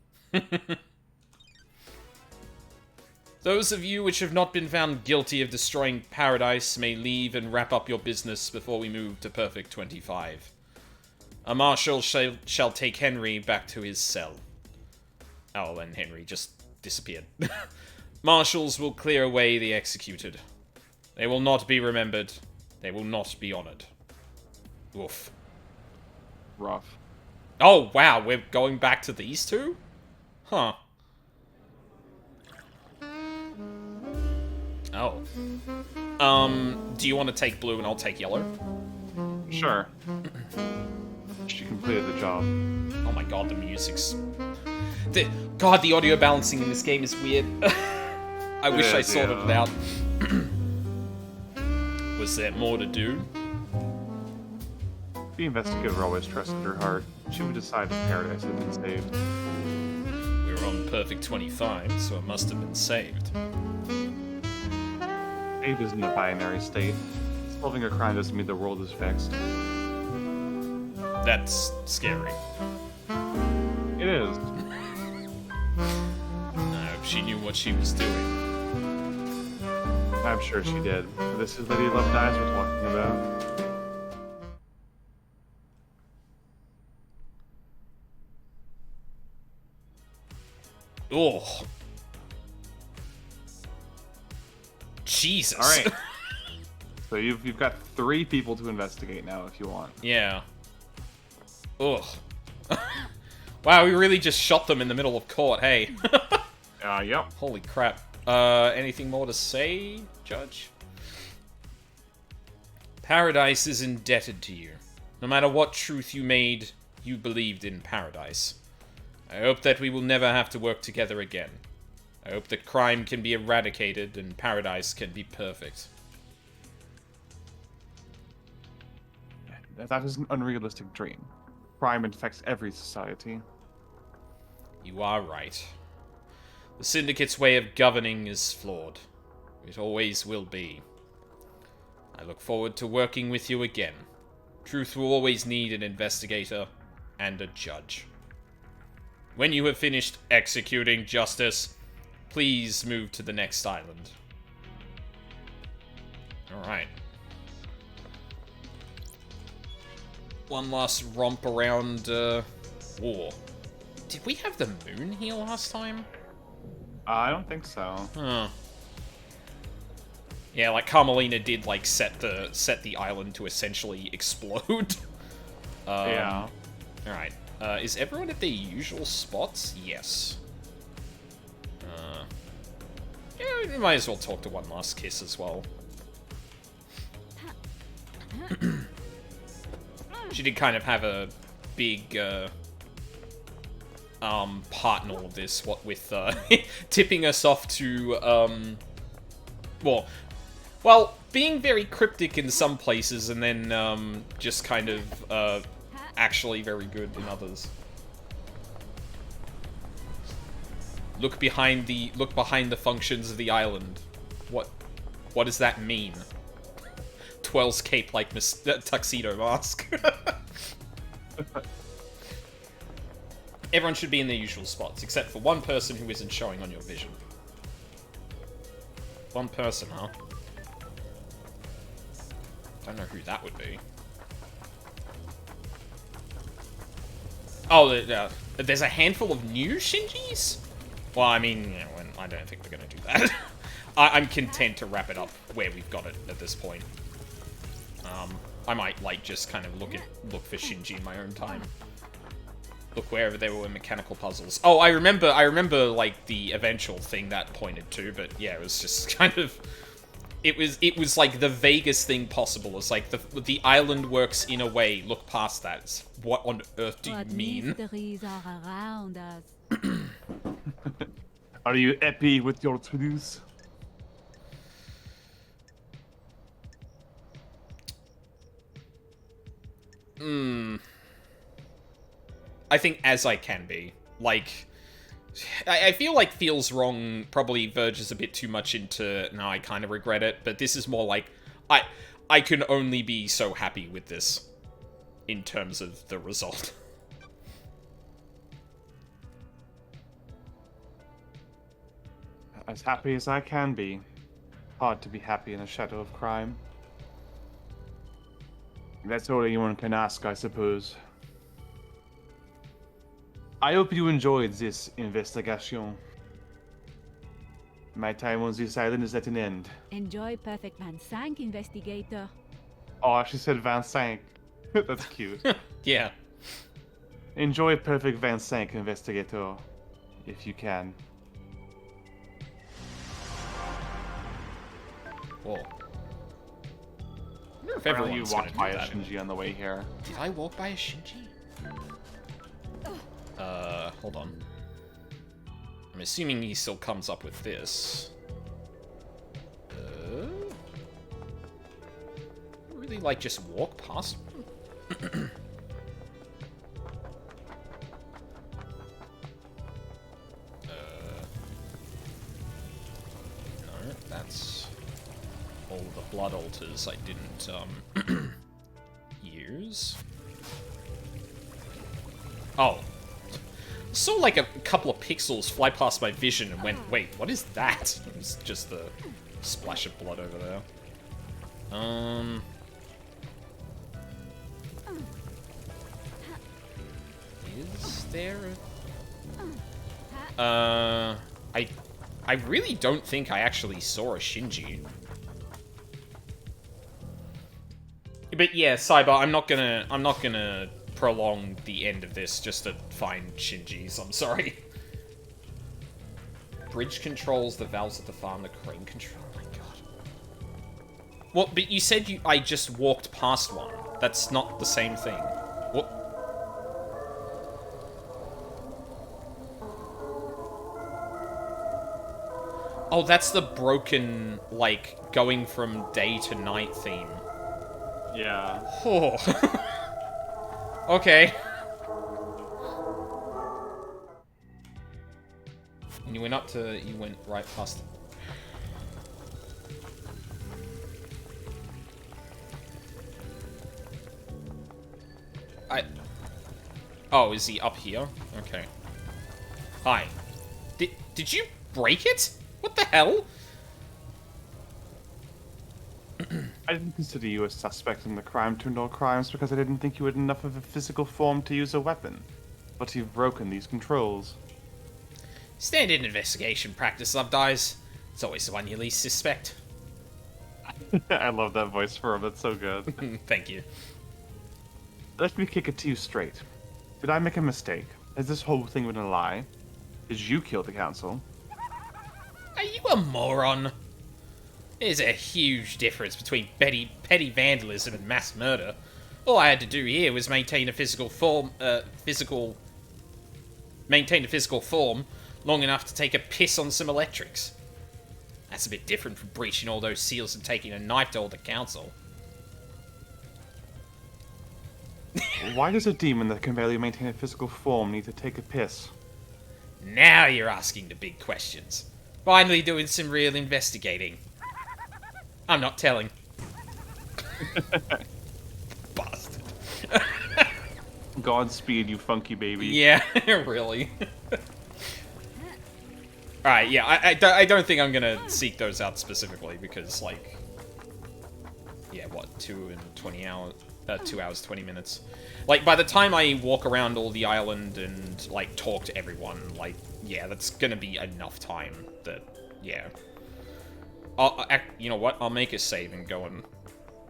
Those of you which have not been found guilty of destroying Paradise may leave and wrap up your business before we move to Perfect 25. A marshal shall take Henry back to his cell. Oh, and Henry just disappeared. Marshals will clear away the executed. They will not be remembered. They will not be honored. Oof. Rough. Oh, wow, we're going back to these two? Huh. Oh. Do you want to take blue and I'll take yellow? Sure. She completed the job. Oh my god, the music's... God, the audio balancing in this game is weird. I wish I sorted it out. Was there more to do? The investigator always trusted her heart. She would decide if Paradise had been saved. We were on Perfect 25, so it must have been saved. Fate isn't a binary state. Solving a crime doesn't mean the world is fixed. That's scary. It is. I hope she knew what she was doing. I'm sure she did. This is Lady Love Dies we're talking about. Oh. Jesus. All right. So you've got 3 people to investigate now, if you want. Yeah. Ugh. Wow, we really just shot them in the middle of court, hey. Yep. Holy crap. Anything more to say, Judge? Paradise is indebted to you. No matter what truth you made, you believed in Paradise. I hope that we will never have to work together again. I hope that crime can be eradicated and Paradise can be perfect. That is an unrealistic dream. Crime infects every society. You are right. The Syndicate's way of governing is flawed. It always will be. I look forward to working with you again. Truth will always need an investigator and a judge. When you have finished executing justice, please move to the next island. Alright. One last romp around, war. Did we have the moon here last time? I don't think so. Huh. Yeah, like Carmelina did like set the island to essentially explode. Yeah. Alright. Is everyone at their usual spots? Yes. Yeah, we might as well talk to One Last Kiss as well. She did kind of have a big part in all of this, what with tipping us off to well, being very cryptic in some places and then just kind of actually very good in others. Look behind the functions of the island. What does that mean? Twel's cape like tuxedo mask. Everyone should be in their usual spots, except for one person who isn't showing on your vision. One person, huh? Don't know who that would be. Oh, there's a handful of new Shinjis? Well, I mean, you know, I don't think we're going to do that. I'm content to wrap it up where we've got it at this point. I might, like, just kind of look for Shinji in my own time. Look wherever there were mechanical puzzles. Oh, I remember, like, the eventual thing that pointed to, but yeah, it was just kind of... It was like the vaguest thing possible. It's like the island works in a way. Look past that. It's, what on earth do you mean? Mysteries are around us. Are you happy with your truths? I think as I can be. Like, I feel like feels wrong probably verges a bit too much into, no, I kind of regret it, but this is more like, I can only be so happy with this in terms of the result. As happy as I can be. Hard to be happy in the shadow of crime. That's all anyone can ask, I suppose. I hope you enjoyed this investigation. My time on this island is at an end. Enjoy Perfect Van Sank, investigator. Oh, she said Van Sank. That's cute. Yeah. Enjoy Perfect Van Sank, investigator. If you can. Whoa. I wonder if Apparently you everyone's gonna walked do by a that. Shinji on the way here. Did I walk by a Shinji? Hold on. I'm assuming he still comes up with this. Really, like, just walk past? No, that's all the blood altars I didn't, use. Oh. Saw like a couple of pixels fly past my vision and went, wait, what is that? It was just the splash of blood over there. Is there a... I really don't think I actually saw a Shinji. But yeah, Cyber, I'm not gonna prolong the end of this just to find Shinjis, I'm sorry. Bridge controls, the valves at the farm, the crane control, oh my god. Well, but you said I just walked past one. That's not the same thing. What? Oh, that's the broken, like, going from day to night theme. Yeah. Oh. Okay. And you went right past. Oh, is he up here? Okay. Hi. Did you break it? What the hell? I didn't consider you a suspect in the crime to know crimes because I didn't think you had enough of a physical form to use a weapon. But you've broken these controls. Standard investigation practice, Love Dies. It's always the one you least suspect. I love that voice for him, that's so good. Thank you. Let me kick it to you straight. Did I make a mistake? Has this whole thing been a lie? Did you kill the council? Are you a moron? There's a huge difference between petty vandalism and mass murder. All I had to do here was maintain a physical form long enough to take a piss on some electrics. That's a bit different from breaching all those seals and taking a knife to all the council. Why does a demon that can barely maintain a physical form need to take a piss? Now you're asking the big questions. Finally doing some real investigating. I'm not telling. Bastard. Godspeed, you funky baby. Yeah, really. Alright, yeah, I don't think I'm gonna seek those out specifically because, like... Yeah, what, 2 hours, 20 minutes. Like, by the time I walk around all the island and, like, talk to everyone, like, yeah, that's gonna be enough time that, yeah. You know what? I'll make a save and go and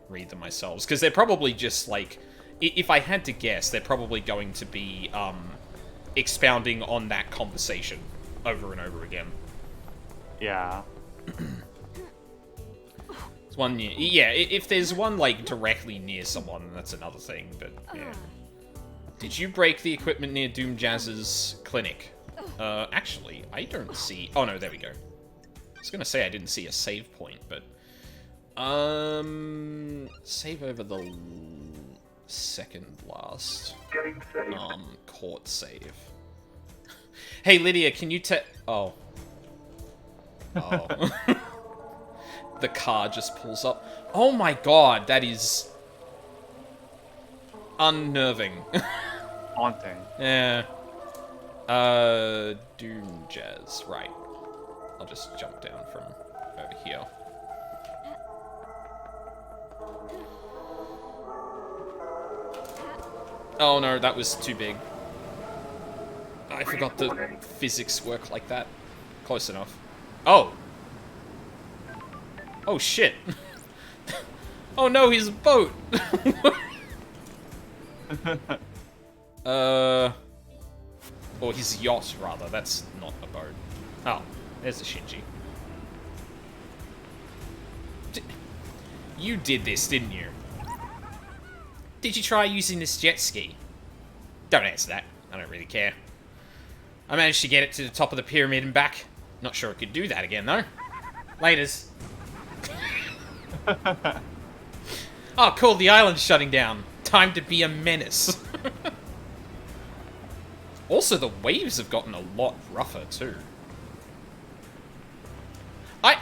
read them myself. Because they're probably just, like... If I had to guess, they're probably going to be, expounding on that conversation over and over again. Yeah. There's one near... Yeah, if there's one, like, directly near someone, that's another thing, but, yeah. Did you break the equipment near Doom Jazz's clinic? Actually, I don't see... Oh, no, there we go. I was gonna say I didn't see a save point, but... Save over the second last. Getting saved. Court save. Hey, Lydia, can you Oh. Oh. The car just pulls up. Oh my god, that is... unnerving. Haunting. Yeah. Doom Jazz. Right. I'll just jump down from over here. Oh no, that was too big. I forgot the physics work like that. Close enough. Oh! Oh shit! Oh no, he's a boat! Or his yacht, rather. That's not a boat. Oh, there's a Shinji. You did this, didn't you? Did you try using this jet ski? Don't answer that. I don't really care. I managed to get it to the top of the pyramid and back. Not sure it could do that again, though. Laters. Oh, cool. The island's shutting down. Time to be a menace. Also, the waves have gotten a lot rougher, too.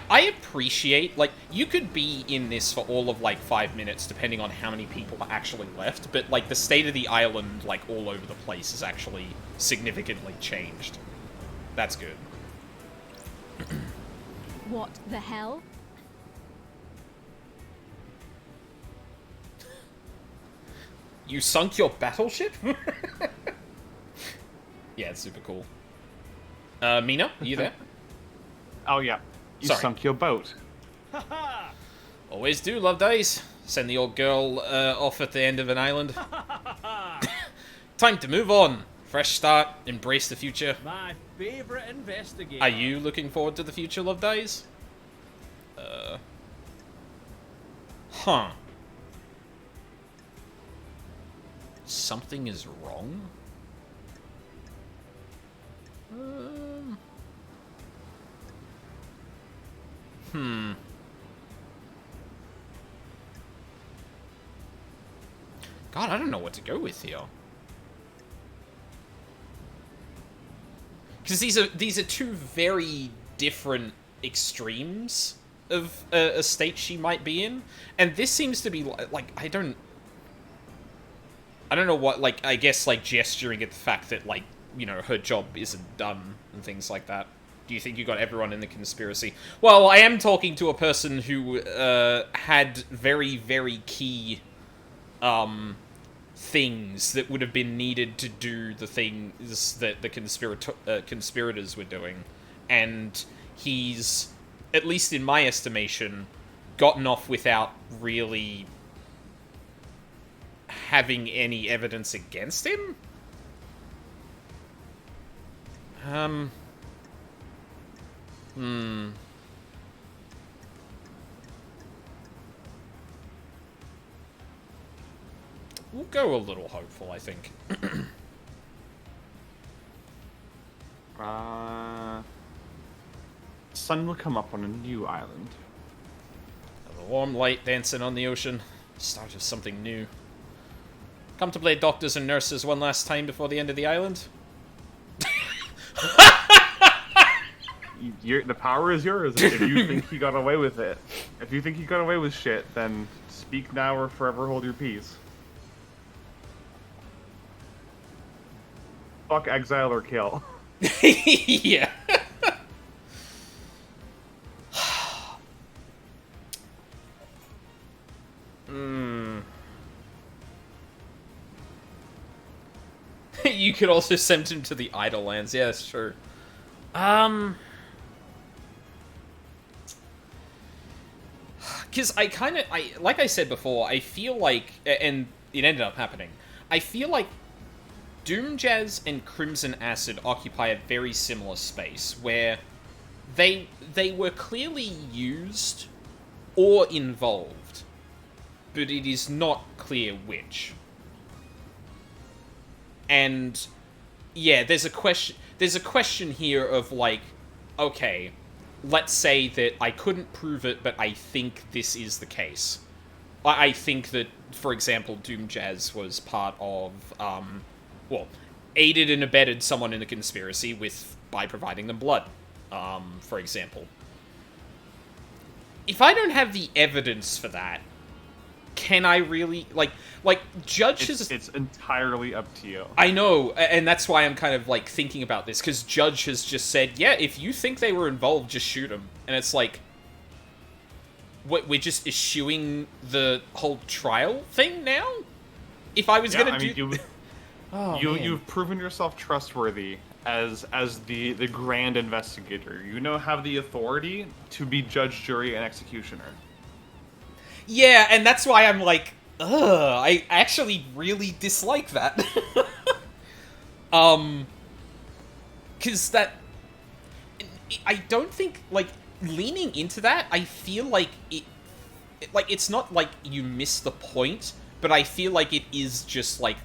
I appreciate, like, you could be in this for all of, like, 5 minutes, depending on how many people are actually left, but, like, the state of the island, like, all over the place has actually significantly changed. That's good. What the hell? You sunk your battleship? Yeah, it's super cool. Mina, are you there? Oh, yeah. You Sorry. sunk your boat. Always do, love days. Send the old girl off at the end of an island. Time to move on. Fresh start, embrace the future. My favorite investigator. Are you looking forward to the future, love days? Huh. Something is wrong? God, I don't know what to go with here. Because these are two very different extremes of a state she might be in, and this seems to be like I don't know what, like, I guess like gesturing at the fact that, like, you know, her job isn't done and things like that. Do you think you got everyone in the conspiracy? Well, I am talking to a person who had very, very key things that would have been needed to do the things that the conspirators were doing. And he's, at least in my estimation, gotten off without really having any evidence against him? We'll go a little hopeful, I think. Sun will come up on a new island. The warm light dancing on the ocean. Start of something new. Come to play doctors and nurses one last time before the end of the island. The power is yours. If you think he got away with it, if you think he got away with shit, then speak now or forever hold your peace. Fuck, exile or kill. Yeah. You could also send him to the Idle Lands. Yeah, that's true. because like I said before, I feel like, and it ended up happening, I feel like Doomjazz and Crimson Acid occupy a very similar space, where they were clearly used or involved, but it is not clear which. And yeah, there's a question here of like, okay, let's say that I couldn't prove it, but I think this is the case. I think that, for example, Doomjazz was part of, aided and abetted someone in the conspiracy by providing them blood, for example. If I don't have the evidence for that, can I really, like Judge has... It's entirely up to you. I know, and that's why I'm kind of, like, thinking about this, because Judge has just said, yeah, if you think they were involved, just shoot them. And it's like, what, we're just eschewing the whole trial thing now? If I was gonna do... You've proven yourself trustworthy as the grand investigator. You now have the authority to be judge, jury, and executioner. Yeah, and that's why I'm like, ugh, I actually really dislike that. Because that... I don't think, like, leaning into that, I feel like it's not like you miss the point, but I feel like it is just, like,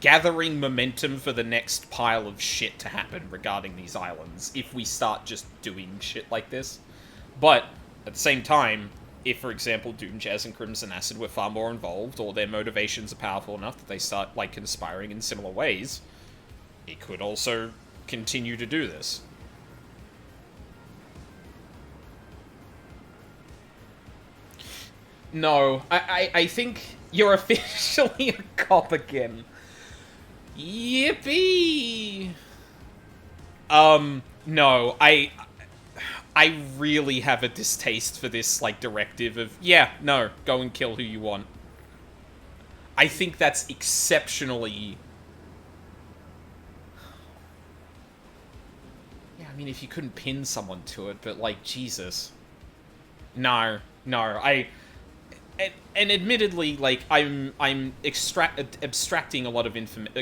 gathering momentum for the next pile of shit to happen regarding these islands if we start just doing shit like this. But, at the same time, if, for example, Doomjazz and Crimson Acid were far more involved, or their motivations are powerful enough that they start, like, conspiring in similar ways, it could also continue to do this. No, I think you're officially a cop again. Yippee! No, I really have a distaste for this, like, directive of, yeah, no, go and kill who you want. I think that's exceptionally... Yeah, I mean, if you couldn't pin someone to it, but, like, Jesus. No, And admittedly, like, I'm abstracting a lot of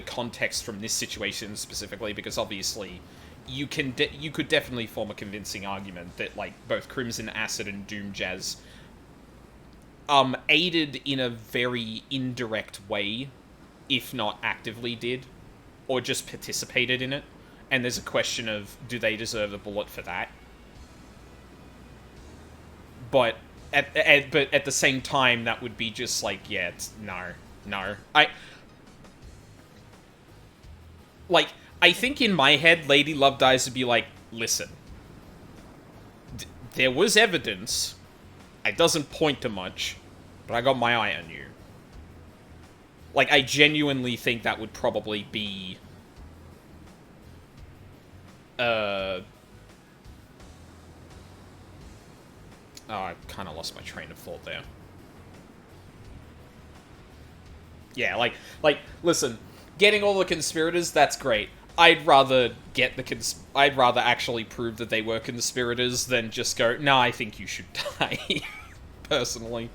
context from this situation specifically, because obviously you could definitely form a convincing argument that, like, both Crimson Acid and Doomjazz aided in a very indirect way, if not actively did, or just participated in it. And there's a question of, do they deserve a bullet for that? But at the same time, that would be just like, yeah, no. I think in my head, Lady Love Dies would be like, listen, there was evidence, it doesn't point to much, but I got my eye on you. Like, I genuinely think that would probably be, Oh, I kind of lost my train of thought there. Yeah, like, listen, getting all the conspirators, that's great. I'd rather get I'd rather actually prove that they were conspirators than just go, nah, I think you should die. Personally.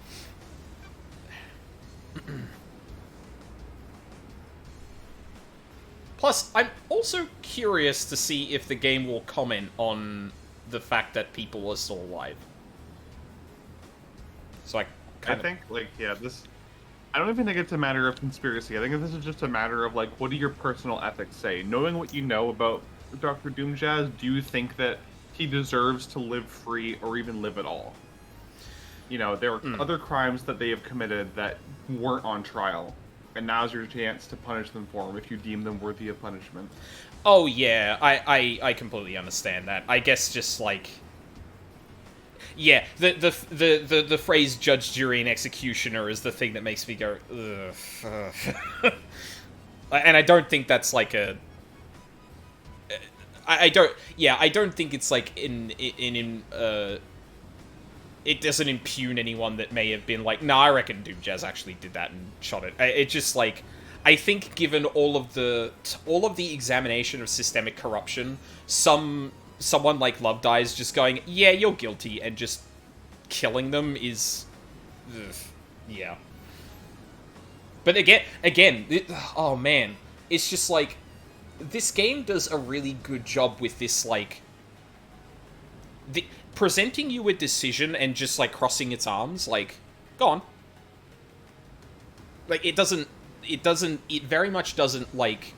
Plus, I'm also curious to see if the game will comment on the fact that people are still alive. So I think, like, yeah, I don't even think it's a matter of conspiracy. I think this is just a matter of, like, what do your personal ethics say? Knowing what you know about Dr. Doomjazz, do you think that he deserves to live free or even live at all? You know, there are other crimes that they have committed that weren't on trial, and now's your chance to punish them for them if you deem them worthy of punishment. Oh, yeah, I completely understand that. I guess just, like... Yeah, the phrase judge, jury, and executioner is the thing that makes me go, ugh. And I don't think that's like a... I don't think it's like it doesn't impugn anyone that may have been like, nah, I reckon Doomjazz actually did that and shot it. It's just like, I think given all of the examination of systemic corruption, some someone like Love Dies just going, yeah, you're guilty, and just killing them is... Ugh, yeah. But again, oh man, it's just like, this game does a really good job with this, like, presenting you a decision and just, like, crossing its arms, like, go on. Like, it very much doesn't, like,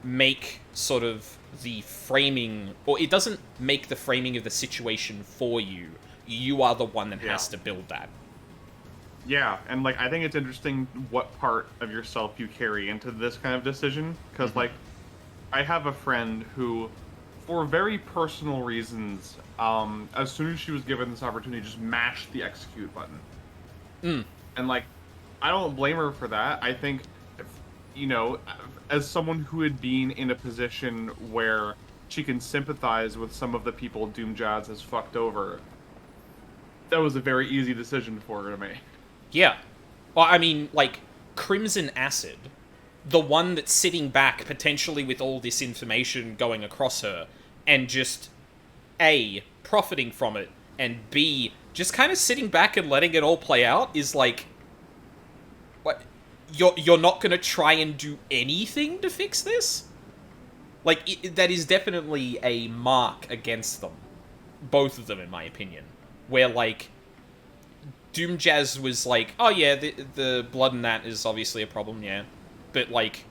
make sort of the framing, or it doesn't make the framing of the situation for you. You are the one that has to build that. Yeah, and like I think it's interesting what part of yourself you carry into this kind of decision, because like I have a friend who, for very personal reasons, as soon as she was given this opportunity, just mashed the execute button. And like, I don't blame her for that. I think, you know, as someone who had been in a position where she can sympathize with some of the people Doom Jazz has fucked over, that was a very easy decision for her to make. Yeah. Well, I mean, like, Crimson Acid, the one that's sitting back, potentially with all this information going across her, and just, A, profiting from it, and B, just kind of sitting back and letting it all play out, is like, what? You're not gonna try and do anything to fix this? Like, that is definitely a mark against them. Both of them, in my opinion. Where, like, Doom Jazz was like, oh yeah, the blood in that is obviously a problem, yeah. But, like,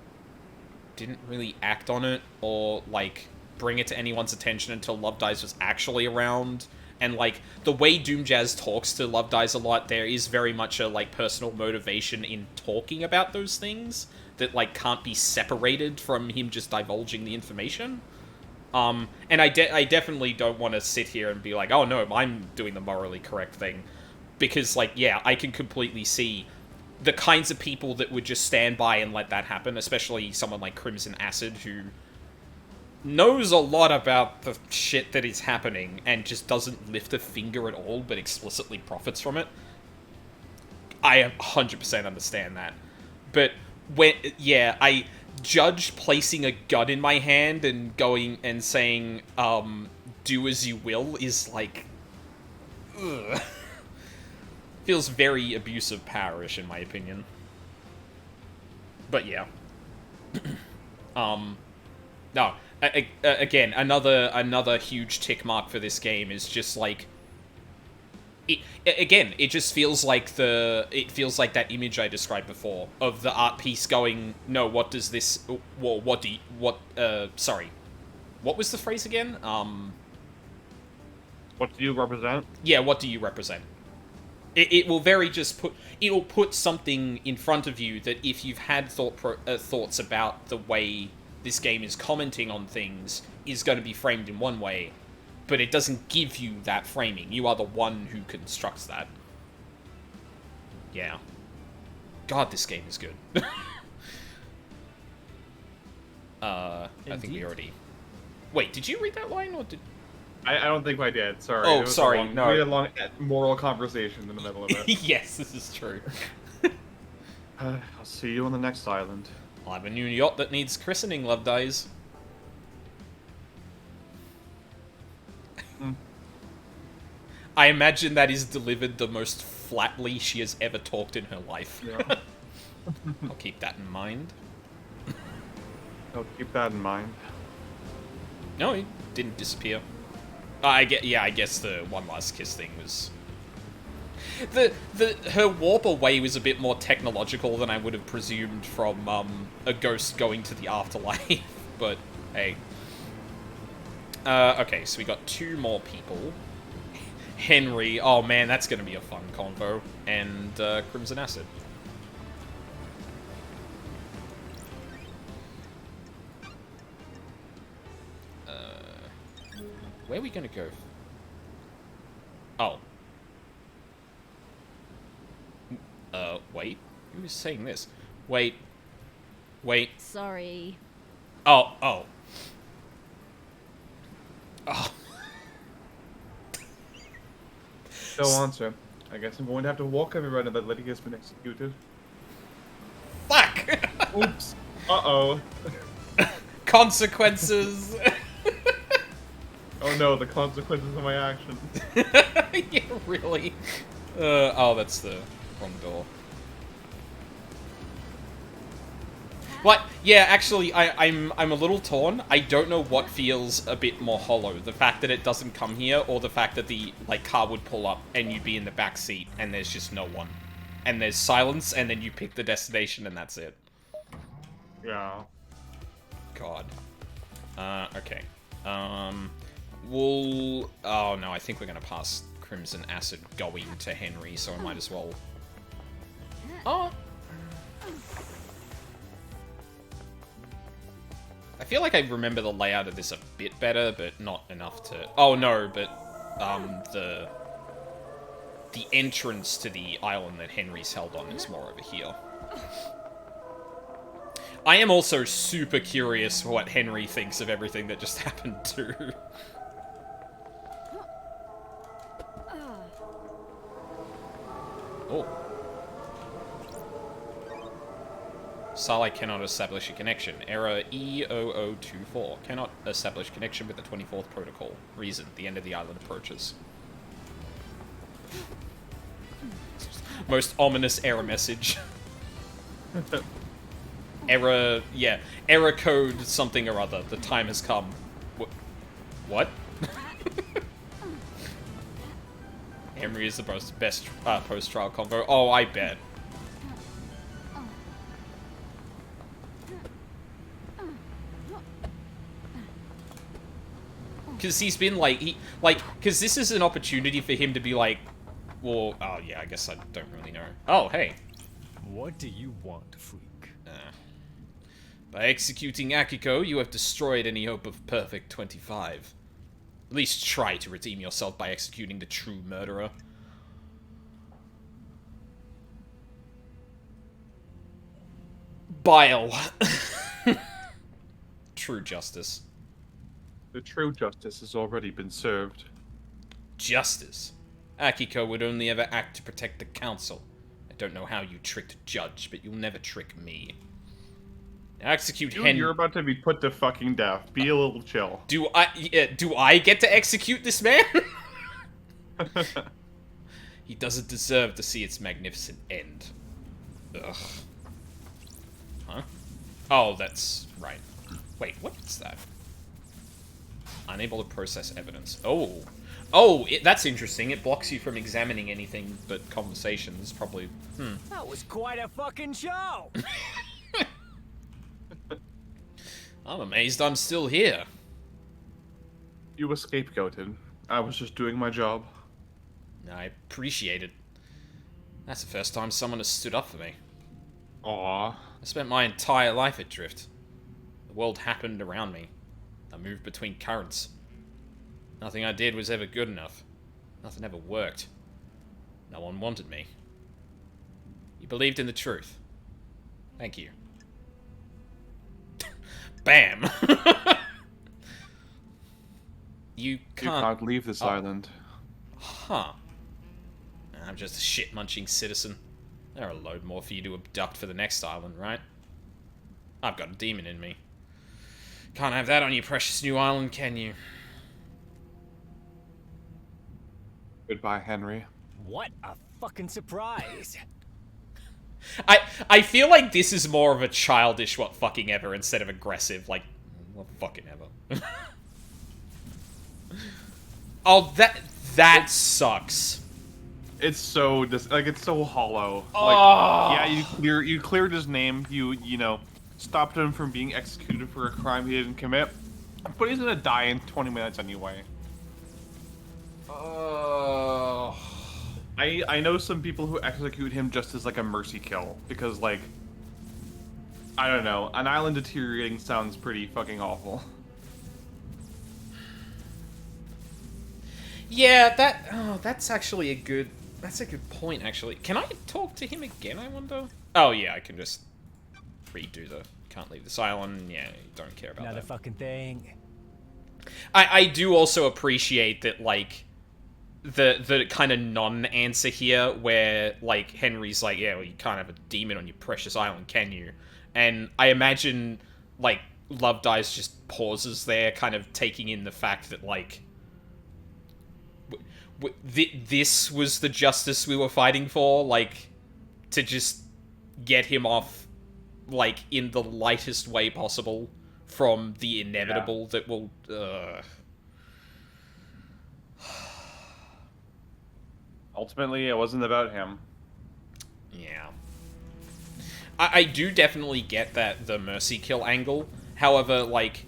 didn't really act on it, or, like, bring it to anyone's attention until Love Dies was actually around. And, like, the way Doom Jazz talks to Love Dies a lot, there is very much a, like, personal motivation in talking about those things that, like, can't be separated from him just divulging the information. And I definitely don't want to sit here and be like, oh no, I'm doing the morally correct thing. Because, like, yeah, I can completely see the kinds of people that would just stand by and let that happen, especially someone like Crimson Acid, who knows a lot about the shit that is happening and just doesn't lift a finger at all, but explicitly profits from it. I 100% understand that. But, I judge placing a gun in my hand and going and saying, do as you will, is like, ugh. Feels very abusive powerish, in my opinion. But yeah. No. Again, another huge tick mark for this game is just like, it just feels like that image I described before of the art piece going, no, what does this, well, sorry, what was the phrase again? What do you represent? Yeah, what do you represent? It will it'll put something in front of you that if you've had thoughts about the way this game is commenting on things is going to be framed in one way, but it doesn't give you that framing. You are the one who constructs that. Yeah. God, this game is good. I think we already... Wait, did you read that line, or did... I don't think I did, sorry. Oh, sorry, no. We had a long moral conversation in the middle of it. Yes, this is true. I'll see you on the next island. I'll have a new yacht that needs christening, Love Dies. I imagine that is delivered the most flatly she has ever talked in her life. Yeah. I'll keep that in mind. I'll keep that in mind. No, he didn't disappear. I guess the one last kiss thing was... Her warp away was a bit more technological than I would have presumed from a ghost going to the afterlife, but hey. Okay, so we got 2 more people. Henry, oh man, that's gonna be a fun convo, and Crimson Acid. Where are we gonna go? Oh. Wait. Who was saying this? Wait. Sorry. Oh. Still answer. I guess I'm going to have to walk everyone now that Lydia has been executed. Fuck! Oops. Uh-oh. Consequences! Oh no, the consequences of my actions. Yeah, really. Oh, that's the wrong door. What? Yeah, actually, I'm a little torn. I don't know what feels a bit more hollow. The fact that it doesn't come here, or the fact that the, like, car would pull up and you'd be in the back seat and there's just no one. And there's silence and then you pick the destination and that's it. Yeah. God. Okay. We'll... Oh, no, I think we're gonna pass Crimson Acid going to Henry, so I might as well... Oh! I feel like I remember the layout of this a bit better, but not enough to... Oh, no, but, the entrance to the island that Henry's held on is more over here. I am also super curious what Henry thinks of everything that just happened, too. Oh. Salai cannot establish a connection. Error E0024. Cannot establish connection with the 24th protocol. Reason. The end of the island approaches. Most ominous error message. Error... Yeah. Error code something or other. The time has come. What? Henry is the best post-trial convo. Oh, I bet. Because he's been like, because this is an opportunity for him to be like, well, oh yeah, I guess I don't really know. Oh, hey. What do you want, freak? By executing Akiko, you have destroyed any hope of perfect 25. At least try to redeem yourself by executing the true murderer. Bile. True justice. The true justice has already been served. Justice? Akiko would only ever act to protect the council. I don't know how you tricked a judge, but you'll never trick me. Now execute Dude, Henry. you're about to be put to fucking death. Be a little chill. Do I get to execute this man? He doesn't deserve to see its magnificent end. Ugh. Huh? Oh, that's right. Wait, what's that? Unable to process evidence. Oh. Oh, that's interesting. It blocks you from examining anything but conversations, probably. That was quite a fucking show! I'm amazed I'm still here. You were scapegoated. I was just doing my job. I appreciate it. That's the first time someone has stood up for me. Aww. I spent my entire life adrift. The world happened around me. I moved between currents. Nothing I did was ever good enough. Nothing ever worked. No one wanted me. You believed in the truth. Thank you. Bam! You can't leave this island. Huh. I'm just a shit-munching citizen. There are a load more for you to abduct for the next island, right? I've got a demon in me. Can't have that on your precious new island, can you? Goodbye, Henry. What a fucking surprise! I feel like this is more of a childish what fucking ever instead of aggressive, like, what fucking ever. Oh, that sucks. It's so it's so hollow. Oh. Like, yeah, you cleared his name. You know, stopped him from being executed for a crime he didn't commit. But he's gonna die in 20 minutes anyway. Oh. I know some people who execute him just as like a mercy kill because like I don't know, an island deteriorating sounds pretty fucking awful. Yeah, that's actually a good point actually. Can I talk to him again, I wonder? Oh yeah, I can just redo the can't leave this island. Yeah, you don't care about Another that. fucking thing. I do also appreciate that, like, the kind of non-answer here, where, like, Henry's like, yeah, well, you can't have a demon on your precious island, can you? And I imagine, like, Love Dies just pauses there, kind of taking in the fact that, like, this was the justice we were fighting for, like, to just get him off, like, in the lightest way possible from the inevitable that will, Ultimately, it wasn't about him. Yeah. I do definitely get that, the mercy kill angle. However, like,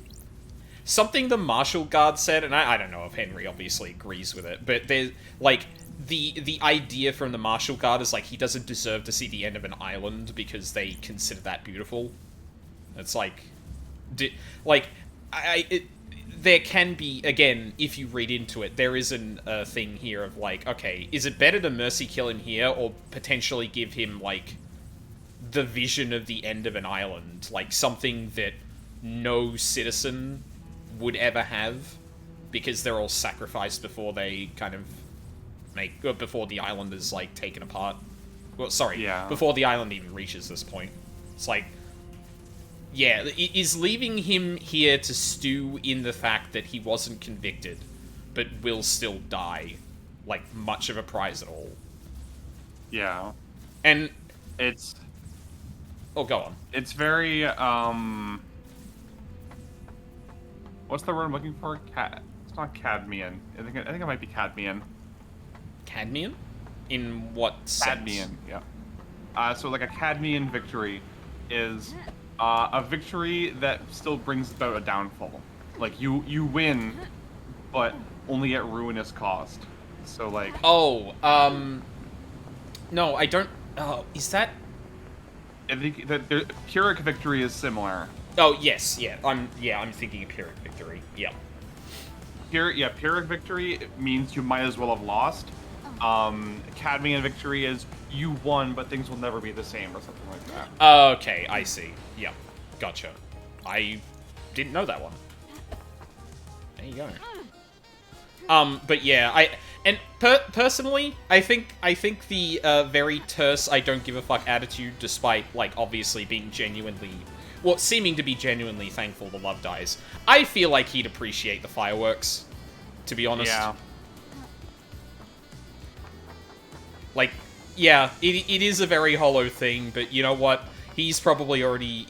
something the Marshal Guard said, and I don't know if Henry obviously agrees with it, but there's, like, the idea from the Marshal Guard is, like, he doesn't deserve to see the end of an island because they consider that beautiful. It's like... there can be, again, if you read into it, there is a thing here of, like, okay, is it better to mercy kill him here, or potentially give him, like, the vision of the end of an island? Like, something that no citizen would ever have, because they're all sacrificed before they kind of before the island is, like, taken apart. Well, sorry, before the island even reaches this point. It's like, yeah, is leaving him here to stew in the fact that he wasn't convicted, but will still die, like, much of a prize at all? Yeah. And... It's... Oh, go on. It's very, what's the word I'm looking for? It's not Cadmean. I think it might be Cadmean. Cadmean? In what sense? Cadmean, yeah. So, like, a Cadmean victory is a victory that still brings about a downfall. Like, you win, but only at ruinous cost. So, like... Oh, no, I don't... is that... I think that Pyrrhic victory is similar. Oh, yes, yeah. I'm thinking of Pyrrhic victory, yeah. Pyrrhic victory means you might as well have lost. Cadmean victory is you won, but things will never be the same, or something like that. Okay, I see. Yeah, gotcha. I didn't know that one. There you go. But yeah, personally, I think the very terse I don't give a fuck attitude, despite, like, obviously being genuinely, well, seeming to be genuinely thankful the love dies, I feel like he'd appreciate the fireworks, to be honest. Yeah. Like, yeah, it is a very hollow thing, but you know what? He probably already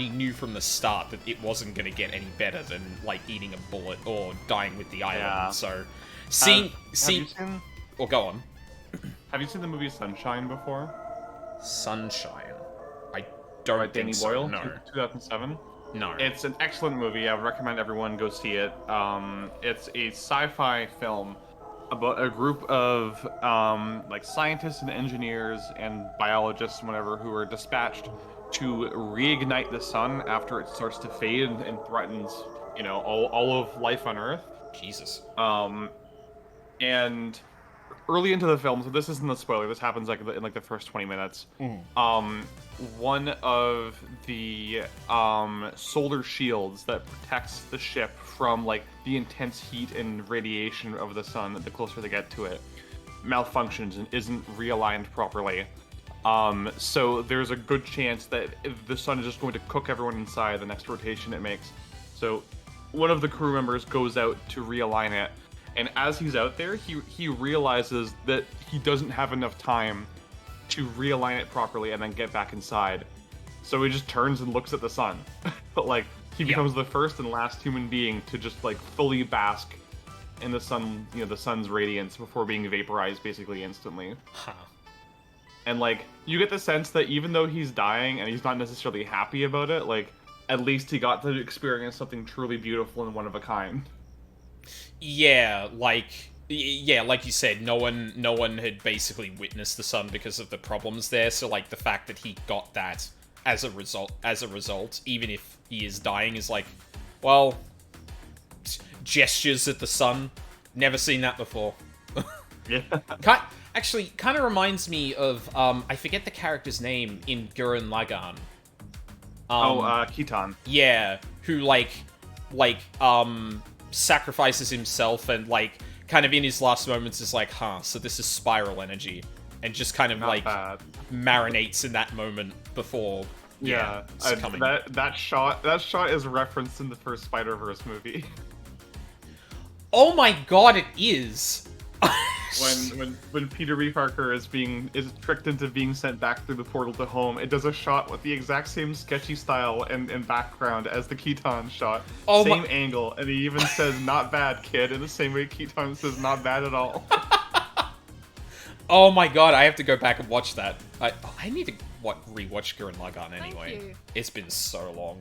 knew from the start that it wasn't going to get any better than, like, eating a bullet or dying with the island. Yeah. So, or go on. Have you seen the movie Sunshine before? Sunshine. I don't think Danny so. Boyle, No. 2007. No. It's an excellent movie. I would recommend everyone go see it. It's a sci-fi film about a group of like scientists and engineers and biologists and whatever who are dispatched to reignite the sun after it starts to fade and threatens, you know, all of life on Earth. Jesus. And early into the film, so this isn't a spoiler. This happens like in the first 20 minutes. One of the solar shields that protects the ship from like the intense heat and radiation of the sun, the closer they get to it, malfunctions and isn't realigned properly. So there's a good chance that the sun is just going to cook everyone inside the next rotation it makes. So one of the crew members goes out to realign it, and as he's out there, he realizes that he doesn't have enough time to realign it properly and then get back inside. So he just turns and looks at the sun. But like, he becomes the first and last human being to just like fully bask in the sun, you know, the sun's radiance before being vaporized basically instantly. Huh. And like, you get the sense that even though he's dying and he's not necessarily happy about it, like, at least he got to experience something truly beautiful and one of a kind. Yeah, like you said, no one had basically witnessed the sun because of the problems there. So like the fact that he got that as a result, even if he is dying, is like, well, gestures at the sun. Never seen that before. Yeah. Actually, kind of reminds me of I forget the character's name in Gurren Lagann. Khitan. Yeah, who like sacrifices himself and like kind of in his last moments is like, so this is spiral energy, and just kind of Not like bad. marinates in that moment before succumbing. That shot is referenced in the first Spider-Verse movie. Oh my god, it is! When Peter B. Parker is tricked into being sent back through the portal to home, it does a shot with the exact same sketchy style and background as the Keaton shot. Oh same angle, and he even says, "Not bad, kid," in the same way Keaton says, "Not bad at all." Oh my god, I have to go back and watch that. I need to rewatch Gurren Lagann anyway. you. It's been so long.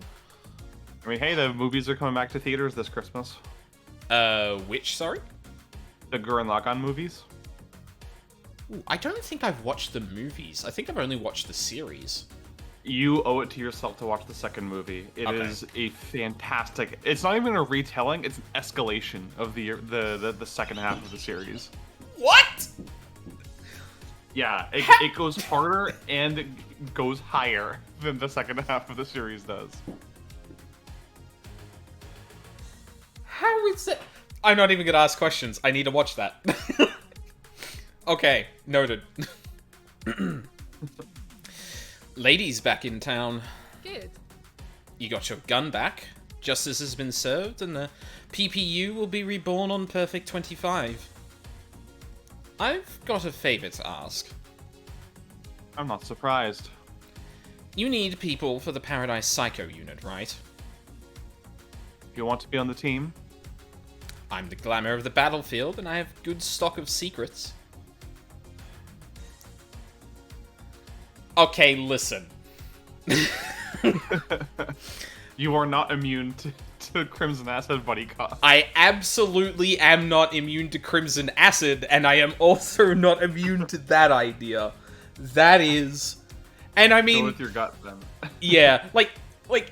I mean, hey, the movies are coming back to theaters this Christmas. Which, sorry? The Gurren Lagann movies. Ooh, I don't think I've watched the movies. I think I've only watched the series. You owe it to yourself to watch the second movie. It is a fantastic. It's not even a retelling; it's an escalation of the second half of the series. What? Yeah, it goes harder and it goes higher than the second half of the series does. How is it? I'm not even gonna ask questions. I need to watch that. Okay, noted. Ladies back in town. Good. You got your gun back. Justice has been served, and the PPU will be reborn on Perfect 25. I've got a favor to ask. I'm not surprised. You need people for the Paradise Psycho unit, right? You want to be on the team? I'm the glamour of the battlefield, and I have good stock of secrets. Okay, listen. You are not immune to Crimson Acid buddy cop. I absolutely am not immune to Crimson Acid, and I am also not immune to that idea. That is... And I mean... Go with your gut, then. Yeah, like,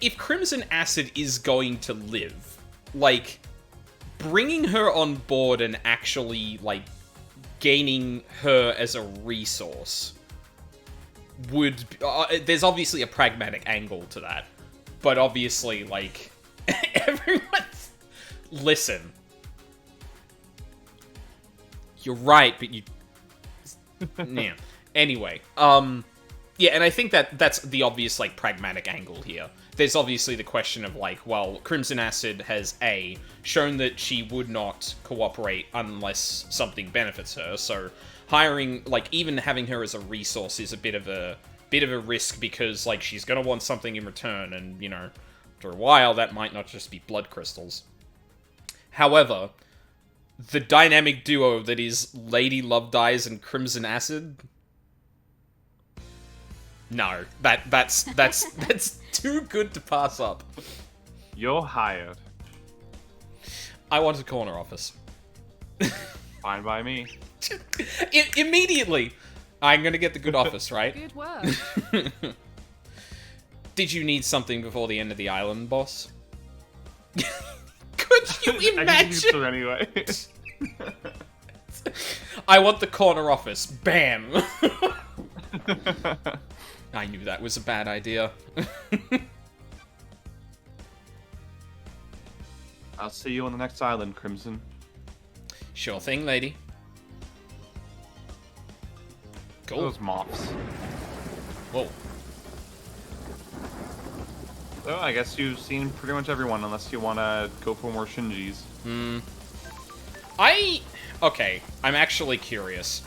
if Crimson Acid is going to live, like, bringing her on board and actually, like, gaining her as a resource would... there's obviously a pragmatic angle to that. But obviously, like, everyone's... Listen. You're right, but you... Yeah. Anyway, yeah, and I think that's the obvious, like, pragmatic angle here. There's obviously the question of, like, well, Crimson Acid has, A, shown that she would not cooperate unless something benefits her, so hiring, like, even having her as a resource is a bit of a risk because, like, she's gonna want something in return, and, you know, after a while, that might not just be blood crystals. However, the dynamic duo that is Lady Love Dies and Crimson Acid... No, that's too good to pass up. You're hired. I want a corner office. Fine by me. Immediately! I'm gonna get the good office, right? Good work. Did you need something before the end of the island, boss? Could you imagine? I can use her anyway. I want the corner office. Bam! I knew that was a bad idea. I'll see you on the next island, Crimson. Sure thing, lady. Cool. Those mops. Whoa. So I guess you've seen pretty much everyone, unless you want to go for more Shinjis. Okay, I'm actually curious.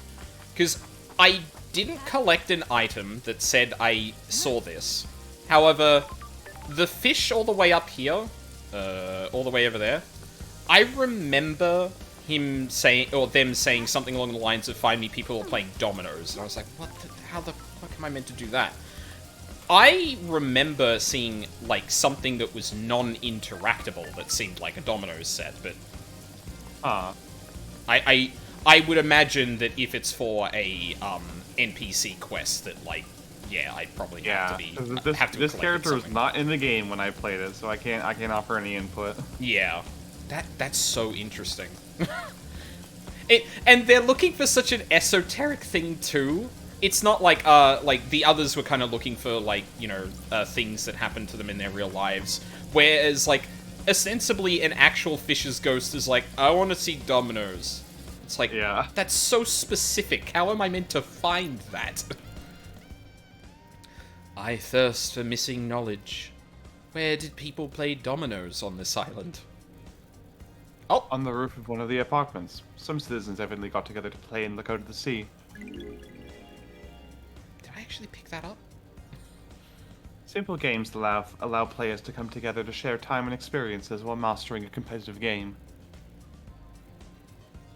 Because I didn't collect an item that said I saw this. However, the fish all the way up here, all the way over there, I remember him saying, or them saying something along the lines of find me people who are playing dominoes. And I was like, how the fuck am I meant to do that? I remember seeing, like, something that was non-interactable that seemed like a dominoes set, but... I would imagine that if it's for a, NPC quest that, like, yeah, I'd probably have to be... This character was not in the game when I played it, so I can't offer any input. Yeah. That's so interesting. And they're looking for such an esoteric thing, too. It's not like the others were kind of looking for, like, you know, things that happened to them in their real lives. Whereas, like, ostensibly an actual fish's ghost is like, I want to see dominoes. It's like, yeah. That's so specific. How am I meant to find that? I thirst for missing knowledge. Where did people play dominoes on this island? Oh! On the roof of one of the apartments. Some citizens evidently got together to play and look out at the sea. Did I actually pick that up? Simple games allow players to come together to share time and experiences while mastering a competitive game.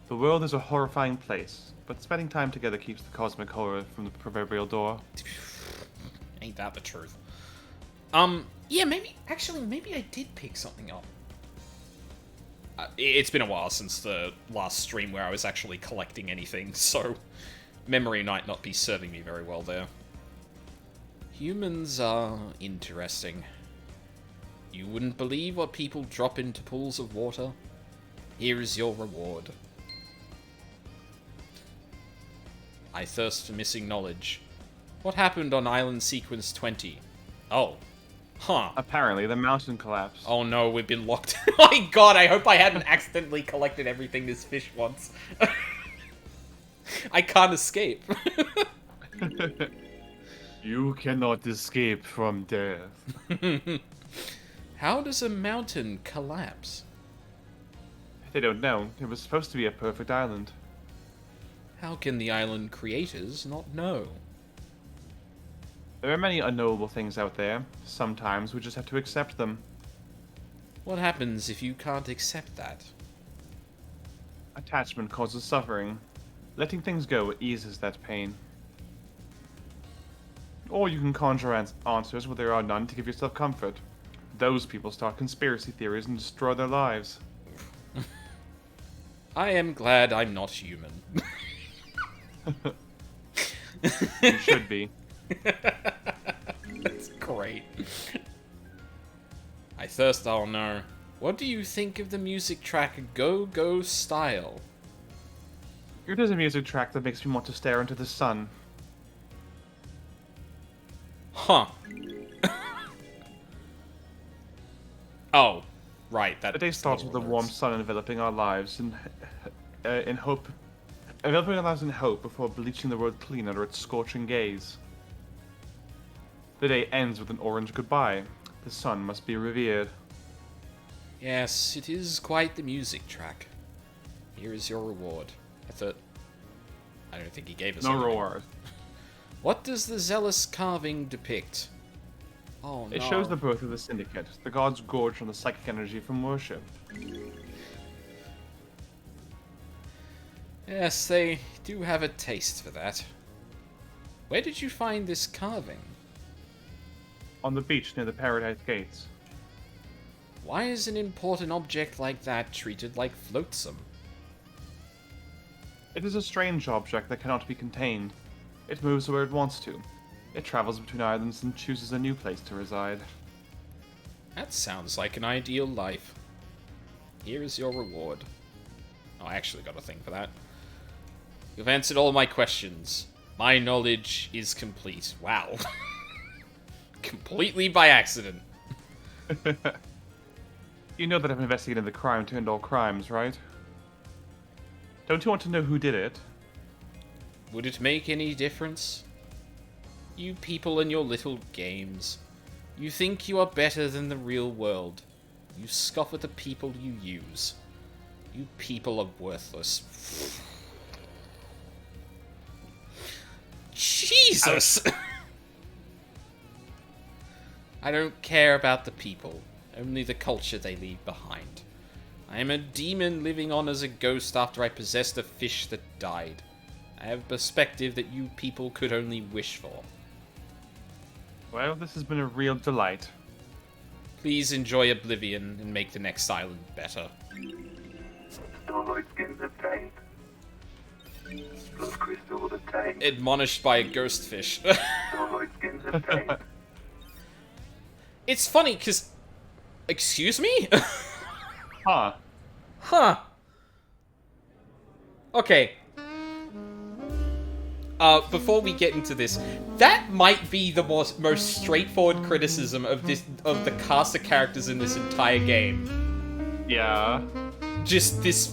The world is a horrifying place, but spending time together keeps the cosmic horror from the proverbial door. Ain't that the truth? Yeah, maybe I did pick something up. It's been a while since the last stream where I was actually collecting anything, so memory might not be serving me very well there. Humans are interesting. You wouldn't believe what people drop into pools of water. Here is your reward. I thirst for missing knowledge. What happened on Island Sequence 20? Oh. Huh. Apparently, the mountain collapsed. Oh no, we've been locked. My god, I hope I hadn't accidentally collected everything this fish wants. I can't escape. You cannot escape from death. How does a mountain collapse? They don't know. It was supposed to be a perfect island. How can the island creators not know? There are many unknowable things out there. Sometimes we just have to accept them. What happens if you can't accept that? Attachment causes suffering. Letting things go eases that pain. Or you can conjure answers where there are none to give yourself comfort. Those people start conspiracy theories and destroy their lives. I am glad I'm not human. You should be. That's great. I thirst, I'll know. What do you think of the music track Go Go Style? It is a music track that makes me want to stare into the sun. Huh. Oh, right. That The day starts with the warm sun enveloping our lives in hope. Enveloping our lives in hope before bleaching the world clean under its scorching gaze. The day ends with an orange goodbye. The sun must be revered. Yes, it is quite the music track. Here is your reward. I don't think he gave us No anything. reward. What does the zealous carving depict? Oh no. It shows the birth of the Syndicate. The gods gorge on the psychic energy from worship. Yes, they do have a taste for that. Where did you find this carving? On the beach near the Paradise Gates. Why is an important object like that treated like flotsam? It is a strange object that cannot be contained. It moves where it wants to. It travels between islands and chooses a new place to reside. That sounds like an ideal life. Here is your reward. Oh, I actually got a thing for that. You've answered all my questions. My knowledge is complete. Wow. Completely by accident. You know that I've investigated the crime to end all crimes, right? Don't you want to know who did it? Would it make any difference? You people and your little games. You think you are better than the real world. You scoff at the people you use. You people are worthless. Jesus! I don't care about the people, only the culture they leave behind. I am a demon living on as a ghost after I possessed a fish that died. I have perspective that you people could only wish for. Well, this has been a real delight. Please enjoy Oblivion and make the next island better. Starlight skins obtained. Love crystal obtained. Admonished by a ghost fish. Starlight skins obtained. It's funny, because... Excuse me? Huh. Huh. Okay. Before we get into this, that might be the most straightforward criticism of the cast of characters in this entire game. Yeah. Just this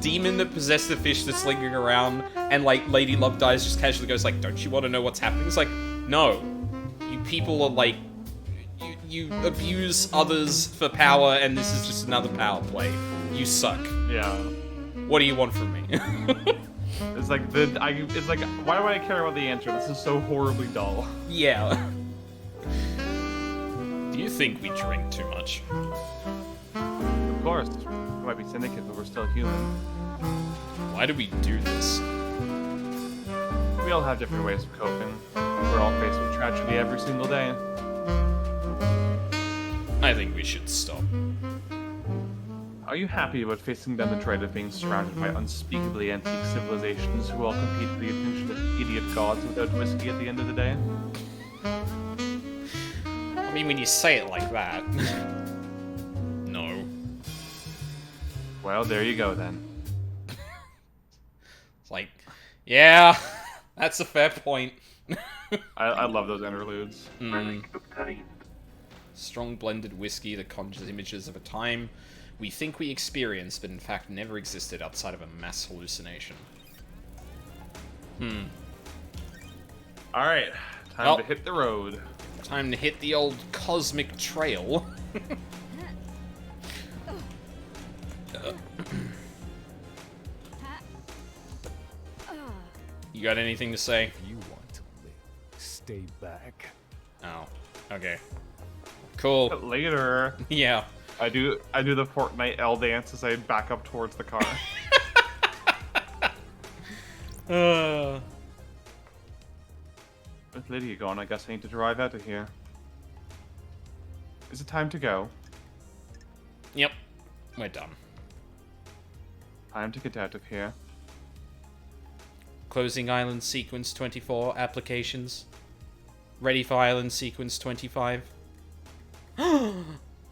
demon that possessed the fish that's lingering around, and like Lady Love Dies just casually goes like, "Don't you want to know what's happening?" It's like, no, you people are like, you abuse others for power, and this is just another power play. You suck. Yeah. What do you want from me? It's like it's like, why do I care about the answer? This is so horribly dull. Yeah. Do you think we drink too much? Of course. We might be syndicates, but we're still human. Why do we do this? We all have different ways of coping. We're all faced with tragedy every single day. I think we should stop. Are you happy about facing down the dread of being surrounded by unspeakably antique civilizations who all compete for the attention of idiot gods without whiskey at the end of the day? I mean, when you say it like that... No. Well, there you go then. It's like, yeah, that's a fair point. I love those interludes. Strong blended whiskey that conjures images of a time we think we experienced, but in fact never existed outside of a mass hallucination. Alright, time to hit the road. Time to hit the old cosmic trail. You got anything to say? If you want to live, stay back. Oh, okay. Cool. Later. Yeah. I do the Fortnite L dance as I back up towards the car. With Lydia gone, I guess I need to drive out of here. Is it time to go? Yep. We're done. Time to get out of here. Closing Island Sequence 24 applications. Ready for Island Sequence 25.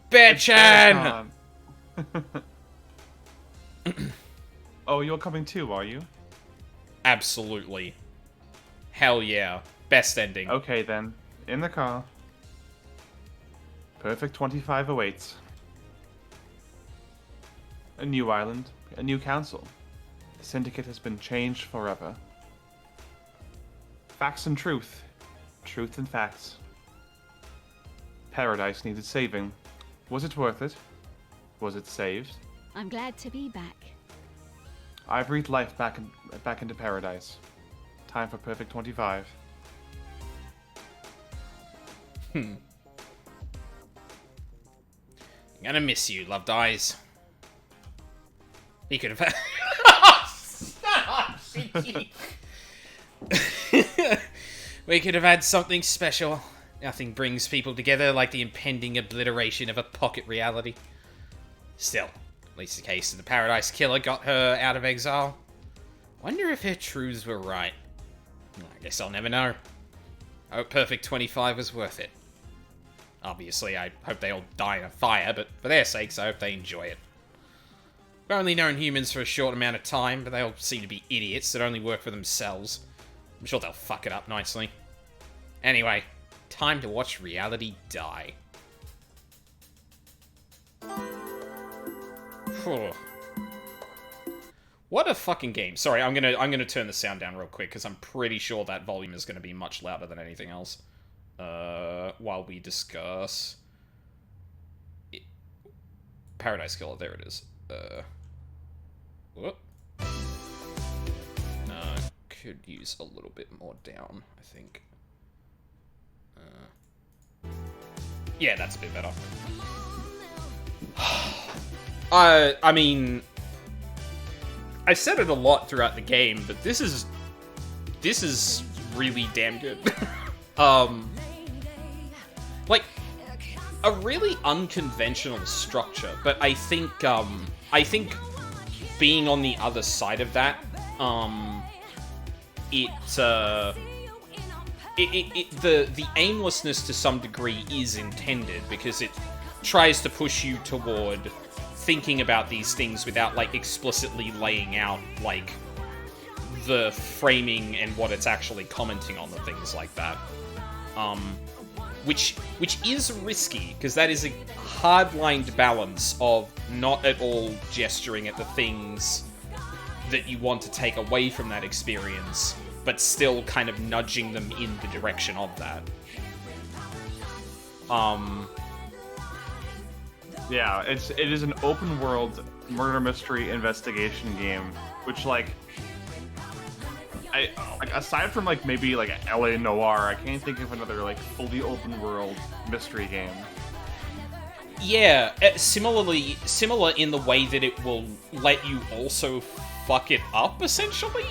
Bear-chan! Oh, you're coming too, are you? Absolutely. Hell yeah. Best ending. Okay then. In the car. Perfect 25 awaits. A new island. A new council. The Syndicate has been changed forever. Facts and truth. Truth and facts. Paradise needed saving. Was it worth it? Was it saved? I'm glad to be back. I've breathed life back into paradise. Time for Perfect 25. I'm gonna miss you, Loved Eyes. We could have had... We could have had something special. Nothing brings people together like the impending obliteration of a pocket reality. Still, at least the case of the Paradise Killer got her out of exile. Wonder if her truths were right. I guess I'll never know. I hope Perfect 25 was worth it. Obviously, I hope they all die in a fire, but for their sakes, I hope they enjoy it. We've only known humans for a short amount of time, but they all seem to be idiots that only work for themselves. I'm sure they'll fuck it up nicely. Anyway, time to watch reality die. Whew. What a fucking game. Sorry, I'm gonna turn the sound down real quick, because I'm pretty sure that volume is gonna be much louder than anything else. While we discuss... Paradise Killer, there it is. Whoop. Could use a little bit more down, I think. Yeah, that's a bit better. I mean, I've said it a lot throughout the game, but this is really damn good. Like, a really unconventional structure, but I think being on the other side of that, the aimlessness to some degree is intended, because it tries to push you toward thinking about these things without, like, explicitly laying out, like, the framing and what it's actually commenting on, and things like that. Which is risky, because that is a hard-lined balance of not at all gesturing at the things that you want to take away from that experience, but still kind of nudging them in the direction of that. Yeah, it is an open world murder mystery investigation game, which like aside from like maybe like LA Noire, I can't think of another like fully open world mystery game. Yeah, similar in the way that it will let you also fuck it up, essentially.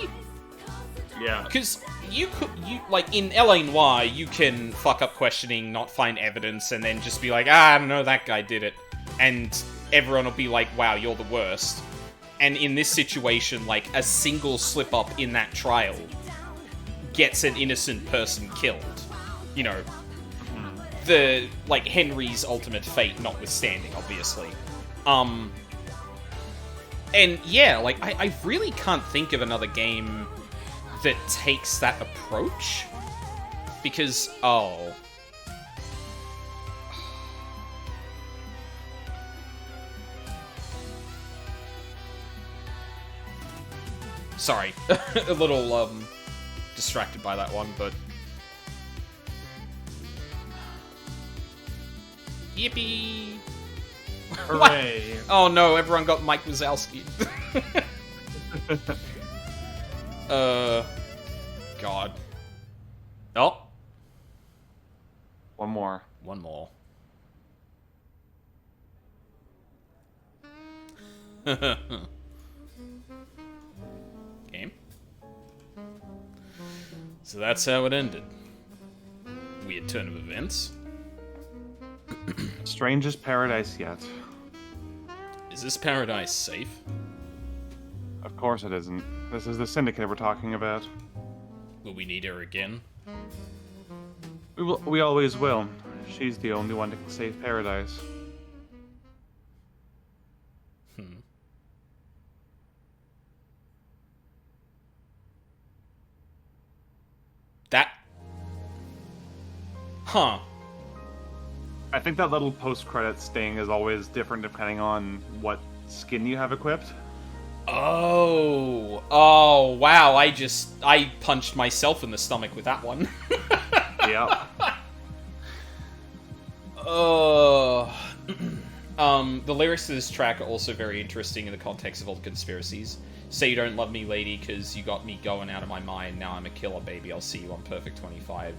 Yeah. Because you like in LA Noire, you can fuck up questioning, not find evidence, and then just be like, I don't know, that guy did it, and everyone will be like, wow, you're the worst. And in this situation, like a single slip up in that trial gets an innocent person killed. You know. The, like, Henry's ultimate fate notwithstanding, obviously. And, yeah, like, I really can't think of another game that takes that approach. Because, oh... Sorry. A little, distracted by that one, but... Yippee! Hooray! Oh no, everyone got Mike Wazowski. God. Oh. One more. One more. Game. So that's how it ended. Weird turn of events. Strangest paradise yet. Is this paradise safe? Of course it isn't. This is the Syndicate we're talking about. Will we need her again? We always will. She's the only one that can save paradise. That... Huh. I think that little post-credit sting is always different depending on what skin you have equipped. Oh, wow, I punched myself in the stomach with that one. Yeah. The lyrics to this track are also very interesting in the context of all the conspiracies. Say you don't love me, lady, because you got me going out of my mind. Now I'm a killer, baby. I'll see you on Perfect 25.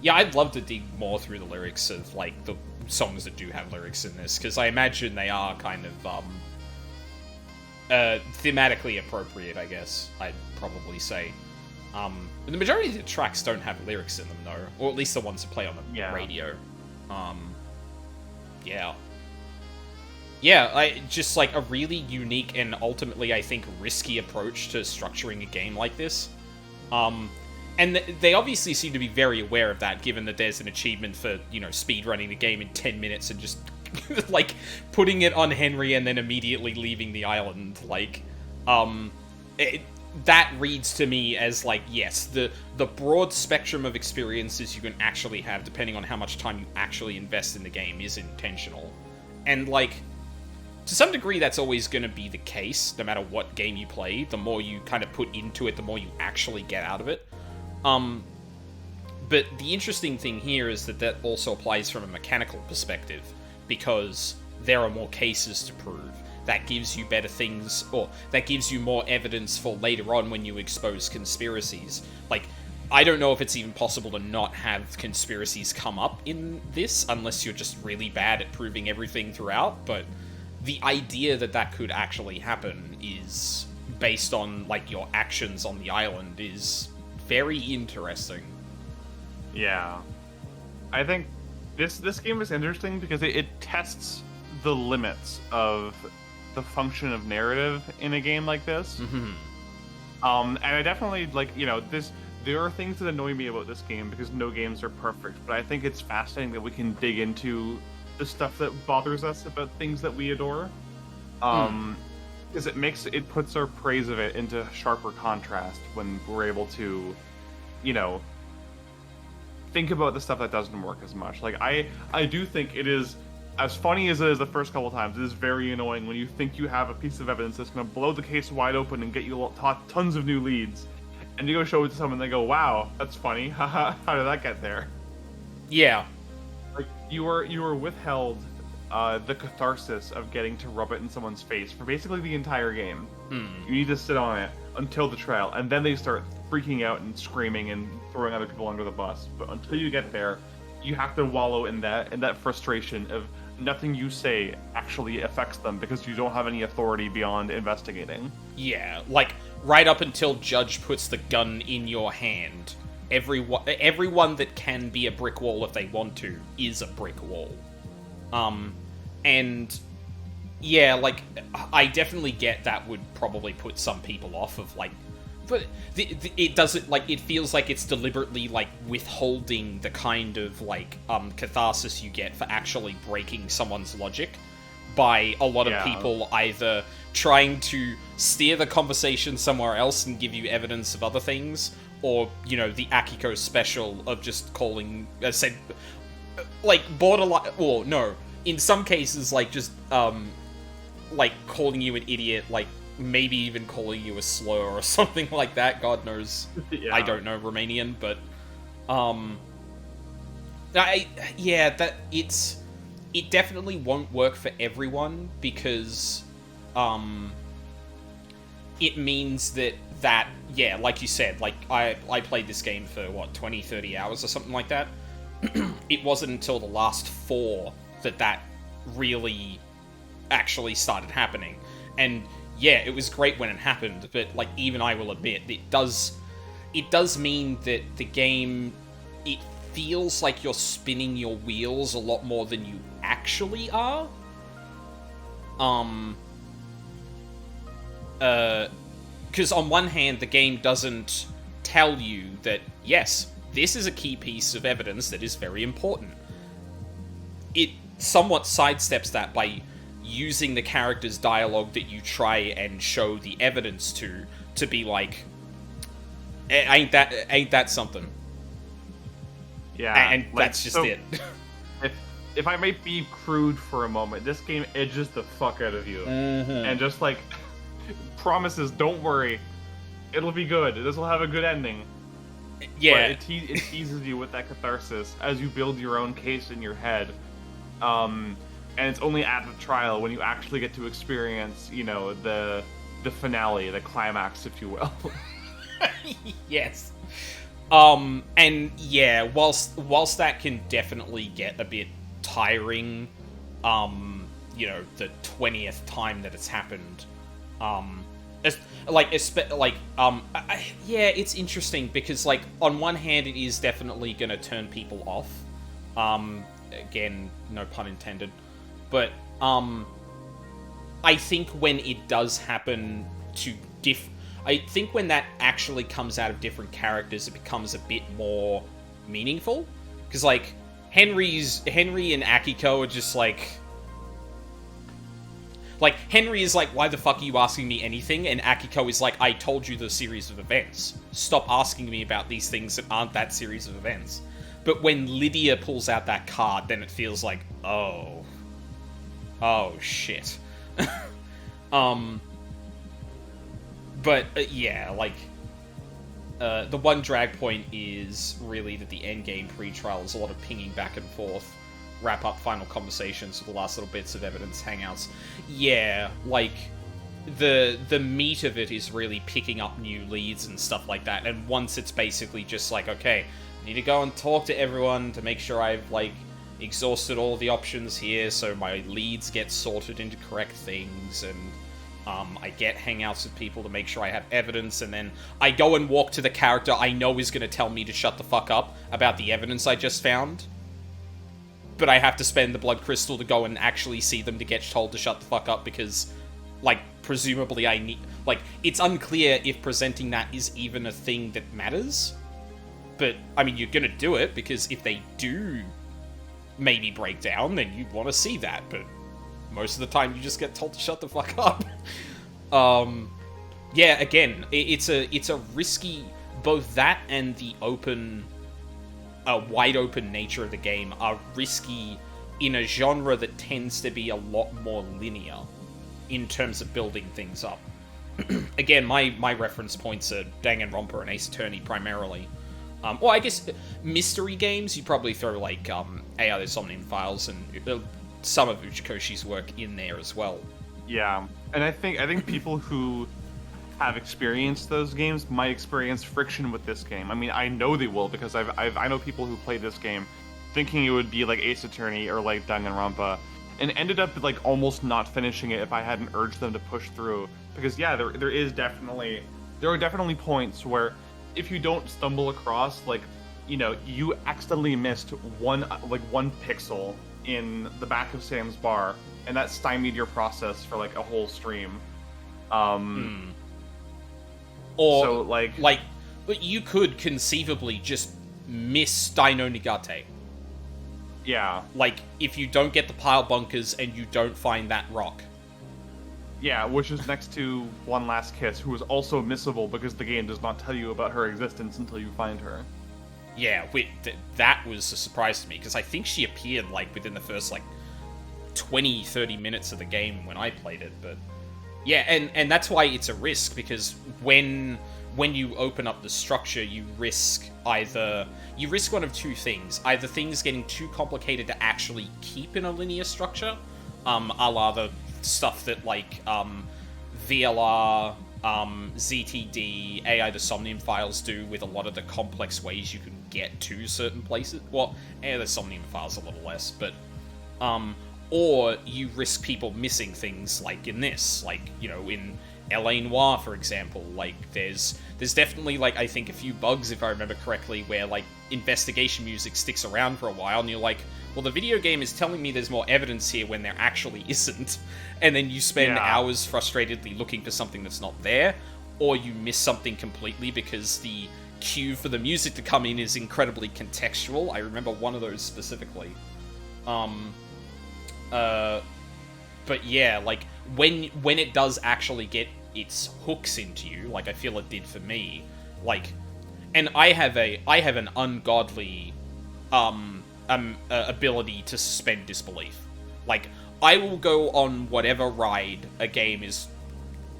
Yeah, I'd love to dig more through the lyrics of, like, the songs that do have lyrics in this, because I imagine they are kind of, thematically appropriate, I guess, I'd probably say. The majority of the tracks don't have lyrics in them, though, or at least the ones that play on the radio. Yeah. Yeah, just, like, a really unique and ultimately, I think, risky approach to structuring a game like this. And they obviously seem to be very aware of that, given that there's an achievement for, you know, speedrunning the game in 10 minutes and just, like, putting it on Henry and then immediately leaving the island. Like, that reads to me as, like, yes, the broad spectrum of experiences you can actually have, depending on how much time you actually invest in the game, is intentional. And, like, to some degree, that's always going to be the case, no matter what game you play. The more you kind of put into it, the more you actually get out of it. But the interesting thing here is that also applies from a mechanical perspective, because there are more cases to prove. That gives you better things, or that gives you more evidence for later on when you expose conspiracies. Like, I don't know if it's even possible to not have conspiracies come up in this, unless you're just really bad at proving everything throughout, but the idea that could actually happen is based on, like, your actions on the island is very interesting. Yeah. I think this game is interesting because it tests the limits of the function of narrative in a game like this. Mm-hmm. And I definitely, like, you know, there are things that annoy me about this game because no games are perfect, but I think it's fascinating that we can dig into the stuff that bothers us about things that we adore. Because it puts our praise of it into sharper contrast when we're able to, you know, think about the stuff that doesn't work as much. Like, I do think it is, as funny as it is the first couple times, it is very annoying when you think you have a piece of evidence that's going to blow the case wide open and get you tons of new leads, and you go show it to someone and they go, wow, that's funny, haha, how did that get there? Yeah. Like, you were withheld the catharsis of getting to rub it in someone's face for basically the entire game. You need to sit on it until the trial, and then they start freaking out and screaming and throwing other people under the bus. But until you get there, you have to wallow in that frustration of nothing you say actually affects them because you don't have any authority beyond investigating. Yeah, like, right up until Judge puts the gun in your hand, everyone that can be a brick wall if they want to is a brick wall. And yeah, like, I definitely get that would probably put some people off of, like, but it doesn't, like, it feels like it's deliberately, like, withholding the kind of, like, catharsis you get for actually breaking someone's logic by a lot of people either trying to steer the conversation somewhere else and give you evidence of other things, or, you know, the Akiko special of just calling, said, like, borderline, or, no, in some cases, like, just, like, calling you an idiot, like, maybe even calling you a slur or something like that. God knows. Yeah. I don't know Romanian, but it definitely won't work for everyone because it means that like you said, like I played this game for 20-30 hours or something like that. It wasn't until the last 4 that really actually started happening. And yeah, it was great when it happened, but, like, even I will admit, it does mean that the game, it feels like you're spinning your wheels a lot more than you actually are. Because on one hand, the game doesn't tell you that, yes, this is a key piece of evidence that is very important. It somewhat sidesteps that by using the character's dialogue that you try and show the evidence to be like, ain't that something? Yeah, and like, that's just it. if I might be crude for a moment, this game edges the fuck out of you, and just like promises, don't worry, it'll be good. This will have a good ending. Yeah, but it teases you with that catharsis as you build your own case in your head. And it's only at the trial when you actually get to experience, you know, the finale, the climax, if you will. Yes. And yeah, whilst that can definitely get a bit tiring, you know, the 20th time that it's happened, it's interesting because, like, on one hand, it is definitely gonna turn people off. Again, no pun intended. But, I think when it does happen to I think when that actually comes out of different characters, it becomes a bit more meaningful. Because, like, Henry and Akiko are just like... Like, Henry is like, why the fuck are you asking me anything? And Akiko is like, I told you the series of events. Stop asking me about these things that aren't that series of events. But when Lydia pulls out that card, then it feels like, oh shit. But yeah, like, the one drag point is really that the endgame pre-trial is a lot of pinging back and forth, wrap up final conversations for the last little bits of evidence, hangouts. Yeah, like, the meat of it is really picking up new leads and stuff like that, and once it's basically just like, okay, I need to go and talk to everyone to make sure I've, like, exhausted all the options here, so my leads get sorted into correct things, and I get hangouts with people to make sure I have evidence, and then I go and walk to the character I know is going to tell me to shut the fuck up about the evidence I just found. But I have to spend the blood crystal to go and actually see them to get told to shut the fuck up because, like, presumably I need... Like, it's unclear if presenting that is even a thing that matters. But, I mean, you're gonna do it, because if they do maybe break down, then you want to see that, but most of the time you just get told to shut the fuck up. Yeah, again, it's a risky... Both that and the wide open nature of the game are risky in a genre that tends to be a lot more linear in terms of building things up. Again, my reference points are Danganronpa and Ace Attorney primarily. Well, I guess mystery games, you probably throw, like, there's Somnium Files and some of Uchikoshi's work in there as well. Yeah, and I think people who have experienced those games might experience friction with this game. I mean, I know they will because I know people who played this game thinking it would be like Ace Attorney or like Danganronpa, and ended up like almost not finishing it if I hadn't urged them to push through. Because yeah, there are definitely points where if you don't stumble across like, you know, you accidentally missed one pixel in the back of Sam's bar, and that stymied your process for like a whole stream. Or so like but you could conceivably just miss Dino Nigate. Yeah. Like if you don't get the pile bunkers and you don't find that rock. Yeah, which is next to One Last Kiss, who is also missable because the game does not tell you about her existence until you find her. Yeah, that was a surprise to me, because I think she appeared, like, within the first, like, 20, 30 minutes of the game when I played it, but... Yeah, and that's why it's a risk, because when you open up the structure, you risk one of two things. Either things getting too complicated to actually keep in a linear structure, a la the stuff that, like, VLR... ZTD, AI the Somnium Files do with a lot of the complex ways you can get to certain places. Well, AI the Somnium Files a little less, but or you risk people missing things like in this, like, you know, in L.A. Noire, for example. Like, there's definitely, like, I think a few bugs, if I remember correctly, where, like, investigation music sticks around for a while, and you're like, well, the video game is telling me there's more evidence here when there actually isn't. And then you spend hours frustratedly looking for something that's not there, or you miss something completely because the cue for the music to come in is incredibly contextual. I remember one of those specifically. But yeah, like, when it does actually get its hooks into you, like I feel it did for me, like, and I have an ungodly, ability to suspend disbelief. Like, I will go on whatever ride a game is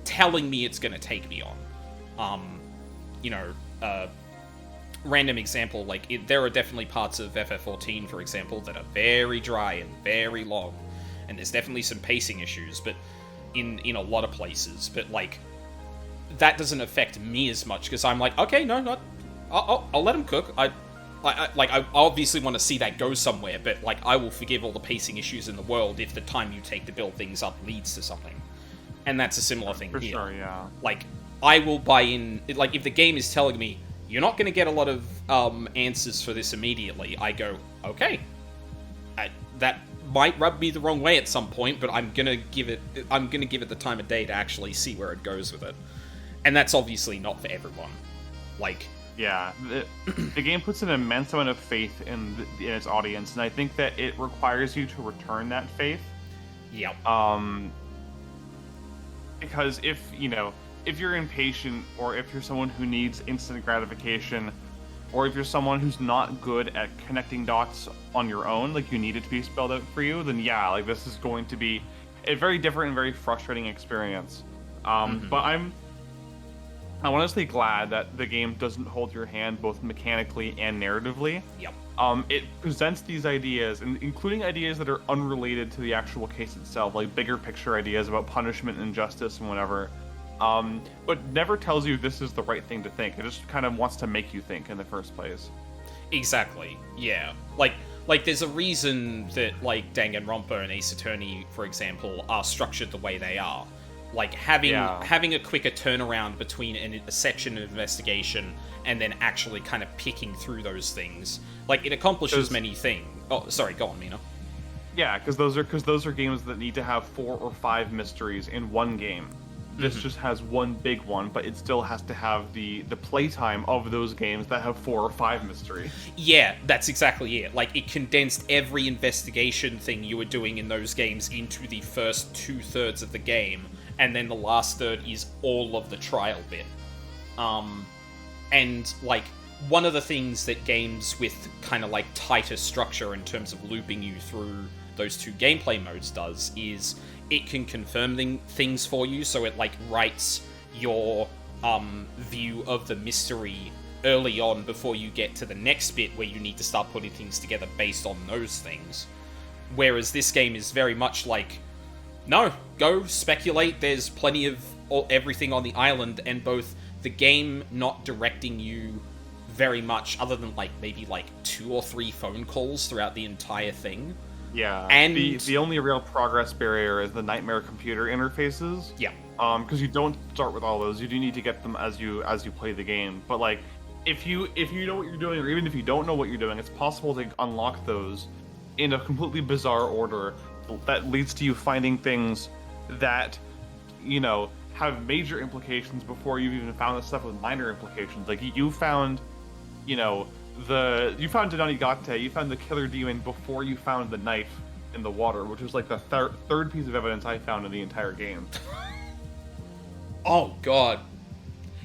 telling me it's going to take me on. Random example, like, there are definitely parts of FF14, for example, that are very dry and very long, and there's definitely some pacing issues, but in a lot of places, but, like, that doesn't affect me as much, because I'm like, okay, no, I'll let him cook. I obviously want to see that go somewhere, but, like, I will forgive all the pacing issues in the world if the time you take to build things up leads to something. And that's a similar thing here. For sure, yeah. Like, I will buy in... Like, if the game is telling me, you're not going to get a lot of answers for this immediately, I go, okay. That might rub me the wrong way at some point, but I'm gonna give it the time of day to actually see where it goes with it. And that's obviously not for everyone. Like... Yeah, the game puts an immense amount of faith in its audience, and I think that it requires you to return that faith. Yep. Because if you're impatient, or if you're someone who needs instant gratification, or if you're someone who's not good at connecting dots on your own, like you need it to be spelled out for you, then yeah, like this is going to be a very different and very frustrating experience. But I'm honestly glad that the game doesn't hold your hand both mechanically and narratively. Yep. It presents these ideas, including ideas that are unrelated to the actual case itself, like bigger picture ideas about punishment and justice and whatever. But never tells you this is the right thing to think. It just kind of wants to make you think in the first place. Exactly. Yeah. Like there's a reason that, like, Danganronpa and Ace Attorney, for example, are structured the way they are. Like, having a quicker turnaround between a section of investigation and then actually kind of picking through those things. Like, it accomplishes many things. Oh, sorry, go on, Mina. Yeah, because those are games that need to have 4 or 5 mysteries in one game. This just has one big one, but it still has to have the playtime of those games that have 4 or 5 mysteries. Yeah, that's exactly it. Like, it condensed every investigation thing you were doing in those games into the first 2/3 of the game, and then the last third is all of the trial bit. And, like, one of the things that games with kind of, like, tighter structure in terms of looping you through those 2 gameplay modes does is it can confirm things for you, so it, like, writes your view of the mystery early on before you get to the next bit where you need to start putting things together based on those things. Whereas this game is very much like, no, go speculate. There's plenty of everything on the island, and both the game not directing you very much, other than like maybe like 2 or 3 phone calls throughout the entire thing. Yeah, and the only real progress barrier is the Nightmare computer interfaces. Yeah. Because you don't start with all those. You do need to get them as you play the game. But like, if you know what you're doing, or even if you don't know what you're doing, it's possible to unlock those in a completely bizarre order that leads to you finding things that, you know, have major implications before you've even found the stuff with minor implications. Like you found, you know, you found Denanigate, you found the killer demon before you found the knife in the water, which was like the third piece of evidence I found in the entire game. Oh god.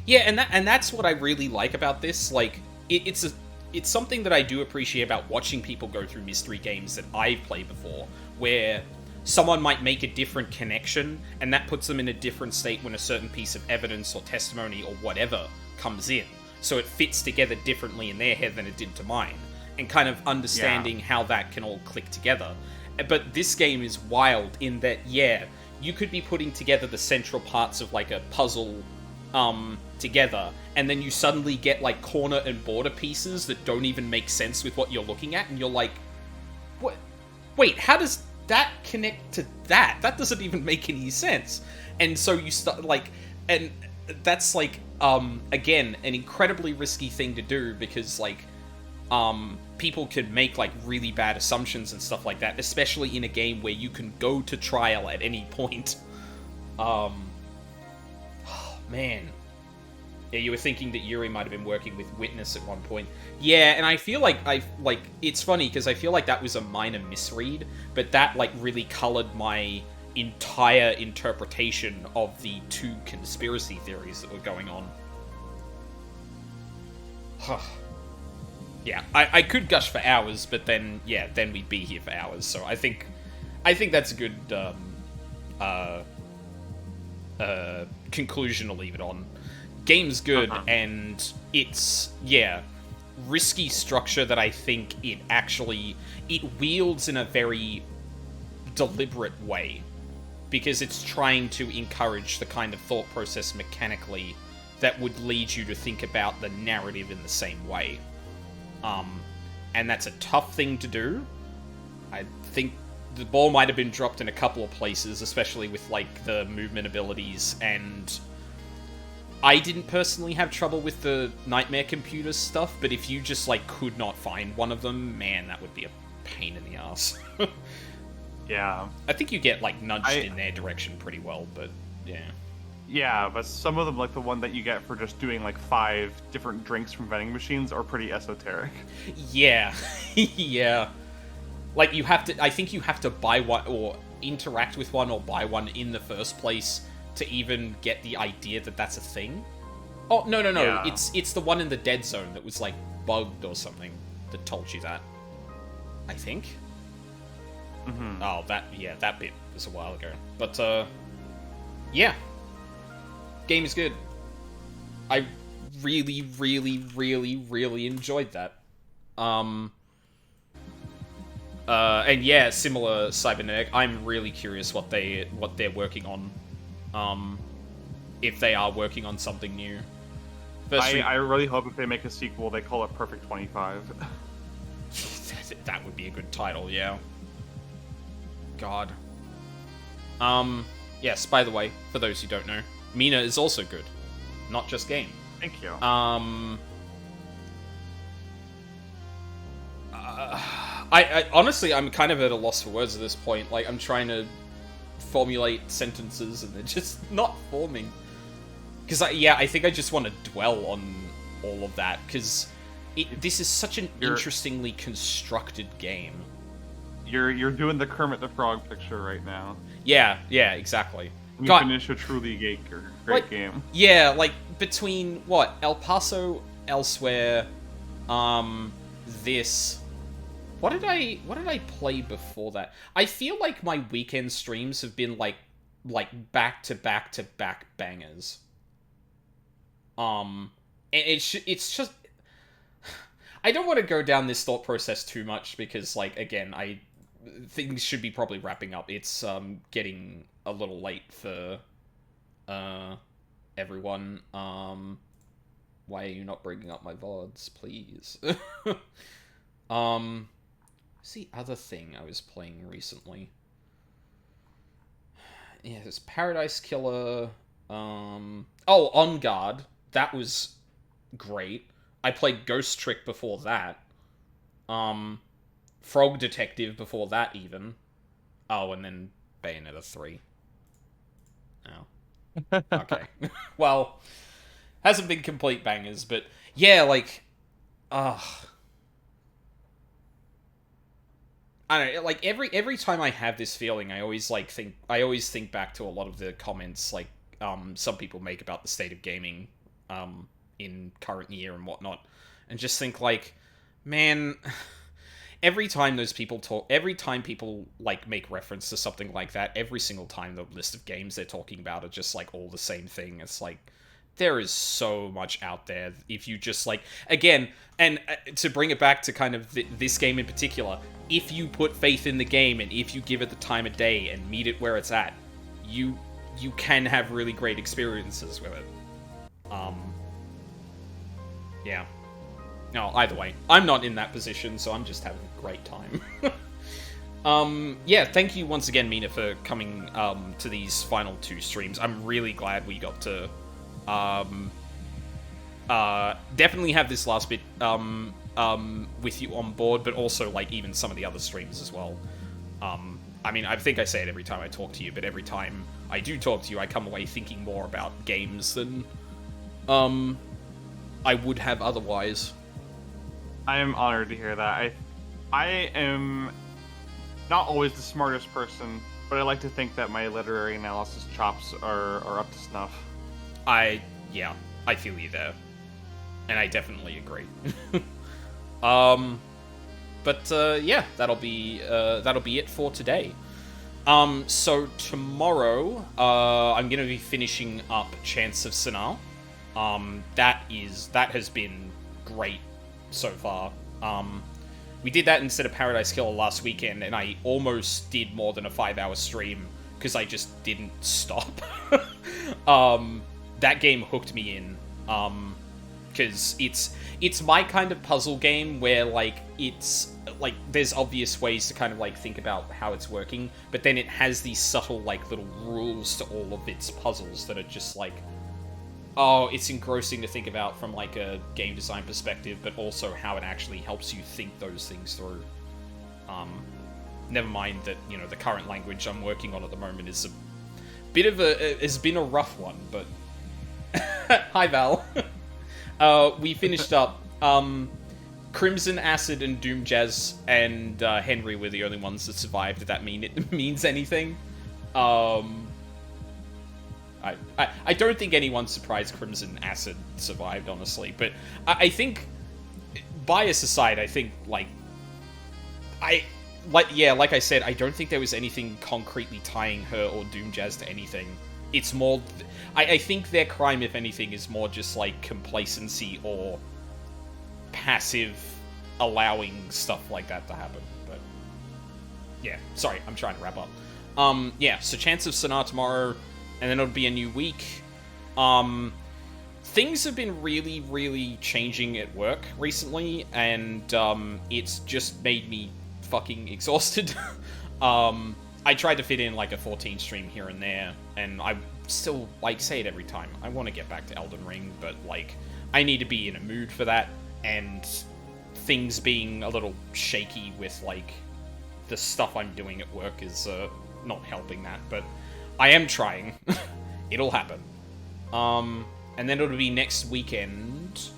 Yeah, and that's what I really like about this. Like, it's something that I do appreciate about watching people go through mystery games that I've played before, where someone might make a different connection, and that puts them in a different state when a certain piece of evidence or testimony or whatever comes in. So it fits together differently in their head than it did to mine, and kind of understanding how that can all click together. But this game is wild in that, yeah, you could be putting together the central parts of like a puzzle together, and then you suddenly get like corner and border pieces that don't even make sense with what you're looking at, and you're like, what? Wait, how does that connect to that? That doesn't even make any sense. And so you start like, and that's like again an incredibly risky thing to do, because like people can make like really bad assumptions and stuff like that, especially in a game where you can go to trial at any point. Oh, man. Yeah, you were thinking that Yuri might have been working with Witness at one point. Yeah, and I feel like it's funny because I feel like that was a minor misread, but that like really colored my entire interpretation of the 2 conspiracy theories that were going on. Yeah, I could gush for hours, but then we'd be here for hours. So I think that's a good conclusion to leave it on. Game's good, and it's, risky structure that I think it wields in a very deliberate way, because it's trying to encourage the kind of thought process mechanically that would lead you to think about the narrative in the same way. And that's a tough thing to do. I think the ball might have been dropped in a couple of places, especially with, like, the movement abilities, and I didn't personally have trouble with the Nightmare computer stuff, but if you just, like, could not find one of them, man, that would be a pain in the ass. Yeah. I think you get, like, nudged in their direction pretty well, but, yeah. Yeah, but some of them, like the one that you get for just doing, like, 5 different drinks from vending machines, are pretty esoteric. Yeah. Yeah. Like, I think you have to buy one, or interact with one, or buy one in the first place to even get the idea that that's a thing. Oh, no. Yeah. It's the one in the dead zone that was, like, bugged or something that told you that. I think. Mm-hmm. Oh, that bit was a while ago. But, yeah. Game is good. I really, really, really, really enjoyed that. And yeah, similar Cybernetic. I'm really curious what they're working on. If they are working on something new. I really hope if they make a sequel, they call it Perfect 25. That would be a good title, yeah. God. Yes, by the way, for those who don't know, Mina is also good. Not just game. Thank you. I honestly, I'm kind of at a loss for words at this point. Like, I'm trying to formulate sentences and they're just not forming. Because, I think I just want to dwell on all of that, because this is such an interestingly constructed game. You're doing the Kermit the Frog picture right now. Yeah, exactly. You finish a truly great game. Yeah, like, between, El Paso, Elsewhere, this... What did I play before that? I feel like my weekend streams have been, like back-to-back-to-back bangers. And it's just... I don't want to go down this thought process too much, because, like, again, things should be probably wrapping up. It's getting a little late for everyone. Why are you not bringing up my VODs, please? What's the other thing I was playing recently? Yeah, there's Paradise Killer. Oh, On Guard. That was great. I played Ghost Trick before that. Frog Detective before that, even. Oh, and then Bayonetta 3. Oh. Okay. Well, hasn't been complete bangers, but yeah, like, I don't know, like, every time I have this feeling, I always think back to a lot of the comments, like, some people make about the state of gaming, in current year and whatnot, and just think, like, man, every time people, like, make reference to something like that, every single time the list of games they're talking about are just, like, all the same thing. It's like, there is so much out there if you just, like, again, and to bring it back to kind of this game in particular, if you put faith in the game and if you give it the time of day and meet it where it's at, you can have really great experiences with it. Yeah. No, either way, I'm not in that position, so I'm just having a great time. Yeah, thank you once again, Mina, for coming to these final 2 streams. I'm really glad we got to definitely have this last bit with you on board, but also, like, even some of the other streams as well. I mean, I think I say it every time I talk to you, but every time I do talk to you, I come away thinking more about games than I would have otherwise. I am honored to hear that. I am not always the smartest person, but I like to think that my literary analysis chops are up to snuff. Yeah, I feel you there. And I definitely agree. Yeah, that'll be it for today. So tomorrow, I'm gonna be finishing up Chants of Sennaar. That has been great so far. We did that instead of Paradise Killer last weekend, and I almost did more than a 5-hour stream because I just didn't stop. That game hooked me in, because it's my kind of puzzle game where, like, it's like there's obvious ways to kind of, like, think about how it's working, but then it has these subtle, like, little rules to all of its puzzles that are just like, oh, it's engrossing to think about from, like, a game design perspective, but also how it actually helps you think those things through. Never mind that, you know, the current language I'm working on at the moment is a bit of has been a rough one, but hi, Val. We finished up, Crimson Acid and Doom Jazz and Henry were the only ones that survived. Did that mean it means anything? I don't think anyone's surprised Crimson Acid survived, honestly. But I think, bias aside, I think, like I said, I don't think there was anything concretely tying her or Doom Jazz to anything. It's more, I think their crime, if anything, is more just, like, complacency or passive allowing stuff like that to happen. But yeah, sorry, I'm trying to wrap up. Yeah, so Chants of Sennaar tomorrow, and then it'll be a new week. Things have been really, really changing at work recently, and it's just made me fucking exhausted. I tried to fit in, like, a 14 stream here and there, and I still, like, say it every time. I want to get back to Elden Ring, but, like, I need to be in a mood for that, and things being a little shaky with, like, the stuff I'm doing at work is not helping that, but I am trying. It'll happen. And then it'll be next weekend.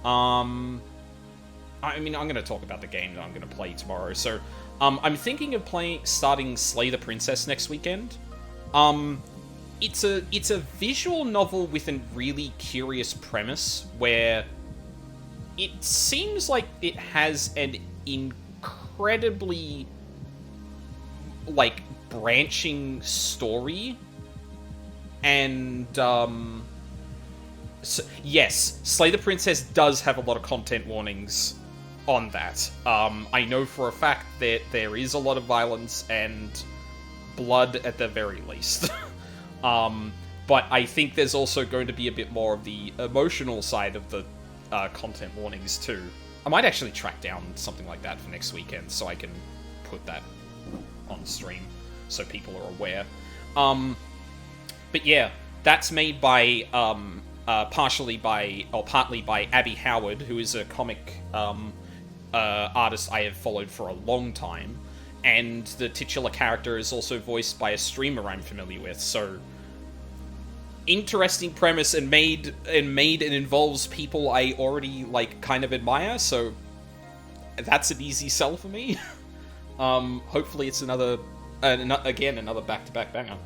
I mean, I'm going to talk about the game that I'm going to play tomorrow. So, I'm thinking of starting Slay the Princess next weekend. It's a visual novel with a really curious premise where it seems like it has an incredibly, like, branching story. And, so, yes, Slay the Princess does have a lot of content warnings. on that. I know for a fact that there is a lot of violence and blood at the very least. But I think there's also going to be a bit more of the emotional side of the content warnings too. I might actually track down something like that for next weekend so I can put that on stream so people are aware. But yeah, that's made by partly by Abby Howard, who is a comic artist I have followed for a long time, and the titular character is also voiced by a streamer I'm familiar with. So interesting premise, and made and involves people I already like kind of admire. So that's an easy sell for me. Hopefully it's another back-to-back banger.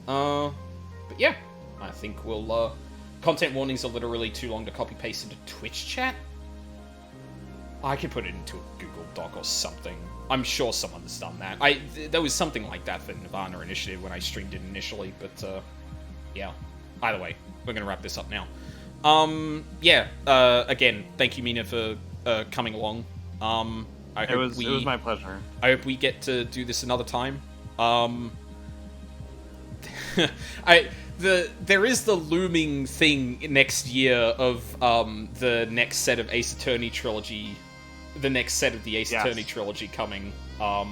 But yeah, I think we'll, content warnings are literally too long to copy-paste into Twitch chat. I could put it into a Google Doc or something. I'm sure someone's done that. There was something like that for Nirvana Initiative when I streamed it initially, but, yeah. Either way, we're gonna wrap this up now. Again, thank you, Mina, for, coming along. It was my pleasure. I hope we get to do this another time. There is the looming thing next year of the next set of Ace Attorney trilogy, the next set of the Ace Attorney trilogy coming. I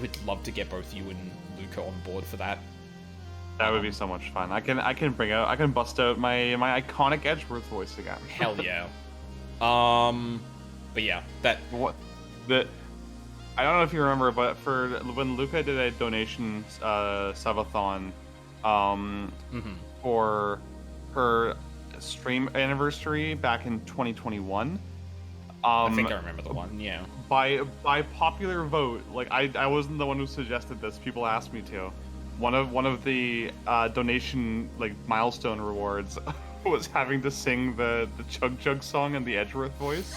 would love to get both you and Luca on board for that. That would be so much fun. I can bust out my iconic Edgeworth voice again. Hell yeah. But yeah, I don't know if you remember, but for when Luca did a donation subathon for her stream anniversary back in 2021. I think I remember the one, yeah. By popular vote, like I wasn't the one who suggested this. People asked me to. One of the donation like milestone rewards was having to sing the Chug Chug song in the Edgeworth voice.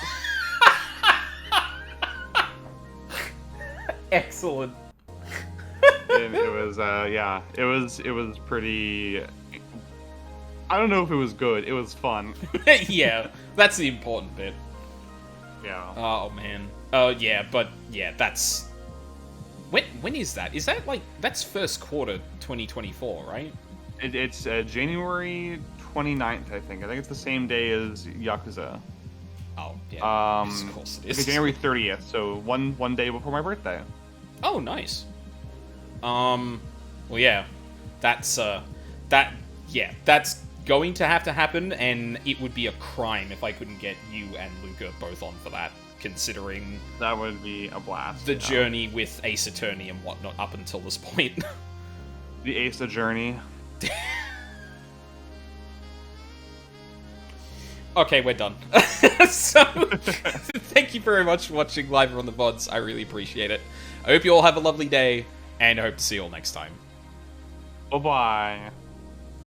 Excellent. And it was it was pretty. I don't know if it was good. It was fun. Yeah, that's the important bit. Yeah. Oh man. That's. When is that? Is that like that's first quarter 2024, right? It's January 29th, I think. I think it's the same day as Yakuza. Oh yeah. Of course it is. January 30th, so one day before my birthday. Oh, nice. Well, yeah, that's going to have to happen, and it would be a crime if I couldn't get you and Luca both on for that, considering that would be a blast. The journey with Ace Attorney and whatnot up until this point. The Ace journey. Okay, we're done. So, thank you very much for watching live on the VODs. I really appreciate it. I hope you all have a lovely day, and I hope to see you all next time. Bye-bye.